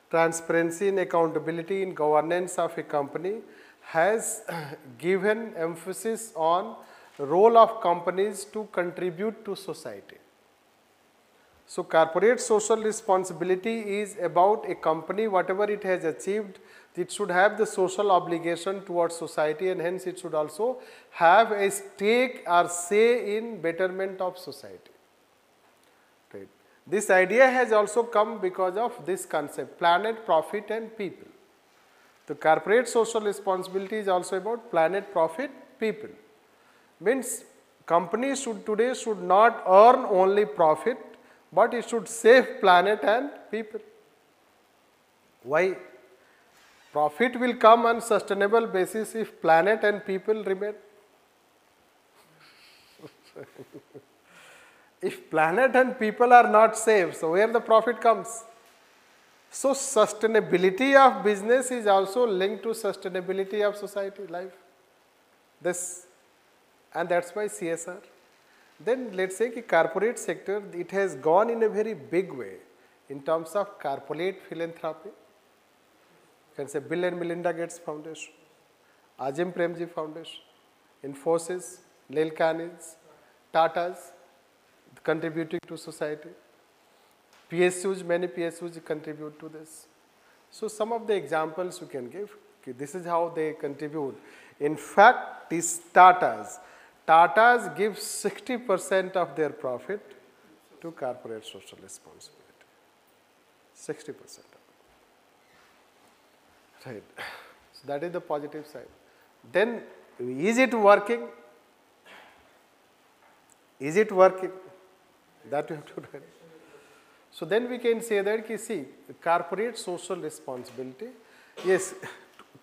transparency and accountability in governance of a company, has given emphasis on role of companies to contribute to society. So corporate social responsibility is about a company, whatever it has achieved, it should have the social obligation towards society, and hence it should also have a stake or say in betterment of society. Right. This idea has also come because of this concept, planet, profit and people. The corporate social responsibility is also about planet, profit, people. Means companies today should not earn only profit, but it should save planet and people. Why? Profit will come on sustainable basis if planet and people remain. If planet and people are not saved, so where the profit comes? So sustainability of business is also linked to sustainability of society, life. This, and that's why CSR. Then let's say the corporate sector, it has gone in a very big way in terms of corporate philanthropy. You can say Bill and Melinda Gates Foundation, Azim Premji Foundation, Infosys, Lal Carnegie, Tata's, contributing to society. PSUs, many PSUs contribute to this. So some of the examples you can give, this is how they contribute. In fact, these Tatas give 60% of their profit to corporate social responsibility. 60%. Right. So that is the positive side. Then, is it working? Is it working? That you have to do. So then we can say that, see, corporate social responsibility, yes,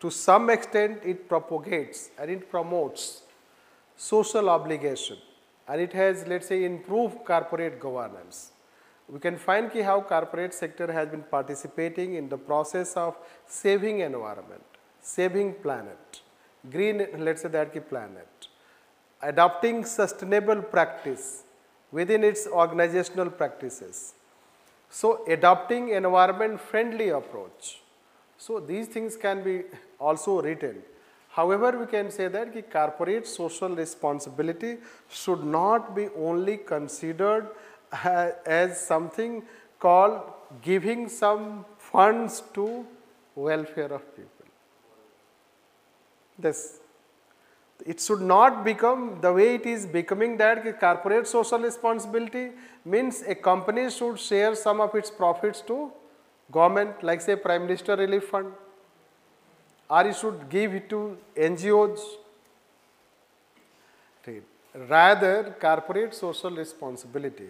to some extent it propagates and it promotes social obligation, and it has, let's say, improved corporate governance. We can find how corporate sector has been participating in the process of saving environment, saving planet, green, let's say that planet, adopting sustainable practice within its organizational practices. So adopting environment friendly approach. So these things can be also written. However, we can say that the corporate social responsibility should not be only considered as something called giving some funds to welfare of people. This, it should not become the way it is becoming, that corporate social responsibility means a company should share some of its profits to government, like say Prime Minister Relief Fund, or it should give it to NGOs. Rather, corporate social responsibility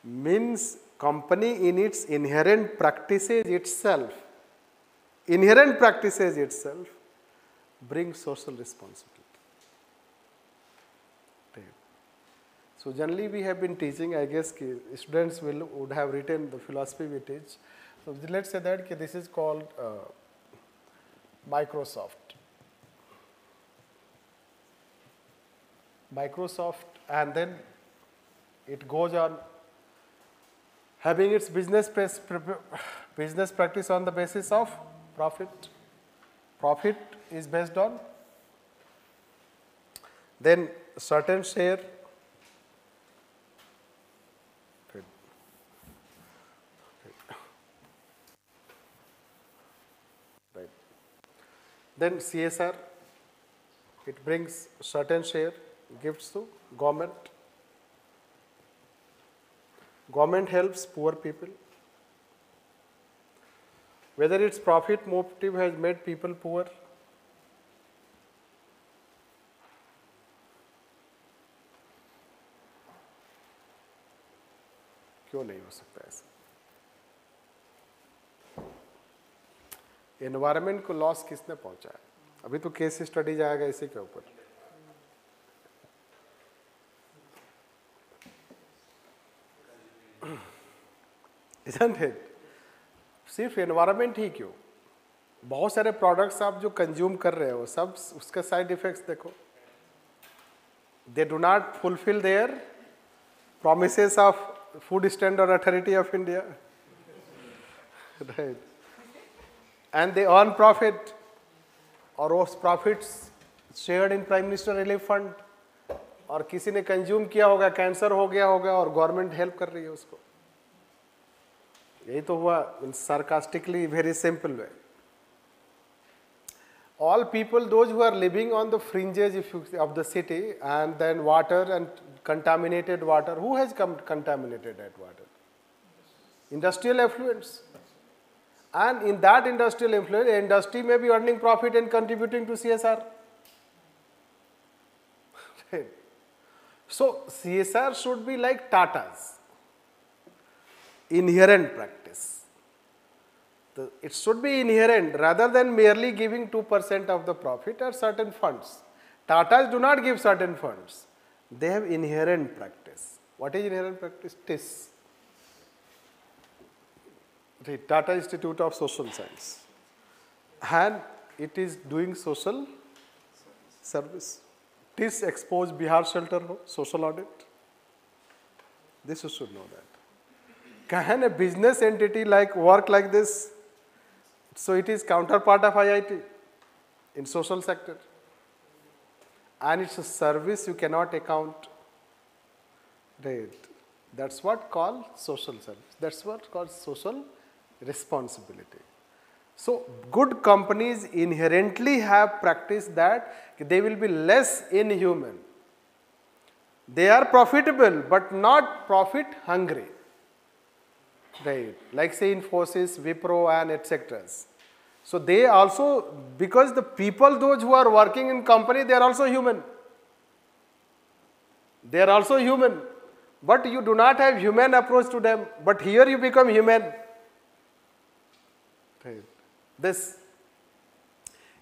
means company in its inherent practices itself brings social responsibility. So generally we have been teaching, I guess students would have written the philosophy we teach. So let's say that this is called Microsoft, and then it goes on having its business Business practice on the basis of profit. Profit is based on then certain share. Right. Then CSR, it brings certain share, gives to government. Government helps poor people. Whether its profit motive has made people poor, क्यों नहीं हो सकता ऐसा? Environment को loss किसने पहुंचाया? अभी तो केस स्टडी जाएगा इसी के ऊपर. Isn't it? सिर्फ एनवायरमेंट ही क्यों, बहुत सारे प्रोडक्ट्स आप जो कंज्यूम कर रहे हो सब उसका साइड इफेक्ट्स देखो. They do not fulfil there promises of Food Standard Authority of India. Right. And they earn profit, और उस profits shared in Prime Minister Relief Fund, और किसी ने कंज्यूम किया होगा, कैंसर हो गया होगा और गवर्नमेंट हेल्प कर रही है उसको. यही तो हुआ in sarcastically very simple way. All people, those who are living on the fringes of the city, and then water and contaminated water, who has contaminated that water? Industrial effluents. And in that industrial effluent, industry may be earning profit and contributing to CSR. Right. So CSR should be like Tata's inherent practice. It should be inherent rather than merely giving 2% of the profit or certain funds. Tatas do not give certain funds. They have inherent practice. What is inherent practice? TIS. The Tata Institute of Social Science. And it is doing social service. TIS exposed Bihar shelter, social audit. This you should know that. Can a business entity work like this? So it is counterpart of IIT in social sector. And it's a service you cannot account. Right. That's what called social service. That's what called social responsibility. So good companies inherently have practiced that they will be less inhuman. They are profitable but not profit hungry. Right, like say Infosys, Wipro and etc. So they also, because the people, those who are working in company, they are also human. They are also human. But you do not have human approach to them. But here you become human. Right. This.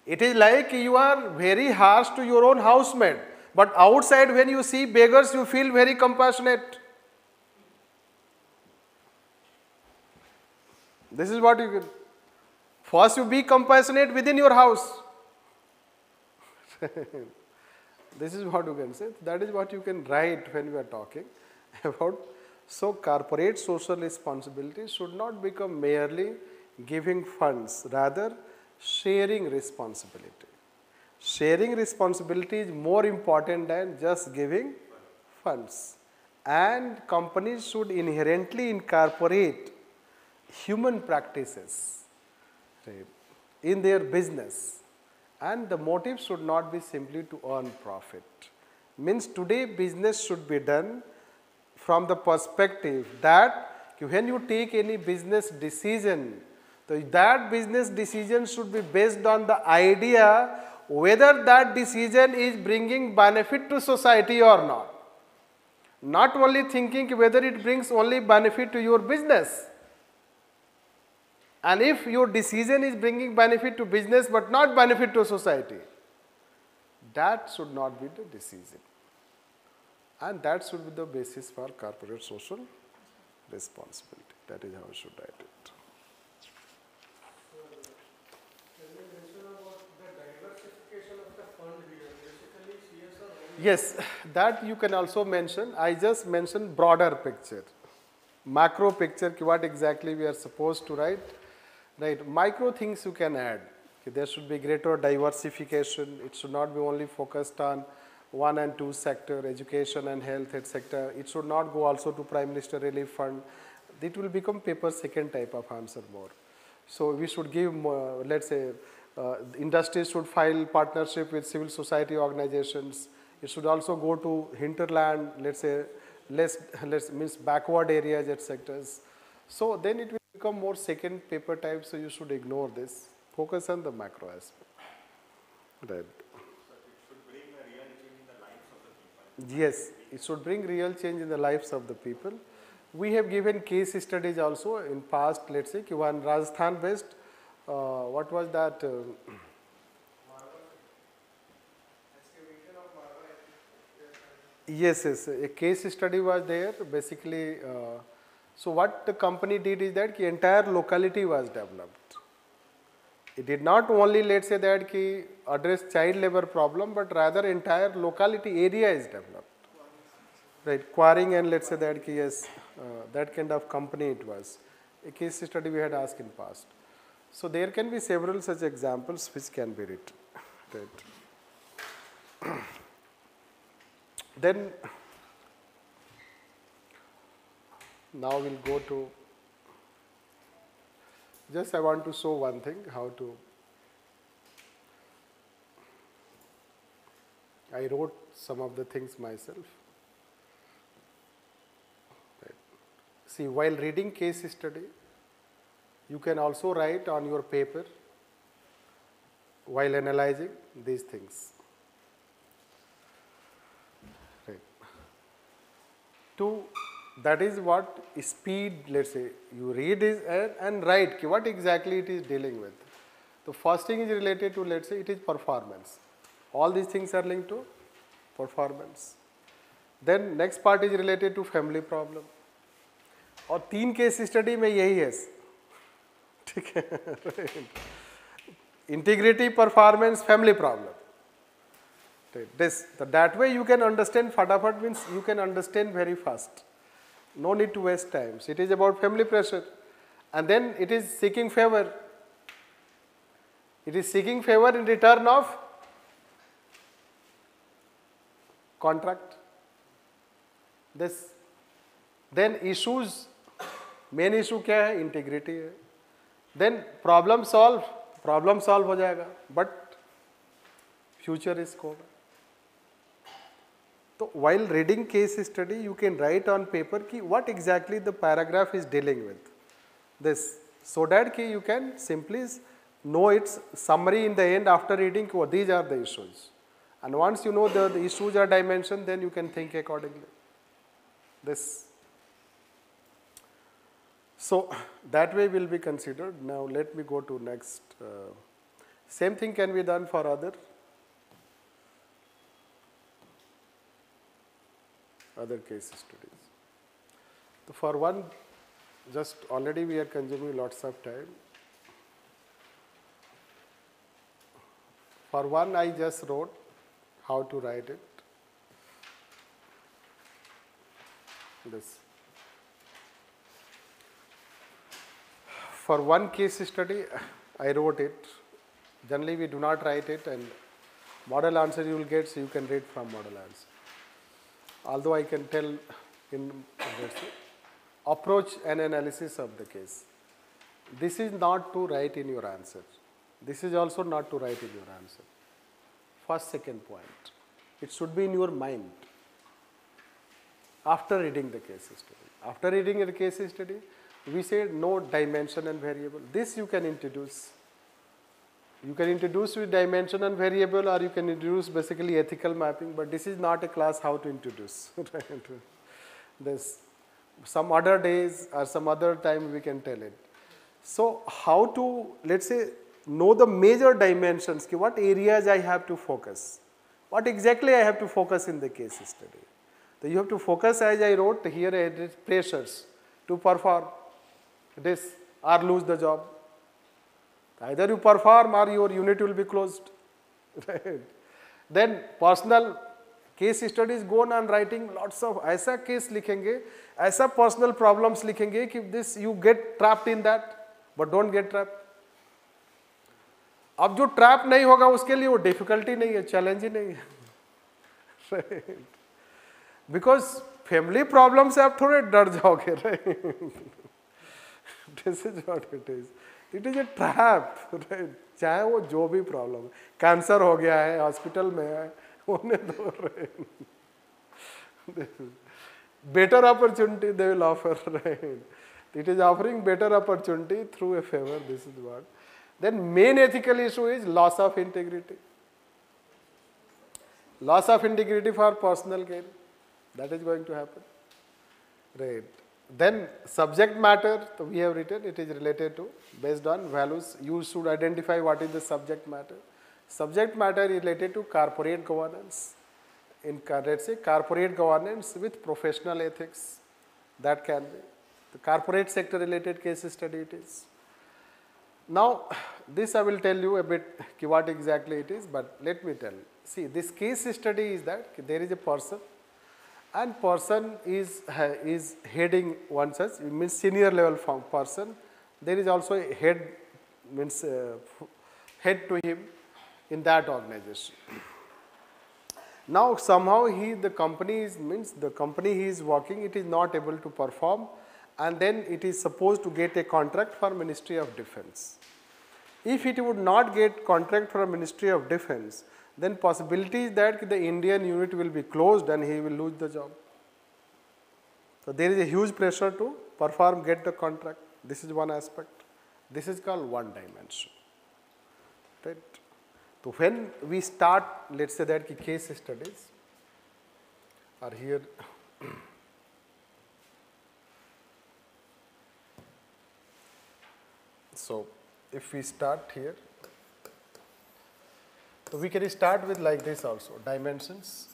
It is like you are very harsh to your own housemate. But outside when you see beggars, you feel very compassionate. This is what you can. First you be compassionate within your house. This is what you can say. That is what you can write when we are talking about. So corporate social responsibility should not become merely giving funds, rather sharing responsibility. Sharing responsibility is more important than just giving funds. And companies should inherently incorporate human practices, right, in their business, and the motive should not be simply to earn profit. Means today business should be done from the perspective that when you take any business decision, that business decision should be based on the idea whether that decision is bringing benefit to society or not. Not only thinking whether it brings only benefit to your business. And if your decision is bringing benefit to business but not benefit to society, that should not be the decision. And that should be the basis for corporate social responsibility. That is how we should write it. Can you mention about the diversification of the fund here? Basically CSR only. Yes, that you can also mention. I just mentioned broader picture. Macro picture, what exactly we are supposed to write. Right, micro things you can add. Okay, there should be greater diversification. It should not be only focused on one and two sector, education and health, etc. It should not go also to Prime Minister Relief Fund. It will become paper second type of answer more. So we should give more, let's say, industries should file partnership with civil society organizations. It should also go to hinterland, let's say, less means backward areas, etc. So then it will become more second paper type. So you should ignore this. Focus on the macro aspect. Right. Yes, it should bring real change in the lives of the people. We have given case studies also in past, let's say, one Rajasthan based, what was that? Yes, a case study was there. Basically, so what the company did is that the entire locality was developed. It did not only, let's say, that ki address child labor problem, but rather entire locality area is developed. Right, quarrying and let's say that ki yes, that kind of company it was. A case study we had asked in past. So there can be several such examples which can be written. Right. Then now we'll go to, just I want to show one thing, how to, I wrote some of the things myself. Right. See, while reading case study, you can also write on your paper while analyzing these things. Right. That is what speed, let's say, you read is and write what exactly it is dealing with. The first thing is related to, let's say, it is performance. All these things are linked to performance. Then next part is related to family problem. और 3 case study में यही है, ठीक है. Integrity, performance, family problem. That way you can understand fatafat, means you can understand very fast. No need to waste time. So it is about family pressure. And then it is seeking favor. It is seeking favor in return of contract. This. Then issues, main issue क्या है? Integrity है. Then problem solve हो जाएगा. But future is scope. So while reading case study, you can write on paper ki what exactly the paragraph is dealing with. This, so that ki you can simply know its summary in the end after reading. Oh, these are the issues. And once you know the issues are dimensioned, then you can think accordingly. This. So that way will be considered. Now let me go to next. Same thing can be done for other case studies. So for one, just already we are consuming lots of time. For one, I just wrote how to write it. This. For one case study, I wrote it. Generally, we do not write it, and model answer you will get, so you can read from model answer. Although I can tell in approach and analysis of the case. This is not to write in your answer. This is also not to write in your answer. First, second point. It should be in your mind after reading the case study. After reading the case study, we said no dimension and variable. This you can introduce. You can introduce with dimension and variable, or you can introduce basically ethical mapping, but this is not a class how to introduce. This, some other days or some other time we can tell it. So how to, let's say, know the major dimensions, what areas I have to focus. What exactly I have to focus in the case study. So you have to focus, as I wrote here, pressures to perform this or lose the job. Either you perform or your unit will be closed. Right. Then personal case studies go on writing lots of ऐसा case लिखेंगे, ऐसा personal problems लिखेंगे कि this you get trapped in that, but don't get trapped. अब जो trap नहीं होगा उसके लिए वो डिफिकल्टी नहीं है, चैलेंज ही नहीं है। बिकॉज फैमिली प्रॉब्लम से आप थोड़े डर जाओगे, right. This is what it is, it is a trap, right. चाहे वो जो भी प्रॉब्लम है, कैंसर हो गया है, हॉस्पिटल में है, होने दो, right. Better opportunity they will offer, right. It is offering better opportunity through a favor. This is what. Then main ethical issue is loss of integrity. Loss of integrity for personal gain. That is going to happen. Right. Then subject matter, so we have written it is related to based on values. You should identify what is the subject matter. Subject matter is related to corporate governance. In let's say corporate governance with professional ethics. That can be. The corporate sector related case study it is. Now this I will tell you a bit what exactly it is, but let me tell you. See, this case study is that there is a person and person is heading one such, it means senior level person. There is also a head, means head to him in that organization. Now somehow the company he is working, it is not able to perform, and then it is supposed to get a contract for Ministry of Defense. If it would not get contract from Ministry of Defense, then possibility is that the Indian unit will be closed and he will lose the job. So there is a huge pressure to perform, get the contract. This is one aspect. This is called one dimension. Right? So when we start, let's say that case studies are here. So if we start here, so we can start with like this also, dimensions.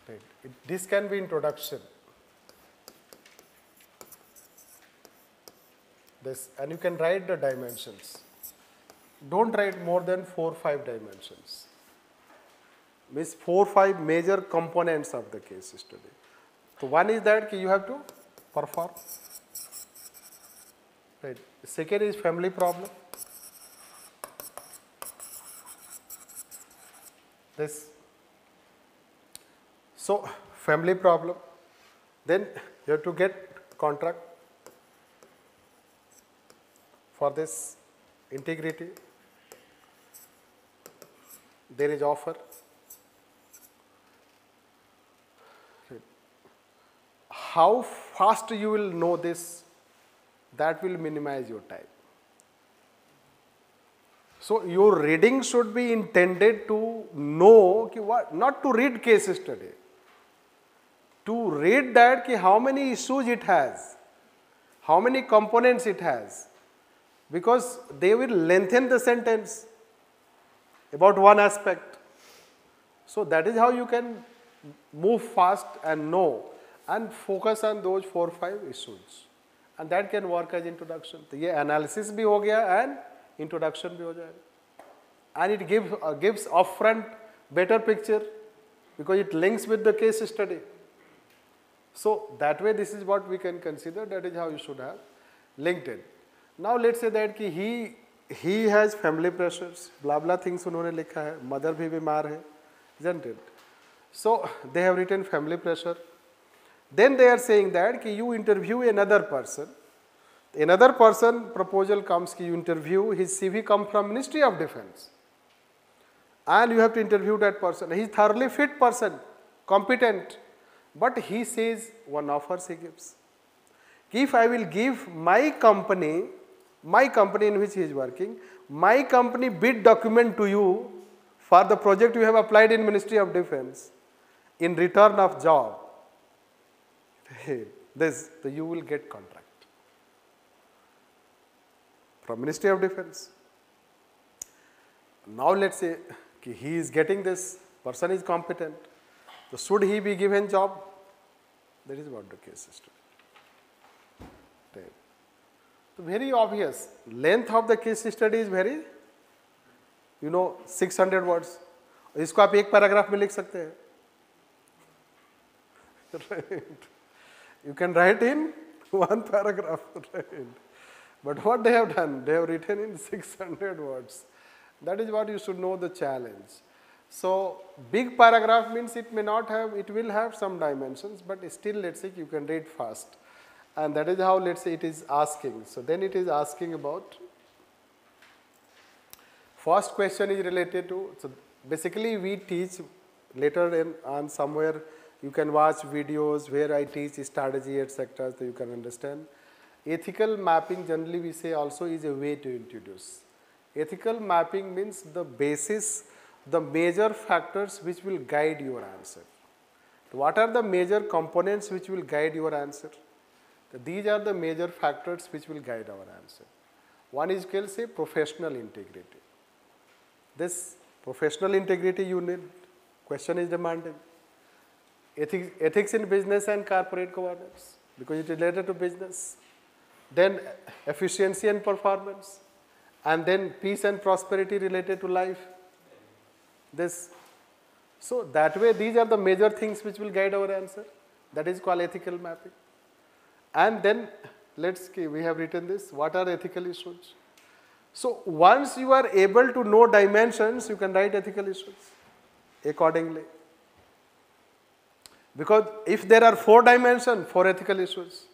Right. This can be introduction. This, and you can write the dimensions. Don't write more than 4 or 5 dimensions. Means 4 or 5 major components of the case study. So one is that you have to perform. Right. Second is family problem. This. So family problem. Then you have to get contract for this integrity. There is offer. Right. How fast you will know this, that will minimize your time. So your reading should be intended to know what, not to read case study, to read that how many issues it has, how many components it has, because they will lengthen the sentence about one aspect. So that is how you can move fast and know and focus on those 4 or 5 issues, and that can work as introduction. तो ये analysis भी हो गया and introduction भी हो जाएगा, and it gives upfront better picture because it links with the case study. So that way this is what we can consider, that is how you should have linked it. Now let's say that कि he has family pressures, blah blah things उन्होंने लिखा है, mother भी बीमार है, isn't it? So they have written family pressure. Then they are saying that कि you interview another person. Another person proposal comes कि you interview, his CV come from Ministry of Defense, and you have to interview that person. He is thoroughly fit person, competent, but he says one offer he gives. If I will give my company in which he is working, my company bid document to you for the project you have applied in Ministry of Defense in return of job, this, so you will get contract from Ministry of Defense. Now let's say he is getting this, person is competent, so should he be given job? That is what the case is. So very obvious, length of the case study is very, 600 words. इसको आप एक paragraph में लिख सकते हैं. Right. You can write in one paragraph, right? But what they have done, they have written in 600 words. That is what you should know the challenge. So big paragraph means it may not have, it will have some dimensions, but still let's say you can read fast. And that is how let's say it is asking. So then it is asking about, first question is related to, so basically we teach later on somewhere you can watch videos where I teach strategy etc. so you can understand. Ethical mapping generally we say also is a way to introduce. Ethical mapping means the basis, the major factors which will guide your answer. What are the major components which will guide your answer? These are the major factors which will guide our answer. One is called say professional integrity. This professional integrity you need, question is demanding. Ethics in business and corporate governance because it is related to business. Then efficiency and performance, and then peace and prosperity related to life. This. So that way these are the major things which will guide our answer. That is called ethical mapping. And then let's see, we have written this, what are ethical issues? So once you are able to know dimensions, you can write ethical issues accordingly. Because if there are 4 dimensions, 4 ethical issues.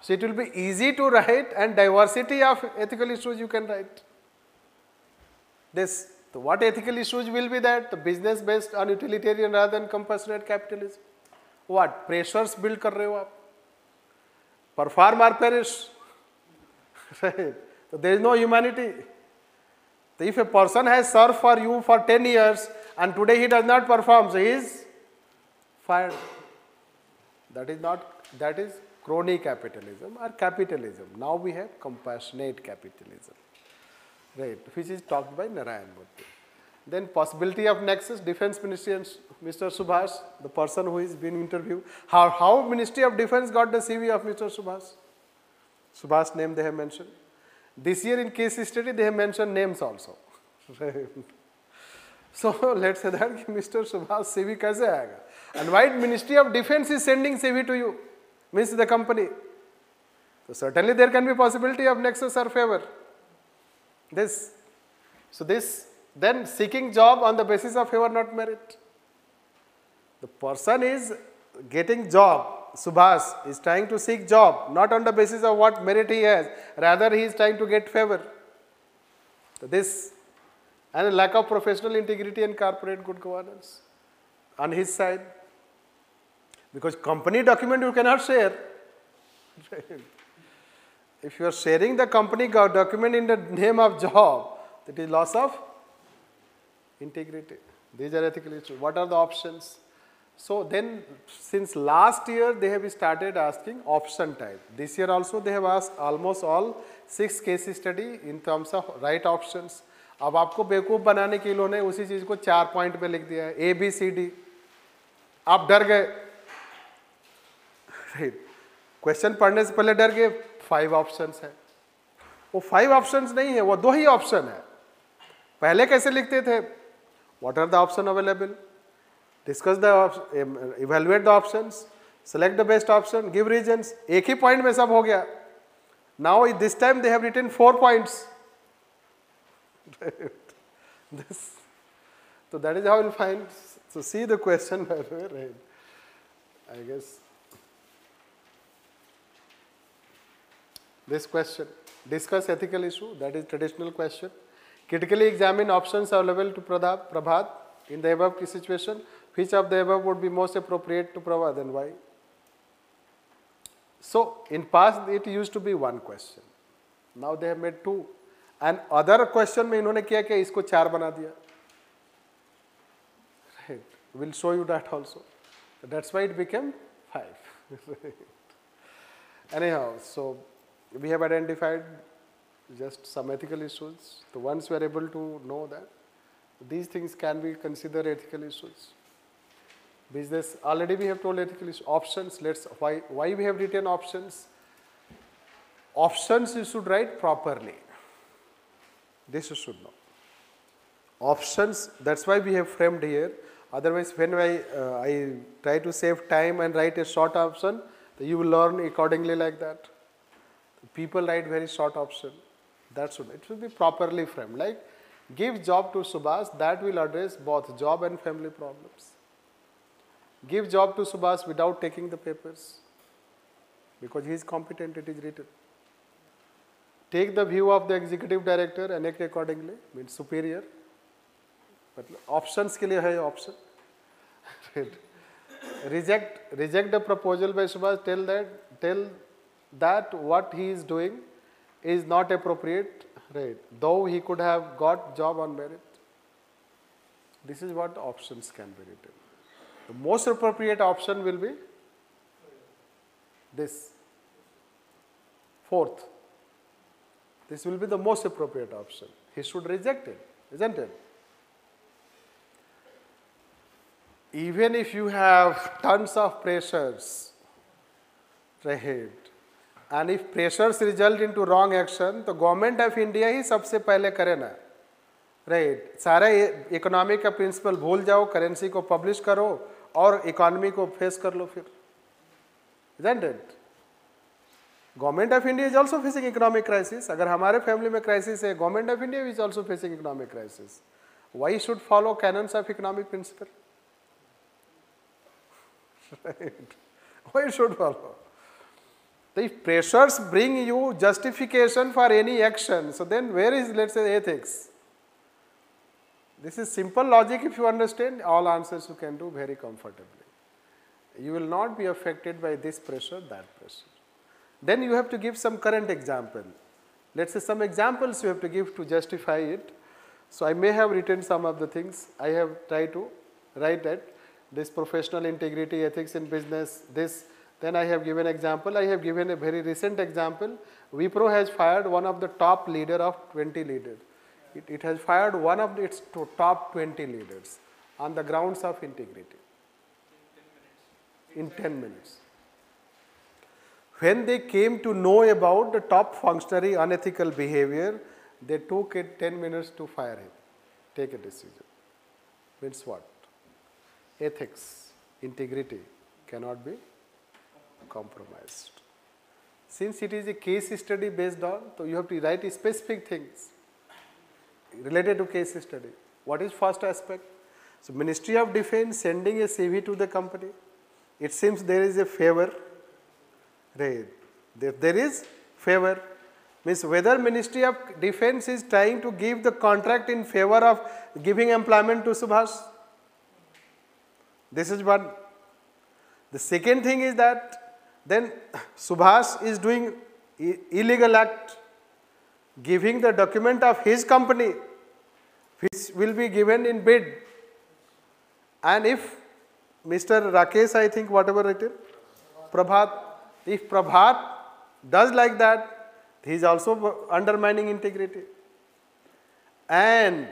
So it will be easy to write and diversity of ethical issues you can write. This, so what ethical issues will be that? The business based on utilitarian rather than compassionate capitalism. What? Pressures build kar rahe ho aap? Perform or perish. Right. So there is no humanity. So if a person has served for you for 10 years and today he does not perform, so he is fired. That is not, that is crony capitalism or capitalism. Now we have compassionate capitalism, right, which is talked by Narayan Murthy. Then possibility of nexus, Defense Ministry and Mr. Subhash, the person who is being interviewed. How Ministry of Defense got the CV of Mr. Subhash? Subhash name they have mentioned. This year in case study they have mentioned names also. Right. So let's say that Mr. Subhash CV kaise aayega? And why Ministry of Defense is sending CV to you? Means the company. So certainly there can be possibility of nexus or favor. This. So this, then seeking job on the basis of favor not merit. The person is getting job, Subhas is trying to seek job not on the basis of what merit he has, rather he is trying to get favor. So this, and a lack of professional integrity and corporate good governance on his side. Because company document you cannot share. If you are sharing the company document in the name of job, that is loss of integrity. These are ethical issues. What are the options? So then since last year they have started asking option type. This year also they have asked almost all 6 case study in terms of right options. अब आपको बेवकूफ़ बनाने के लिए इन्होंने उसी चीज़ को 4 point पे लिख दिया है A, B, C, D. आप डर गए, क्वेश्चन पढ़ने से पहले डर गए 5 ऑप्शंस है. वो 5 ऑप्शंस नहीं है, वो 2 ही ऑप्शन है. पहले कैसे लिखते थे? What are the options available? Discuss the evaluate the options, select the best option, give reasons. एक ही पॉइंट में सब हो गया. Now this time they have written 4 points. This, so that is how you'll find. So see the question by the way, right? I guess this question, discuss ethical issue, that is traditional question. Critically examine options available to Prabhat in the above situation. Which of the above would be most appropriate to Prabhat and why? So in past it used to be 1 question. Now they have made 2. And other question में इन्होंने क्या किया, इसको 4 बना दिया. Right. We'll show you that also. That's why it became 5. Anyhow, so we have identified just some ethical issues. So once we are able to know that, these things can be considered ethical issues. Business, already we have told ethical issues. Options, let's, why we have written options? Options you should write properly. This you should know. Options, that's why we have framed here. Otherwise, when I try to save time and write a short option, you will learn accordingly like that. People write very short option. That should, it should be properly framed. Like, give job to Subhas, that will address both job and family problems. Give job to Subhas without taking the papers, because he is competent, it is written. Take the view of the executive director and act accordingly, means superior. But options के लिए है option. Reject the proposal by Subhas. Tell that what he is doing is not appropriate, right? Though he could have got job on merit. This is what options can be written. The most appropriate option will be this. Fourth. This will be the most appropriate option. He should reject it, isn't it? Even if you have tons of pressures, right? And if pressures result into wrong action, तो government of India ही सबसे पहले करे ना, right? सारा economy का principal भूल जाओ, currency को पब्लिश करो और इकोनॉमी को फेस कर लो फिर, isn't it? Government of India is also facing economic crisis. अगर हमारे फैमिली में क्राइसिस है, government of India is also facing economic crisis. Why should follow canons of economic principle? Right? Why should follow? If pressures bring you justification for any action, so then where is, let's say, ethics? This is simple logic. If you understand, all answers you can do very comfortably. You will not be affected by this pressure, that pressure. Then you have to give some current example. Let's say some examples you have to give to justify it. So I may have written some of the things. I have tried to write that. This professional integrity, ethics in business, this. Then I have given example. I have given a very recent example. Wipro has fired one of the top leader of 20 leaders. It has fired one of its top 20 leaders on the grounds of integrity. In 10 minutes. When they came to know about the top functionary unethical behavior, they took it 10 minutes to fire him. Take a decision. Means what? Ethics, integrity cannot be compromised. Since it is a case study based on, so you have to write specific things related to case study. What is first aspect? So Ministry of Defence sending a CV to the company. It seems there is a favor. Right. There is favor. Means whether Ministry of Defence is trying to give the contract in favor of giving employment to Subhas. This is one. The second thing is that then Subhas is doing illegal act, giving the document of his company, which will be given in bid. And if Mr. Rakesh, I think whatever it is, Prabhat, if Prabhat does like that, he is also undermining integrity. And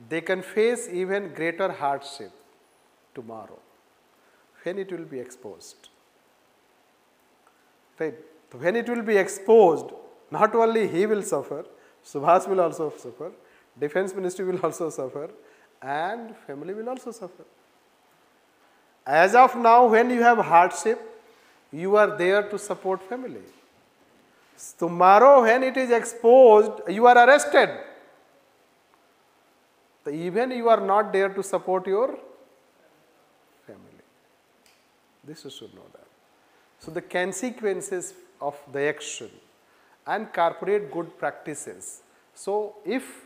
they can face even greater hardship tomorrow when it will be exposed. Right? When it will be exposed, not only he will suffer, Subhas will also suffer, Defense Ministry will also suffer, and family will also suffer. As of now, when you have hardship, you are there to support family. Tomorrow, when it is exposed, you are arrested. So even you are not there to support your family. This you should know that. So the consequences of the action and corporate good practices. So if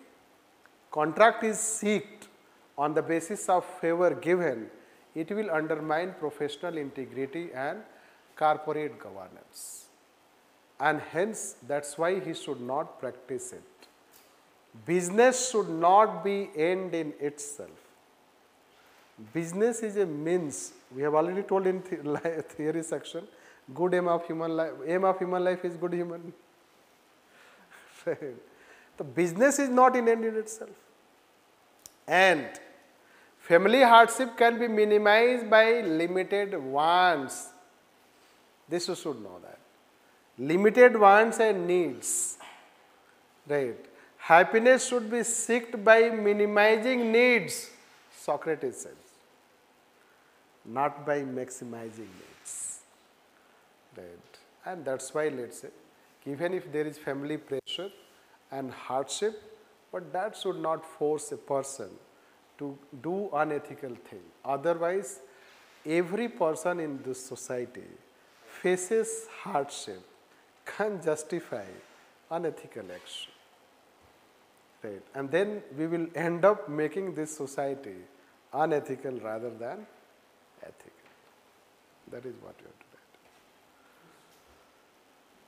contract is sought on the basis of favor given, it will undermine professional integrity and corporate governance. And hence, that's why he should not practice it. Business should not be end in itself. Business is a means. We have already told in theory section, good aim of human life. Aim of human life is good human. The business is not an end in itself. And family hardship can be minimized by limited wants. This you should know that. Limited wants and needs. Right. Happiness should be sought by minimizing needs, Socrates says, not by maximizing needs. Right. And that's why, let's say, even if there is family pressure and hardship, but that should not force a person to do unethical thing. Otherwise, every person in this society faces hardship, can justify unethical action. Right. And then we will end up making this society unethical rather than ethical. That is what you have to write.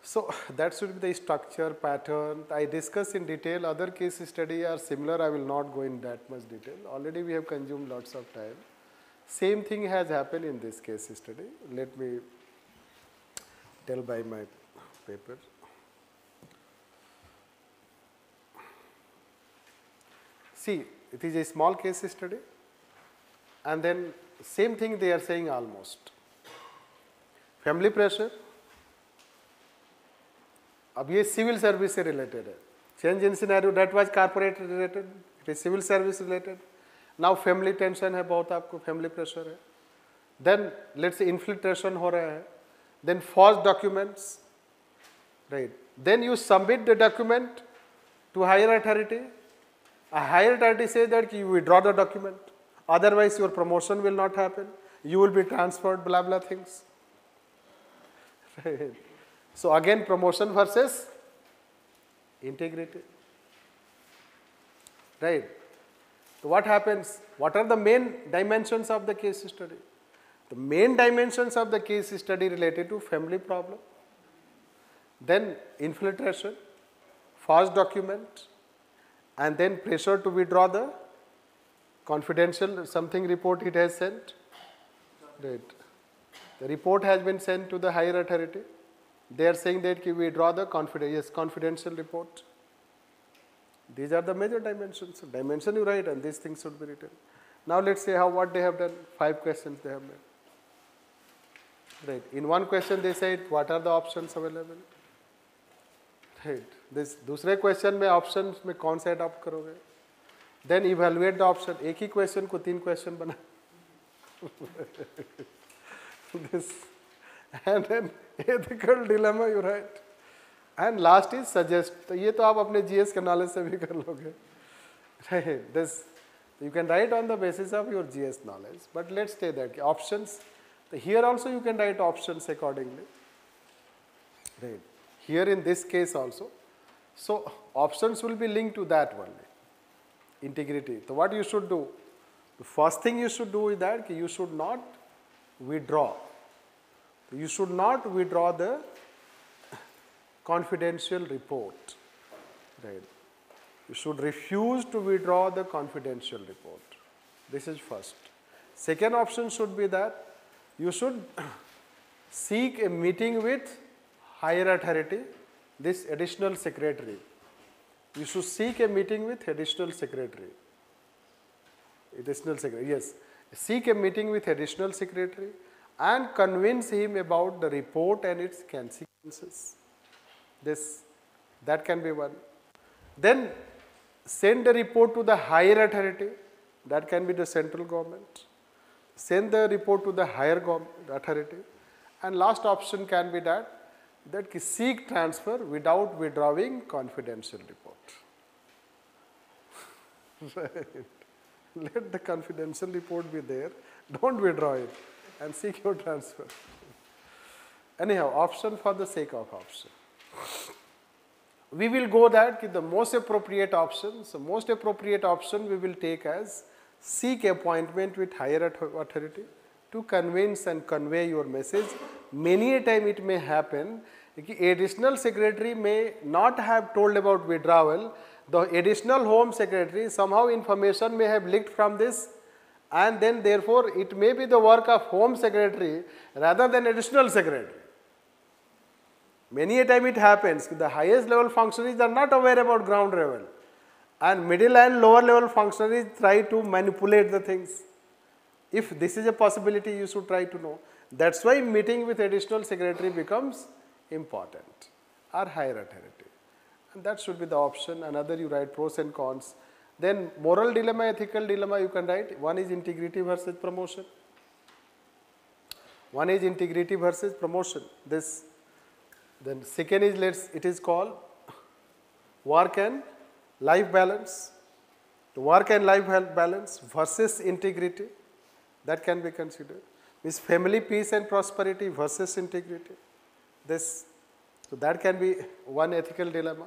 So that should be the structure, pattern. I discuss in detail. Other case study are similar. I will not go in that much detail. Already we have consumed lots of time. Same thing has happened in this case study. Let me tell by my paper. See, it is a small case study, and then same thing they are saying almost. Family pressure, अब ये civil service से related है. Change in scenario, that was corporate related, it is civil service related. Now family tension है बहुत, आपको family pressure है. Then let's say infiltration हो रहा है. Then false documents, right? Then you submit the document to higher authority. A higher authority says that you withdraw the document, otherwise your promotion will not happen, you will be transferred, blah blah things. Right. So again, promotion versus integrity. Right. So what happens? What are the main dimensions of the case study? The main dimensions of the case study related to family problem, then infiltration, false document, and then pressure to withdraw the confidential something report it has sent. Right. The report has been sent to the higher authority. They are saying that we withdraw the confidential report. These are the major dimensions. Dimension you write, and these things should be written. Now let's say what they have done. 5 questions they have made. Right. In one question they said what are the options available. Right. This दूसरे question में options में कौन सा adopt करोगे. Then evaluate the option. एक ही question को 3 question बना. This and then ethical dilemma you write. And last is suggest. तो ये तो आप अपने GS के knowledge से भी कर लोगे. Right. This you can write on the basis of your GS knowledge. But let's say that options. Here also you can write options accordingly. Right. Here in this case also. So options will be linked to that only. Integrity. So what you should do? The first thing you should do is that you should not withdraw. You should not withdraw the confidential report. Right. You should refuse to withdraw the confidential report. This is first. Second option should be that you should seek a meeting with higher authority, this additional secretary. You should seek a meeting with additional secretary. Additional secretary, yes. Seek a meeting with additional secretary and convince him about the report and its consequences. That can be one. Then send the report to the higher authority. That can be the central government. Send the report to the higher authority. And last option can be that seek transfer without withdrawing confidential report. Right. Let the confidential report be there. Don't withdraw it and seek your transfer. Anyhow, option for the sake of option. We will go that the most appropriate option. So most appropriate option we will take as seek appointment with higher authority to convince and convey your message. Many a time it may happen, additional secretary may not have told about withdrawal. The additional home secretary, somehow information may have leaked from this, and then therefore it may be the work of home secretary rather than additional secretary. Many a time it happens, the highest level functionaries are not aware about ground level, and middle and lower level functionaries try to manipulate the things. If this is a possibility, you should try to know. That's why meeting with additional secretary becomes important, or higher authority. And that should be the option. Another you write pros and cons. Then moral dilemma, ethical dilemma you can write. One is integrity versus promotion. One is integrity versus promotion. This Then second is it is called work and life balance. The work and life balance versus integrity, that can be considered. Means family peace and prosperity versus integrity. So that can be one ethical dilemma,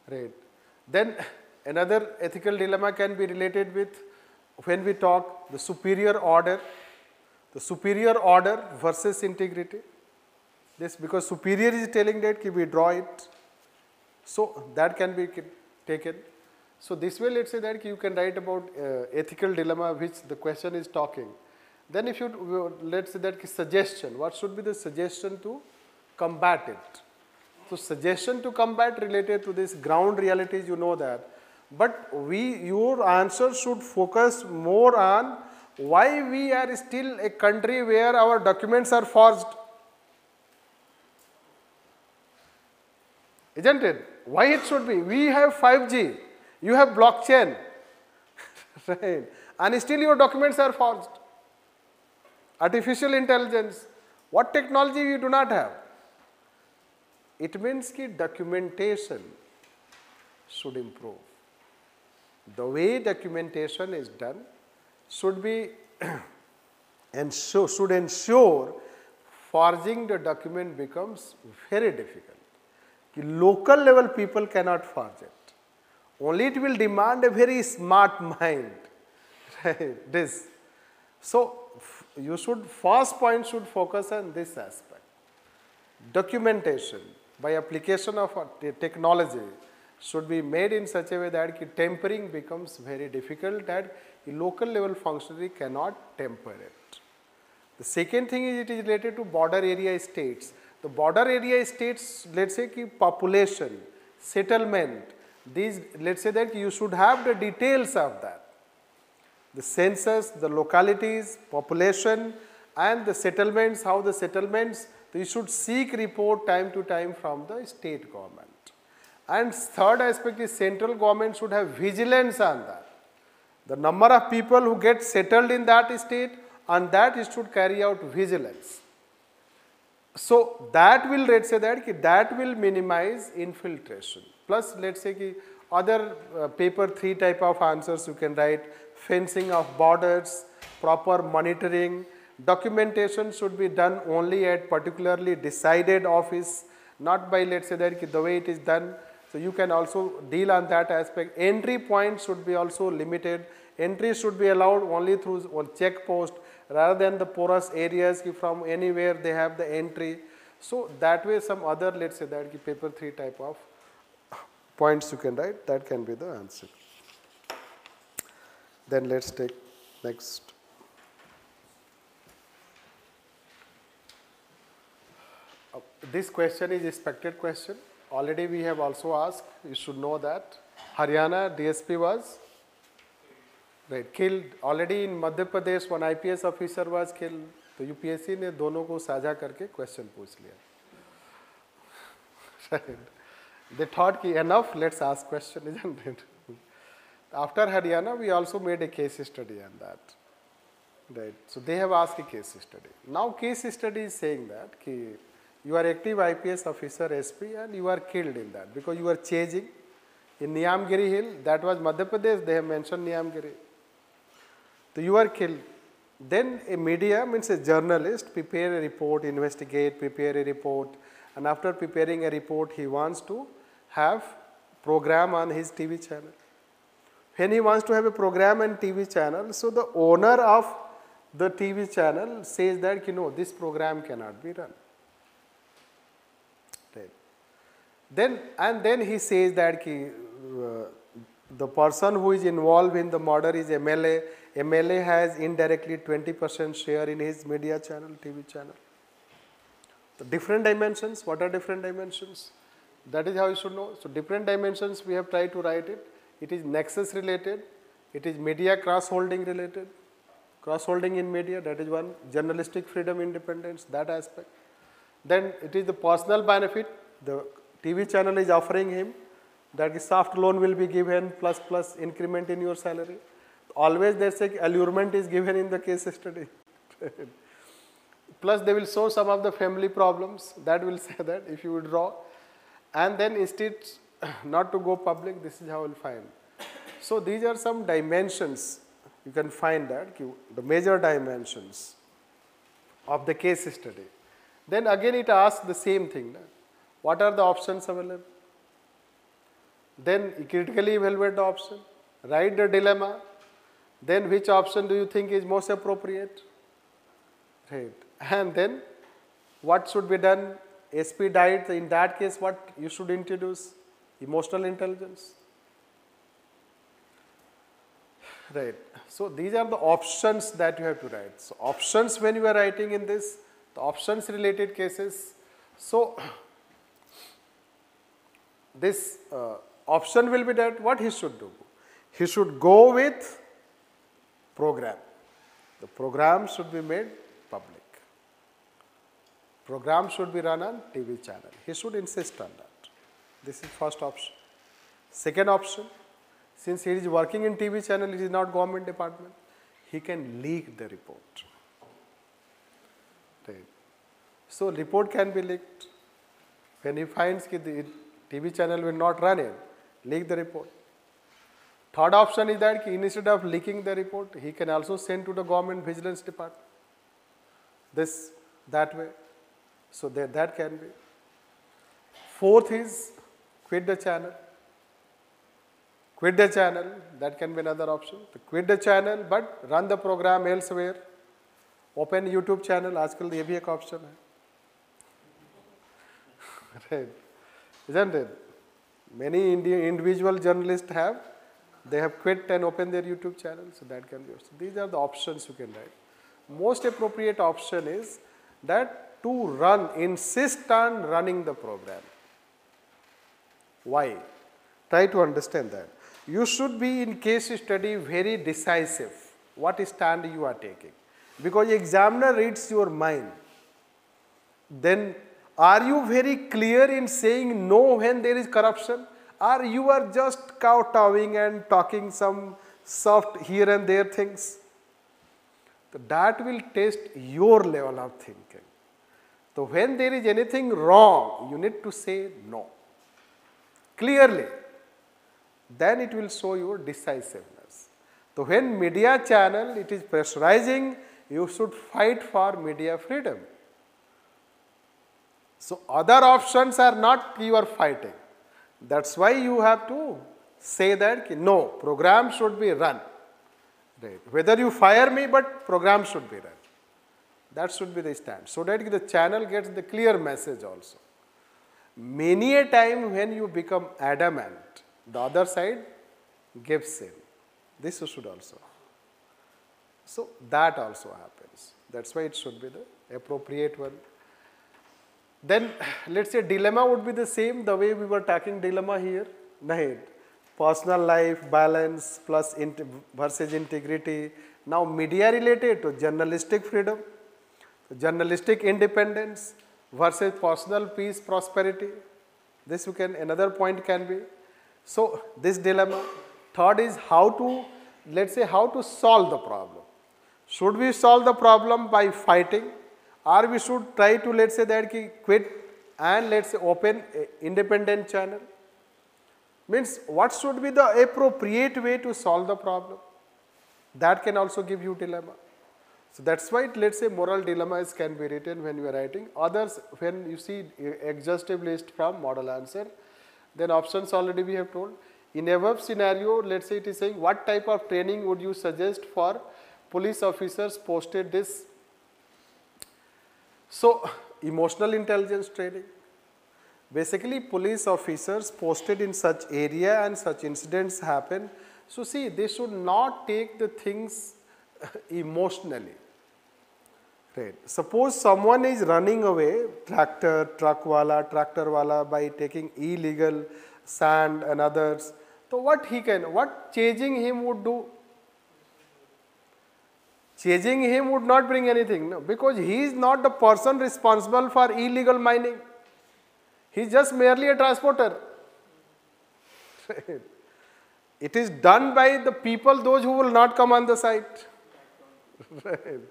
right? Then another ethical dilemma can be related with when we talk the superior order versus integrity. This because superior is telling that we draw it, so that can be taken. So this way, let's say that you can write about ethical dilemma which the question is talking. Then if you, let's say that suggestion, what should be the suggestion to combat it? So suggestion to combat related to this ground realities, you know that. But your answer should focus more on why we are still a country where our documents are forged. Isn't it? Why it should be? We have 5G, you have blockchain, right? And still your documents are forged. Artificial intelligence, what technology you do not have? It means that documentation should improve. The way documentation is done should be and should ensure forging the document becomes very difficult. Local level people cannot forge it. Only it will demand a very smart mind. Right? This. So you should, first point should focus on this aspect. Documentation by application of technology should be made in such a way that tampering becomes very difficult, that a local level functionary cannot tamper it. The second thing is it is related to border area states. The border area states, let's say population, settlement, these, let's say that you should have the details of that. The census, the localities, population and the settlements, how the settlements, you should seek report time to time from the state government. And third aspect is central government should have vigilance on that. The number of people who get settled in that state, on that it should carry out vigilance. So that will, let's say that will minimize infiltration. Plus, let's say other paper 3 type of answers you can write: fencing of borders, proper monitoring, documentation should be done only at particularly decided office, not by, let's say that the way it is done. So you can also deal on that aspect. Entry points should be also limited. Entry should be allowed only through one check post rather than the porous areas from anywhere they have the entry. So that way some other, let's say that paper 3 type of points you can write, that can be the answer. Then let's take next. This question is expected question. Already we have also asked, you should know that. Haryana DSP was killed. Already in Madhya Pradesh one IPS officer was killed. So UPSC ने दोनों को साझा करके question पूछ लिया. They thought कि enough, let's ask question, isn't it? After Haryana, we also made a case study on that. Right. So they have asked a case study. Now case study is saying that कि you are active IPS officer SP and you are killed in that because you are chasing in Niyamgiri Hill. That was Madhya Pradesh. They have mentioned Niyamgiri. So you are killed. Then a media, means a journalist, prepare a report, investigate, prepare a report, and after preparing a report, he wants to have program on his TV channel. When he wants to have a program on TV channel, so the owner of the TV channel says that, this program cannot be run. Right. Then he says that the person who is involved in the murder is MLA. MLA has indirectly 20% share in his media channel, TV channel. The different dimensions, what are different dimensions? That is how you should know. So different dimensions we have tried to write it. It is nexus related, it is media cross-holding related, cross-holding in media, that is one, journalistic freedom, independence, that aspect. Then it is the personal benefit, the TV channel is offering him, that the soft loan will be given plus increment in your salary. Always there's a allurement is given in the case study. Plus they will show some of the family problems, that will say that if you withdraw, and then instead not to go public, this is how you will find. So these are some dimensions, you can find that, the major dimensions of the case study. Then again it asks the same thing, what are the options available? Then critically evaluate the option, write the dilemma, then which option do you think is most appropriate? Right. And then what should be done? SP died, in that case what you should introduce? Emotional intelligence. Right. So these are the options that you have to write. So options when you are writing in this, the options related cases. So this option will be that what he should do? He should go with program. The program should be made public. Program should be run on TV channel. He should insist on that. This is first option. Second option, since he is working in TV channel, it is not government department, he can leak the report. Right. So report can be leaked. When he finds that the TV channel will not run it, leak the report. Third option is that instead of leaking the report, he can also send to the government vigilance department. That way. So that can be. Fourth is quit the channel. Quit the channel, that can be another option. To quit the channel but run the program elsewhere. Open YouTube channel, आजकल ये भी एक option है. Right. Isn't it? Many individual journalists they have quit and opened their YouTube channel, so that can be also. These are the options you can write. Most appropriate option is that to insist on running the program. Why? Try to understand that. You should be in case study very decisive, what stand you are taking. Because examiner reads your mind. Then are you very clear in saying no when there is corruption? Or you are just kowtowing and talking some soft here and there things? So that will test your level of thinking. So when there is anything wrong, you need to say no. Clearly. Then it will show your decisiveness. So when media channel, it is pressurizing, you should fight for media freedom. So other options are not you are fighting. That's why you have to say that no, program should be run. Right. Whether you fire me, but program should be run. That should be the stand. So that the channel gets the clear message also. Many a time when you become adamant, the other side gives in. This should also. So that also happens. That's why it should be the appropriate one. Then let's say dilemma would be the same the way we were talking dilemma here. Nahin. Personal life, balance plus versus integrity. Now media related to journalistic freedom, journalistic independence versus personal peace, prosperity. This you can, another point can be. So this dilemma. Third is how to, let's say how to solve the problem. Should we solve the problem by fighting, or we should try to, let's say that quit and let's say open independent channel? Means what should be the appropriate way to solve the problem? That can also give you dilemma. So that's why let's say moral dilemmas can be written when you are writing. Others, when you see exhaustive list from model answer, then options already we have told. In above scenario, let's say it is saying what type of training would you suggest for police officers posted this? So emotional intelligence training. Basically police officers posted in such area and such incidents happen. So see, they should not take the things emotionally. Right. Suppose someone is running away, tractor wala by taking illegal sand and others. So what chasing him would do? Chasing him would not bring anything, no, because he is not the person responsible for illegal mining. He is just merely a transporter. It is done by the people, those who will not come on the site. Right.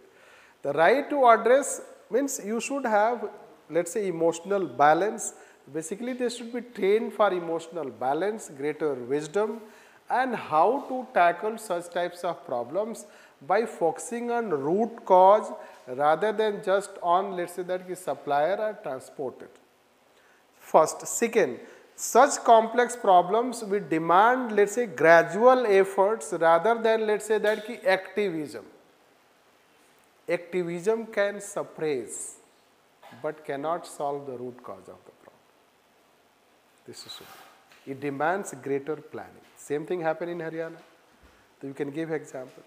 The right to address means you should have, let's say, emotional balance. Basically, they should be trained for emotional balance, greater wisdom, and how to tackle such types of problems by focusing on root cause rather than just on, let's say, that ki supplier or transported. First. Second, such complex problems will demand, let's say, gradual efforts rather than, let's say, that ki activism. Activism can suppress but cannot solve the root cause of the problem. This is it. It demands greater planning. Same thing happened in Haryana. So you can give example.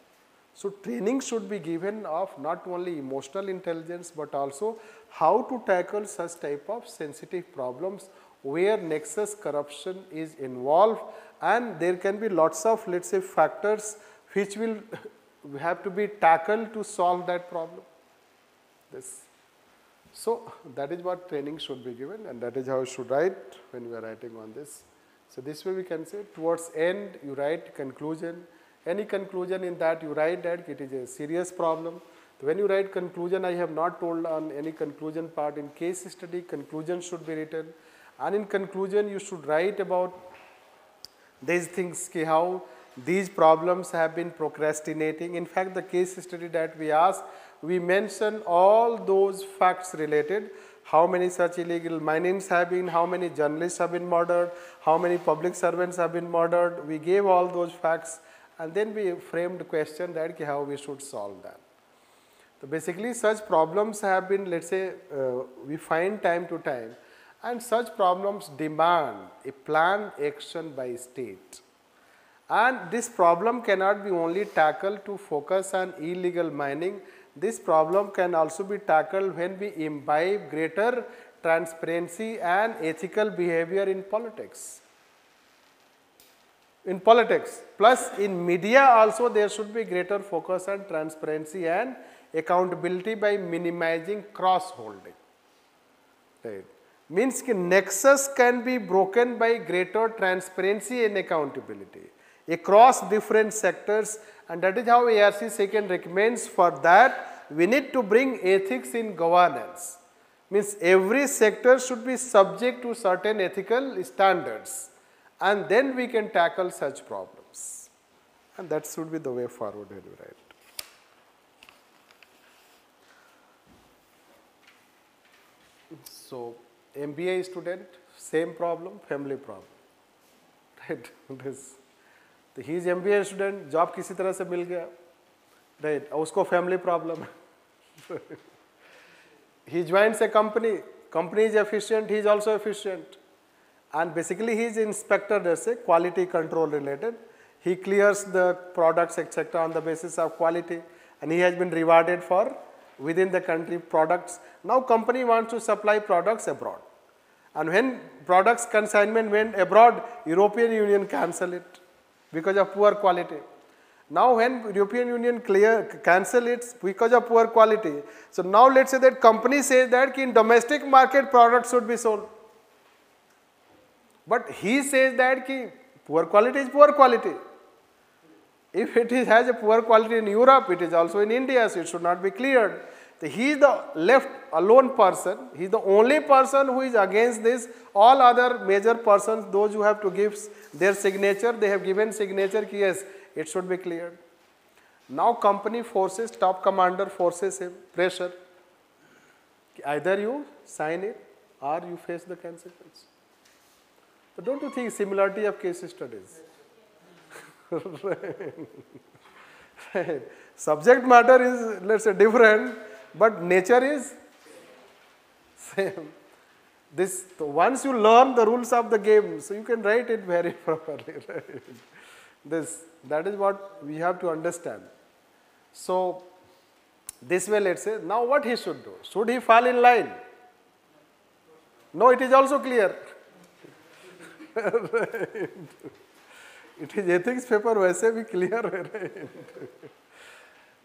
So training should be given of not only emotional intelligence but also how to tackle such type of sensitive problems where nexus corruption is involved, and there can be lots of, let's say, factors which will have to be tackled to solve that problem. This. So that is what training should be given, and that is how you should write when we are writing on this. So this way we can say towards end you write conclusion. Any conclusion in that you write that it is a serious problem. When you write conclusion, I have not told on any conclusion part. In case study, conclusion should be written, and in conclusion you should write about these things, how these problems have been procrastinating. In fact, the case study that we asked, we mention all those facts related, how many such illegal minings have been, how many journalists have been murdered, how many public servants have been murdered. We gave all those facts, and then we framed the question that how we should solve that. So basically such problems have been, let's say, we find time to time, and such problems demand a planned action by state. And this problem cannot be only tackled to focus on illegal mining. This problem can also be tackled when we imbibe greater transparency and ethical behavior in politics. In politics, plus in media also there should be greater focus on transparency and accountability by minimizing cross-holding. Right. Means कि nexus can be broken by greater transparency and accountability across different sectors, and that is how ARC second recommends. For that we need to bring ethics in governance. Means every sector should be subject to certain ethical standards, and then we can tackle such problems, and that should be the way forward when you write. So MBA student, same problem, family problem, right? This, he is MBA student, job किसी तरह से मिल गया, right? उसको family problem है. He joins a company, company is efficient, he is also efficient, and basically he is inspector, let's say, quality control related. He clears the products etc. on the basis of quality, and he has been rewarded for within the country products. Now company wants to supply products abroad, and when products consignment went abroad, European Union cancel it because of poor quality. Now when European Union cancel it because of poor quality, so now let's say that company says that in domestic market products should be sold, but he says that poor quality is poor quality. If it has a poor quality in Europe, it is also in India, so it should not be cleared. So he is the left alone person, he is the only person who is against this. All other major persons, those who have to give their signature, they have given signature ki yes, it should be cleared. Now company forces, top commander forces him, pressure. Either you sign it or you face the consequence. So don't you think similarity of case studies? Right. Subject matter is, let's say, different, but nature is same. This, once you learn the rules of the game, so you can write it very properly. Right? That is what we have to understand. So this way, let's say, now what he should do? Should he fall in line? No, it is also clear. Right. It is ethics paper वैसे भी clear है, right?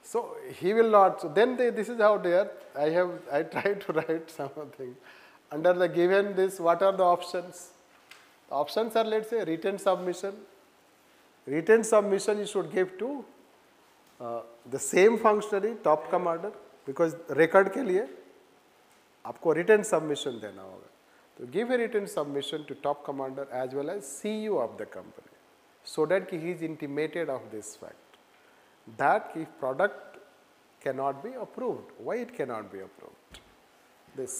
So he will not. So then this is how they are. I tried to write something under the given this. What are the options? The options are, let's say, written submission. Written submission you should give to the same functionary, top commander, because record के लिए आपको written submission देना होगा. तो give a written submission to top commander as well as CEO of the company, so that he is intimated of this fact, that if product cannot be approved, why it cannot be approved, this,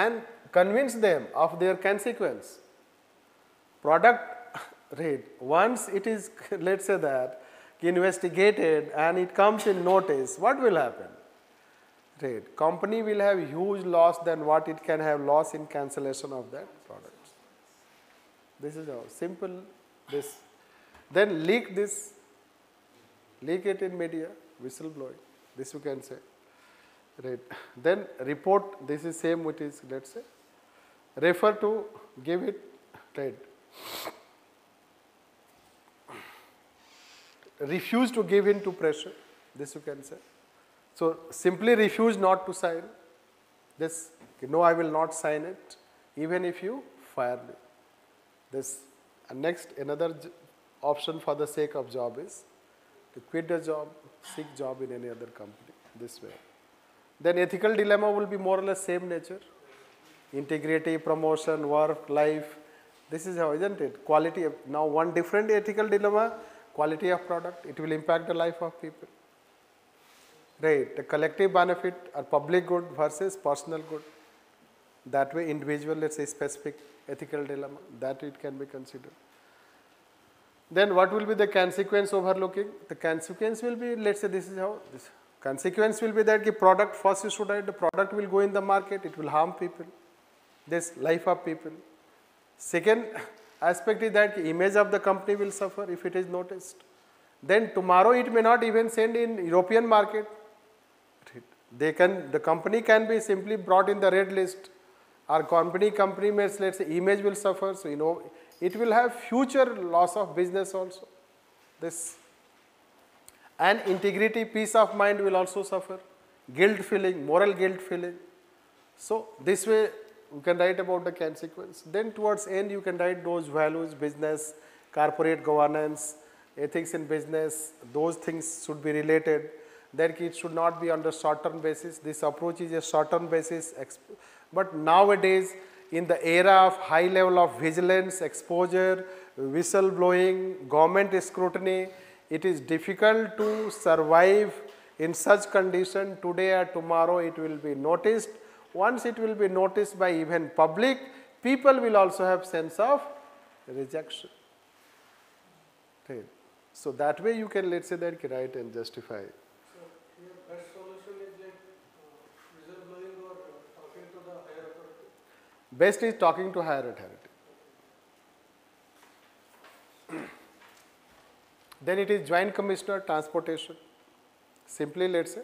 and convince them of their consequence. Product, right, once it is let's say that investigated and it comes in notice, what will happen? Right, company will have huge loss than what it can have loss in cancellation of that product. This is how simple this. Then leak this, leak it in media, whistleblowing. This you can say. Right. Then report. This is same which is, let's say, refer to, give it, right. Refuse to give in to pressure. This you can say. So simply refuse not to sign this. No, I will not sign it, even if you fire me. This, and next, another option for the sake of job is to quit the job, seek job in any other company, this way. Then ethical dilemma will be more or less same nature. Integrity, promotion, work, life. This is how, isn't it? Quality. Now one different ethical dilemma, quality of product. It will impact the life of people. Right. The collective benefit or public good versus personal good. That way individual, let's say specific ethical dilemma, that it can be considered. Then what will be the consequence overlooking? The consequence will be, let's say this is how, this consequence will be that the product, first you should write, the product will go in the market, it will harm people, this life of people. Second aspect is that the image of the company will suffer if it is noticed. Then tomorrow it may not even send in European market. The company can be simply brought in the red list. Our company may, let's say, image will suffer, so it will have future loss of business also. This, and integrity, peace of mind will also suffer. Guilt feeling, moral guilt feeling. So this way you can write about the consequence. Then towards end you can write those values, business, corporate governance, ethics in business. Those things should be related. That it should not be on the short-term basis. This approach is a short-term basis. But nowadays, in the era of high level of vigilance, exposure, whistleblowing, government scrutiny, it is difficult to survive in such condition. Today or tomorrow it will be noticed. Once it will be noticed by even public, people will also have sense of rejection. Right. So that way you can, let's say, that write and justify. So your best solution is like whistleblowing or talking to the higher authority? Best is talking to higher authority. Then it is Joint Commissioner Transportation. Simply, let's say,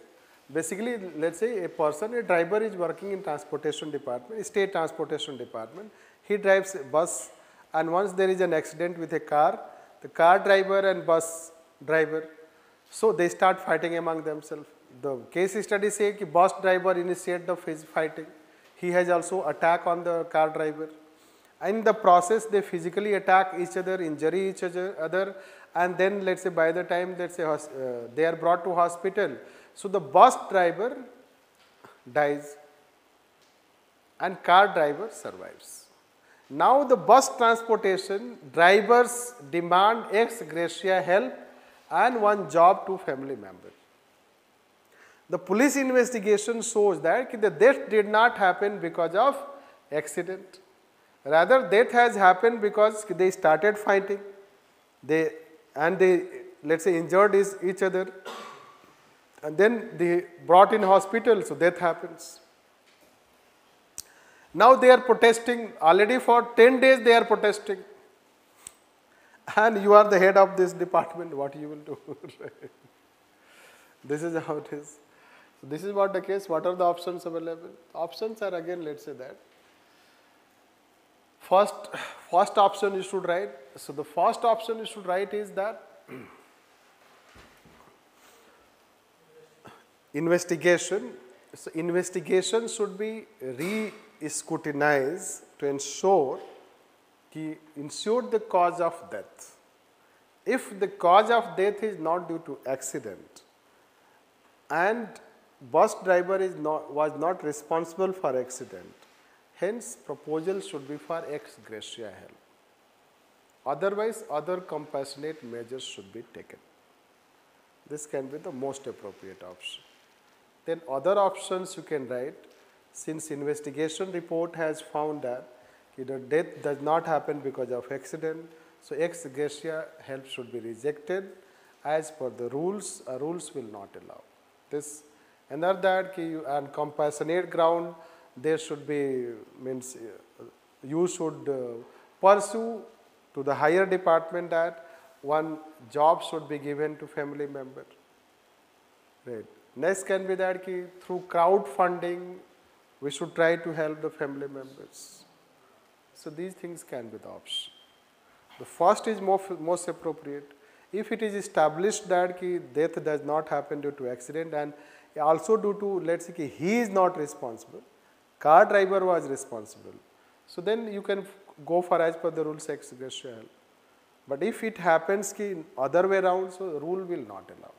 basically, let's say a person, a driver is working in transportation department, state transportation department. He drives a bus, and once there is an accident with a car, the car driver and bus driver, so they start fighting among themselves. The case study say that bus driver initiate the fighting. He has also attack on the car driver. In the process, they physically attack each other, injury each other, and then let's say by the time let's say they are brought to hospital, so the bus driver dies and car driver survives. Now the bus transportation drivers demand ex gratia help and one job to family member. The police investigation shows that the death did not happen because of accident. Rather, death has happened because they started fighting. They let's say injured each other, and then they brought in hospital, so death happens. Now they are protesting, already for 10 days they are protesting. And you are the head of this department, what you will do? This is how it is. So this is what the case. What are the options available? Options are again, let's say that. First option you should write. So the first option you should write is that investigation. So investigation should be re-scrutinized to ensure the cause of death. If the cause of death is not due to accident and bus driver was not responsible for accident. Hence, proposal should be for ex gratia help. Otherwise, other compassionate measures should be taken. This can be the most appropriate option. Then other options you can write, since investigation report has found that the death does not happen because of accident, so ex gratia help should be rejected as per the rules. Rules will not allow this. Another that on compassionate ground there should be, means you should pursue to the higher department that one job should be given to family member. Right. Next can be that through crowdfunding we should try to help the family members. So these things can be the option. The first is most appropriate. If it is established that death does not happen due to accident and also due to, let's say he is not responsible, car driver was responsible, so then you can go for as per the rules ex gratia help. But if it happens other way around, so the rule will not allow.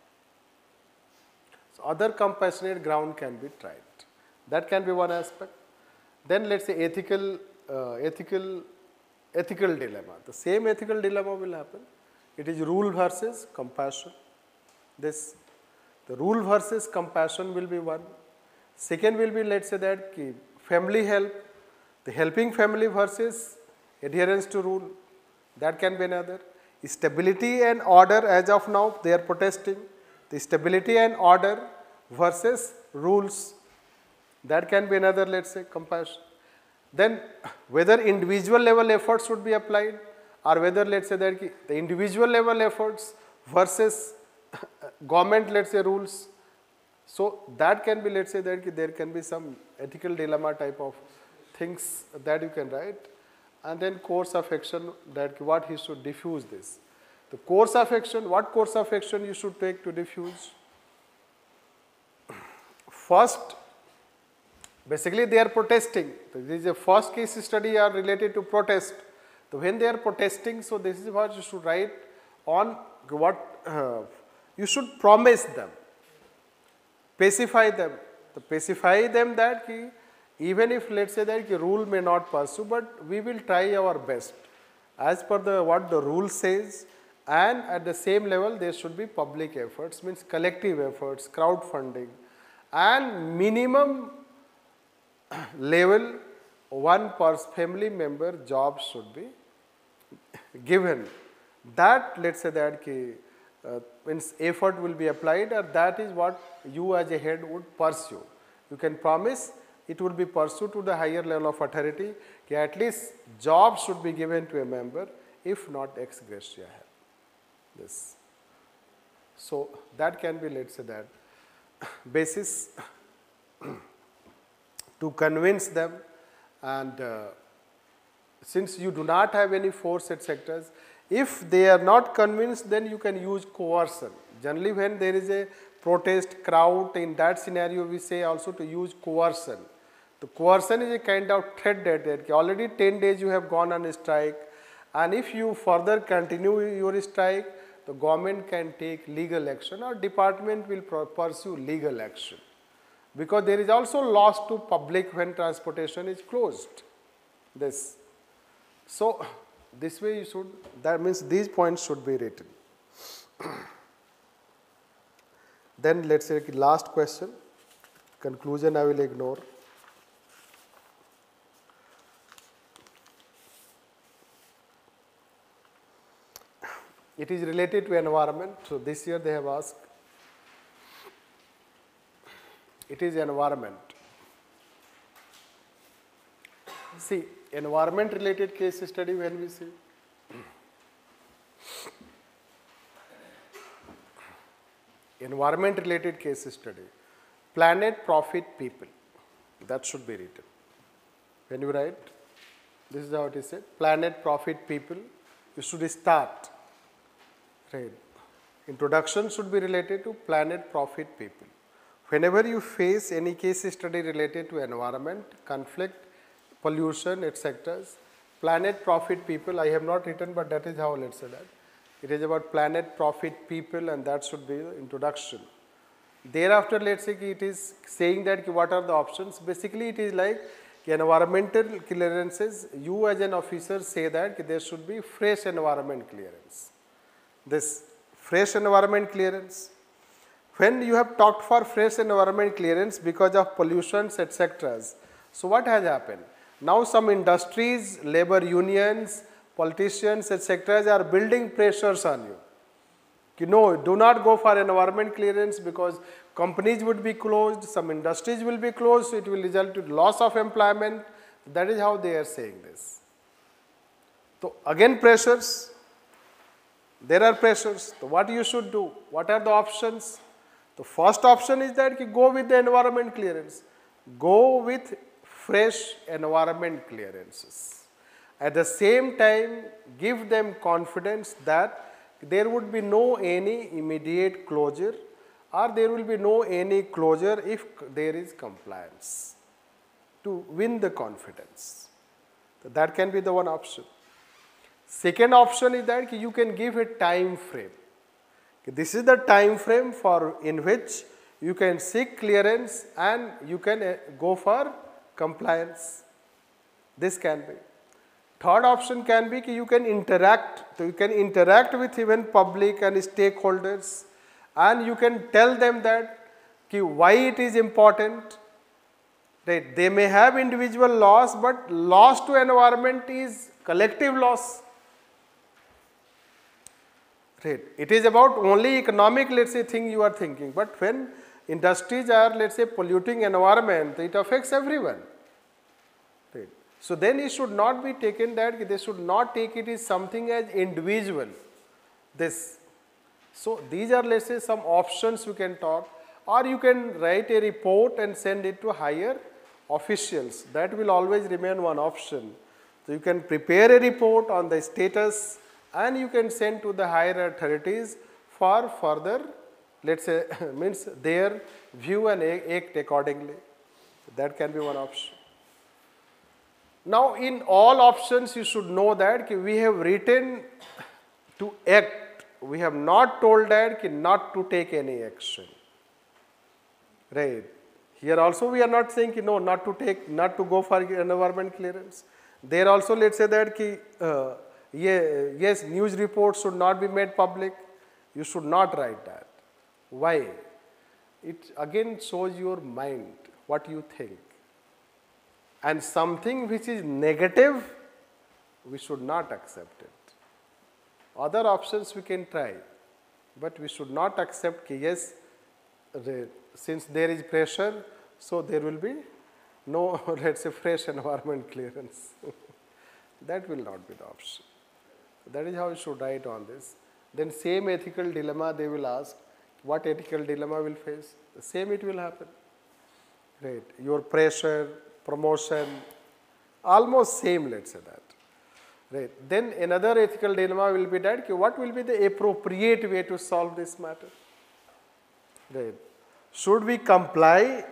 So other compassionate ground can be tried. That can be one aspect. Then let's say ethical dilemma. The same ethical dilemma will happen. It is rule versus compassion. The rule versus compassion will be one. Second will be, let's say that family help, the helping family versus adherence to rule. That can be another. Stability and order, as of now they are protesting. The stability and order versus rules. That can be another, let's say, compassion. Then whether individual level efforts should be applied, or whether, let's say that the individual level efforts versus government, let's say, rules. So that can be, let's say that there can be some ethical dilemma type of things that you can write. And then course of action, that what he should diffuse this. The course of action, what course of action you should take to diffuse? First, basically they are protesting. This is a first case study are related to protest. So when they are protesting, so this is what you should write on what you should promise them, pacify them. So pacify them that even if, let's say that rule may not pursue, but we will try our best as per what the rule says, and at the same level there should be public efforts, means collective efforts, crowdfunding, and minimum level one per family member job should be given. That, let's say that means effort will be applied, or that is what you as a head would pursue. You can promise it will be pursued to the higher level of authority, at least job should be given to a member, if not ex gratia help. This. So that can be, let's say that basis to convince them. And since you do not have any force, etc., if they are not convinced, then you can use coercion. Generally when there is a protest crowd, in that scenario we say also to use coercion. The coercion is a kind of threat that already 10 days you have gone on a strike, and if you further continue your strike, the government can take legal action or department will pursue legal action. Because there is also loss to public when transportation is closed. This. So this way you should, that means these points should be written. Then let's say last question, conclusion I will ignore. It is related to environment, so this year they have asked. It is environment. See, environment related case study when we see. Environment related case study. Planet, profit, people. That should be written. When you write, this is how it is said. Planet, profit, people. You should start. Right. Introduction should be related to planet, profit, people. Whenever you face any case study related to environment, conflict, pollution, etc., planet, profit, people, I have not written, but that is how let's say that. It is about planet, profit, people, and that should be the introduction. Thereafter, let's say it is saying that what are the options. Basically, it is like environmental clearances. You as an officer say that there should be fresh environment clearance. This fresh environment clearance. When you have talked for fresh environment clearance because of pollutions, etc. So what has happened? Now some industries, labor unions, politicians, etc. are building pressures on you. No, do not go for environment clearance because companies would be closed, some industries will be closed, so it will result in loss of employment. That is how they are saying this. So again pressures, there are pressures. So what you should do? What are the options? The first option is that you go with the environment clearance. Go with fresh environment clearances. At the same time, give them confidence that there would be no any immediate closure or there will be no any closure if there is compliance to win the confidence. So that can be the one option. Second option is that you can give a time frame. This is the time frame for in which you can seek clearance and you can go for compliance. This can be. Third option can be you can interact. So you can interact with even public and stakeholders and you can tell them that why it is important. Right. They may have individual loss, but loss to environment is collective loss. Right. It is about only economic, let's say, thing you are thinking, but when industries are, let's say, polluting environment, it affects everyone. Right. So then it should not be taken that they should not take it as something as individual. This. So these are, let's say, some options you can talk, or you can write a report and send it to higher officials. That will always remain one option. So you can prepare a report on the status and you can send to the higher authorities for further, let's say, means their view and act accordingly. That can be one option. Now, in all options, you should know that we have written to act. We have not told that not to take any action. Right. Here also we are not saying no, not to go for environment clearance. There also, let's say that yes, news reports should not be made public. You should not write that. Why? It again shows your mind, what you think. And something which is negative, we should not accept it. Other options we can try, but we should not accept yes, since there is pressure, so there will be no, let's say, fresh environment clearance. That will not be the option. That is how you should write on this. Then same ethical dilemma they will ask. What ethical dilemma will face? The same it will happen. Right. Your pressure, promotion, almost same, let's say that. Right. Then another ethical dilemma will be that what will be the appropriate way to solve this matter? Right. Should we comply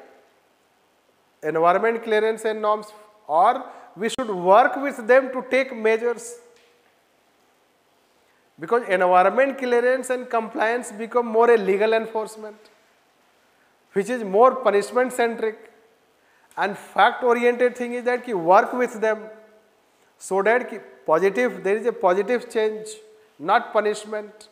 environment clearance and norms, or we should work with them to take measures? Because environment clearance and compliance become more a legal enforcement, which is more punishment centric, and fact oriented thing is that you work with them so that there is a positive change, not punishment.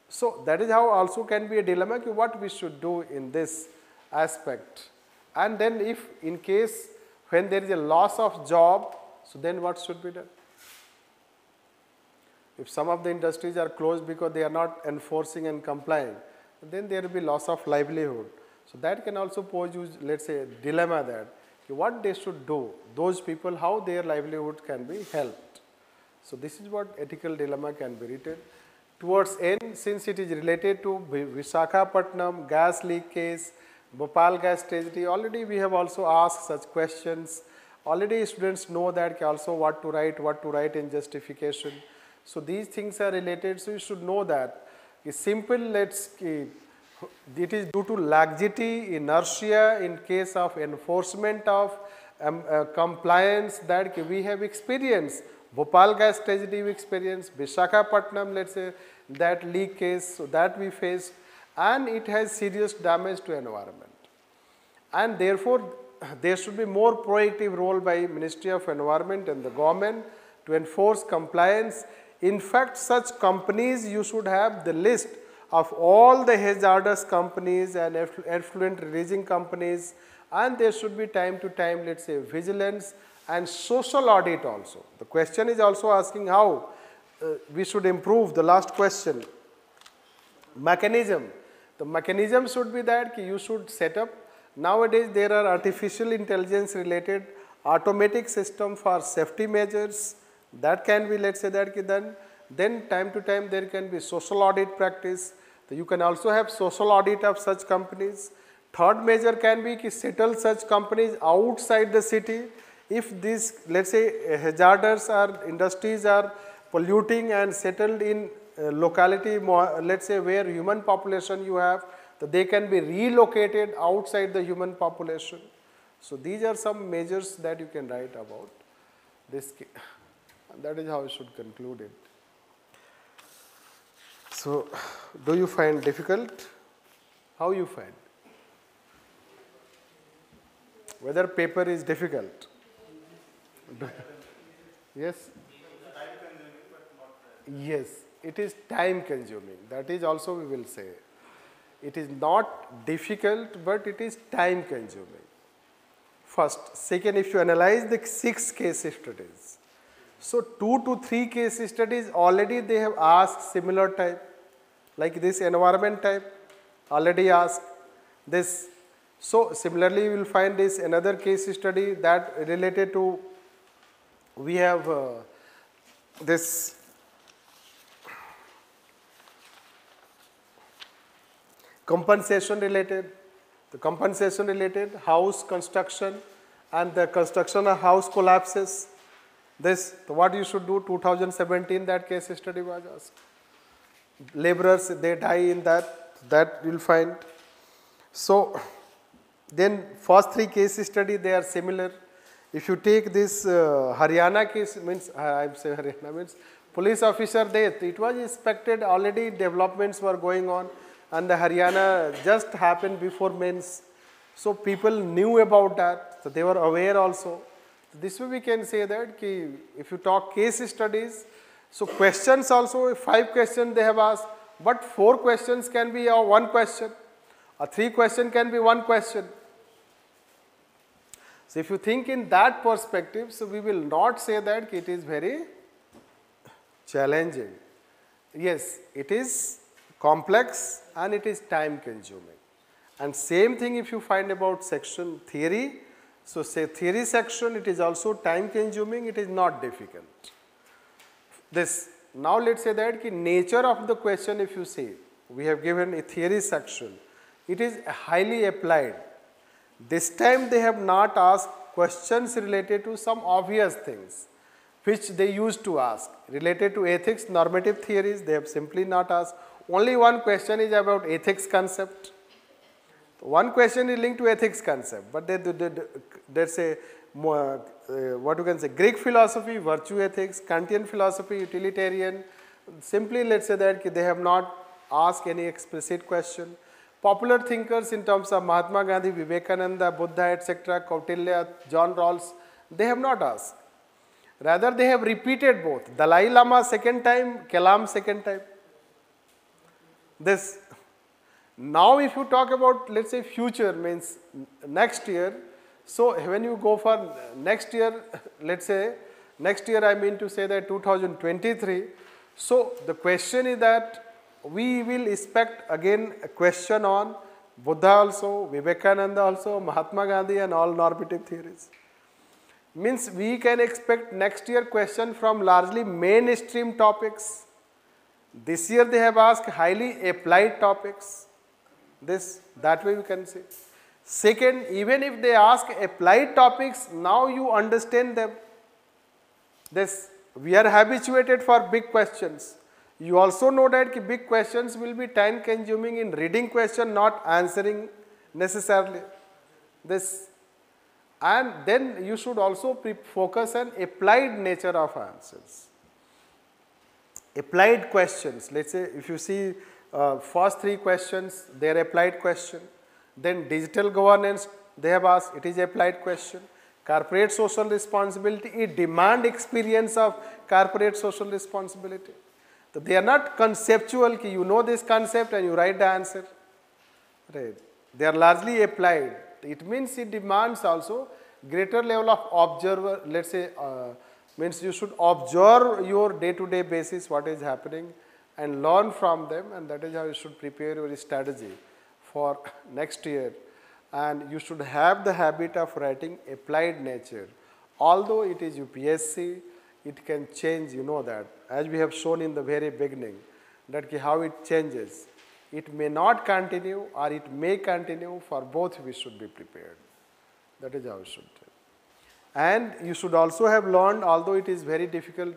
So that is how also can be a dilemma what we should do in this aspect. And then if in case when there is a loss of job, so then what should be done? If some of the industries are closed because they are not enforcing and complying, then there will be loss of livelihood. So that can also pose you, let's say, a dilemma that what they should do, those people, how their livelihood can be helped. So this is what ethical dilemma can be written. Towards end, since it is related to Visakhapatnam gas leak case, Bhopal gas tragedy, already we have also asked such questions. Already students know that also what to write in justification. So these things are related, so you should know that. It's simple, it is due to laxity, inertia in case of enforcement of compliance that we have experienced. Bhopal gas tragedy we experienced, Visakhapatnam, let's say, that leak case, so that we faced, and it has serious damage to environment. And therefore, there should be more proactive role by Ministry of Environment and the government to enforce compliance. In fact, such companies, you should have the list of all the hazardous companies and effluent releasing companies, and there should be time to time, let's say, vigilance and social audit also. The question is also asking how we should improve. The last question, mechanism. The mechanism should be that you should set up. Nowadays, there are artificial intelligence related automatic system for safety measures that can be, let's say, that done. Then time to time there can be social audit practice. So you can also have social audit of such companies. Third measure can be to settle such companies outside the city. If these, let's say, hazardous or industries are polluting and settled in locality, let's say, where human population you have, so they can be relocated outside the human population. So these are some measures that you can write about this. That is how you should conclude it. So, do you find difficult? How you find? Whether paper is difficult? Yes? Yes, it is time consuming. That is also we will say. It is not difficult, but it is time consuming. First. Second, if you analyze the 6 case studies, so 2 to 3 case studies already they have asked similar type, like this environment type already asked this. So similarly you will find this another case study that related to, we have this compensation related, the compensation related house construction and the construction of house collapses. This, what you should do, 2017 that case study was asked. Laborers, they die in that you will find. So then first 3 case study they are similar. If you take this Haryana case, means I am saying Haryana means police officer death, it was expected, already developments were going on, and the Haryana just happened before mains. So people knew about that, so they were aware also. This way we can say that if you talk case studies, so questions also, 5 questions they have asked, but 4 questions can be 1 question, or 3 questions can be 1 question. So if you think in that perspective, so we will not say that it is very challenging. Yes, it is complex and it is time consuming. And same thing if you find about section theory. So say theory section, it is also time consuming, it is not difficult. This, now let's say that nature of the question, if you see, we have given a theory section, it is highly applied. This time they have not asked questions related to some obvious things which they used to ask. Related to ethics, normative theories, they have simply not asked. Only one question is about ethics concept. One question is linked to ethics concept, but they say, what you can say, Greek philosophy, virtue ethics, Kantian philosophy, utilitarian. Simply let's say that they have not asked any explicit question. Popular thinkers in terms of Mahatma Gandhi, Vivekananda, Buddha, etc., Kautilya, John Rawls, they have not asked. Rather, they have repeated both. Dalai Lama second time, Kalam second time. This. Now, if you talk about, let's say, future means next year, so when you go for next year, let's say, next year I mean to say that 2023, so the question is that we will expect again a question on Buddha also, Vivekananda also, Mahatma Gandhi and all normative theories. Means we can expect next year question from largely mainstream topics. This year they have asked highly applied topics. This, that way we can say. Second, even if they ask applied topics, now you understand them. This, we are habituated for big questions. You also know that big questions will be time consuming in reading question, not answering necessarily. This, and then you should also focus on applied nature of answers. Applied questions, let's say if you see first 3 questions, they are applied question. Then digital governance, they have asked, it is applied question. Corporate social responsibility, it demand experience of corporate social responsibility. So they are not conceptual, ki you know this concept and you write the answer. Right. They are largely applied. It means it demands also greater level of observer, let's say, means you should observe your day-to-day basis what is happening and learn from them, and that is how you should prepare your strategy for next year. And you should have the habit of writing applied nature. Although it is UPSC, it can change, you know that, as we have shown in the very beginning, that how it changes. It may not continue or it may continue, for both we should be prepared. That is how we should do. And you should also have learned, although it is very difficult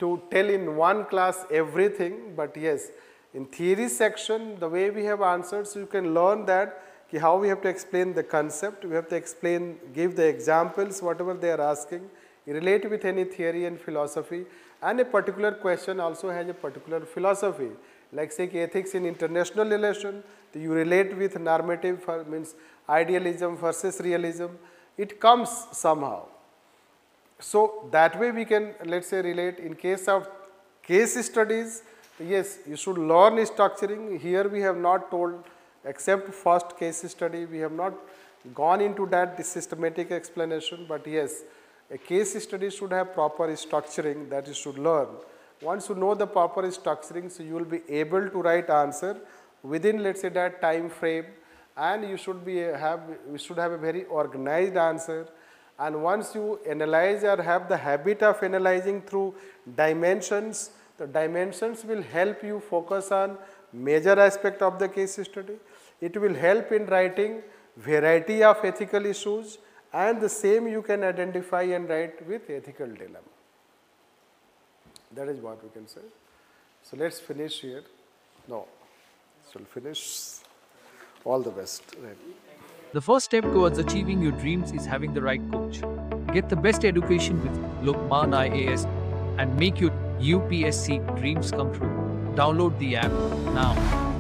to tell in one class everything, but yes, in theory section, the way we have answered, so you can learn that how we have to explain the concept, we have to explain, give the examples, whatever they are asking, relate with any theory and philosophy, and a particular question also has a particular philosophy. Like say ethics in international relation, you relate with normative, means idealism versus realism, it comes somehow. So that way we can, let's say, relate. In case of case studies, yes, you should learn structuring. Here we have not told, except first case study, we have not gone into that the systematic explanation, but yes, a case study should have proper structuring that you should learn. Once you know the proper structuring, so you will be able to write answer within, let's say, that time frame, and you should be we should have a very organized answer. And once you analyze or have the habit of analyzing through dimensions, the dimensions will help you focus on major aspect of the case study. It will help in writing variety of ethical issues, and the same you can identify and write with ethical dilemma. That is what we can say. So let's finish here. No, shall finish. All the best. Right. The first step towards achieving your dreams is having the right coach. Get the best education with Lokman IAS and make your UPSC dreams come true. Download the app now.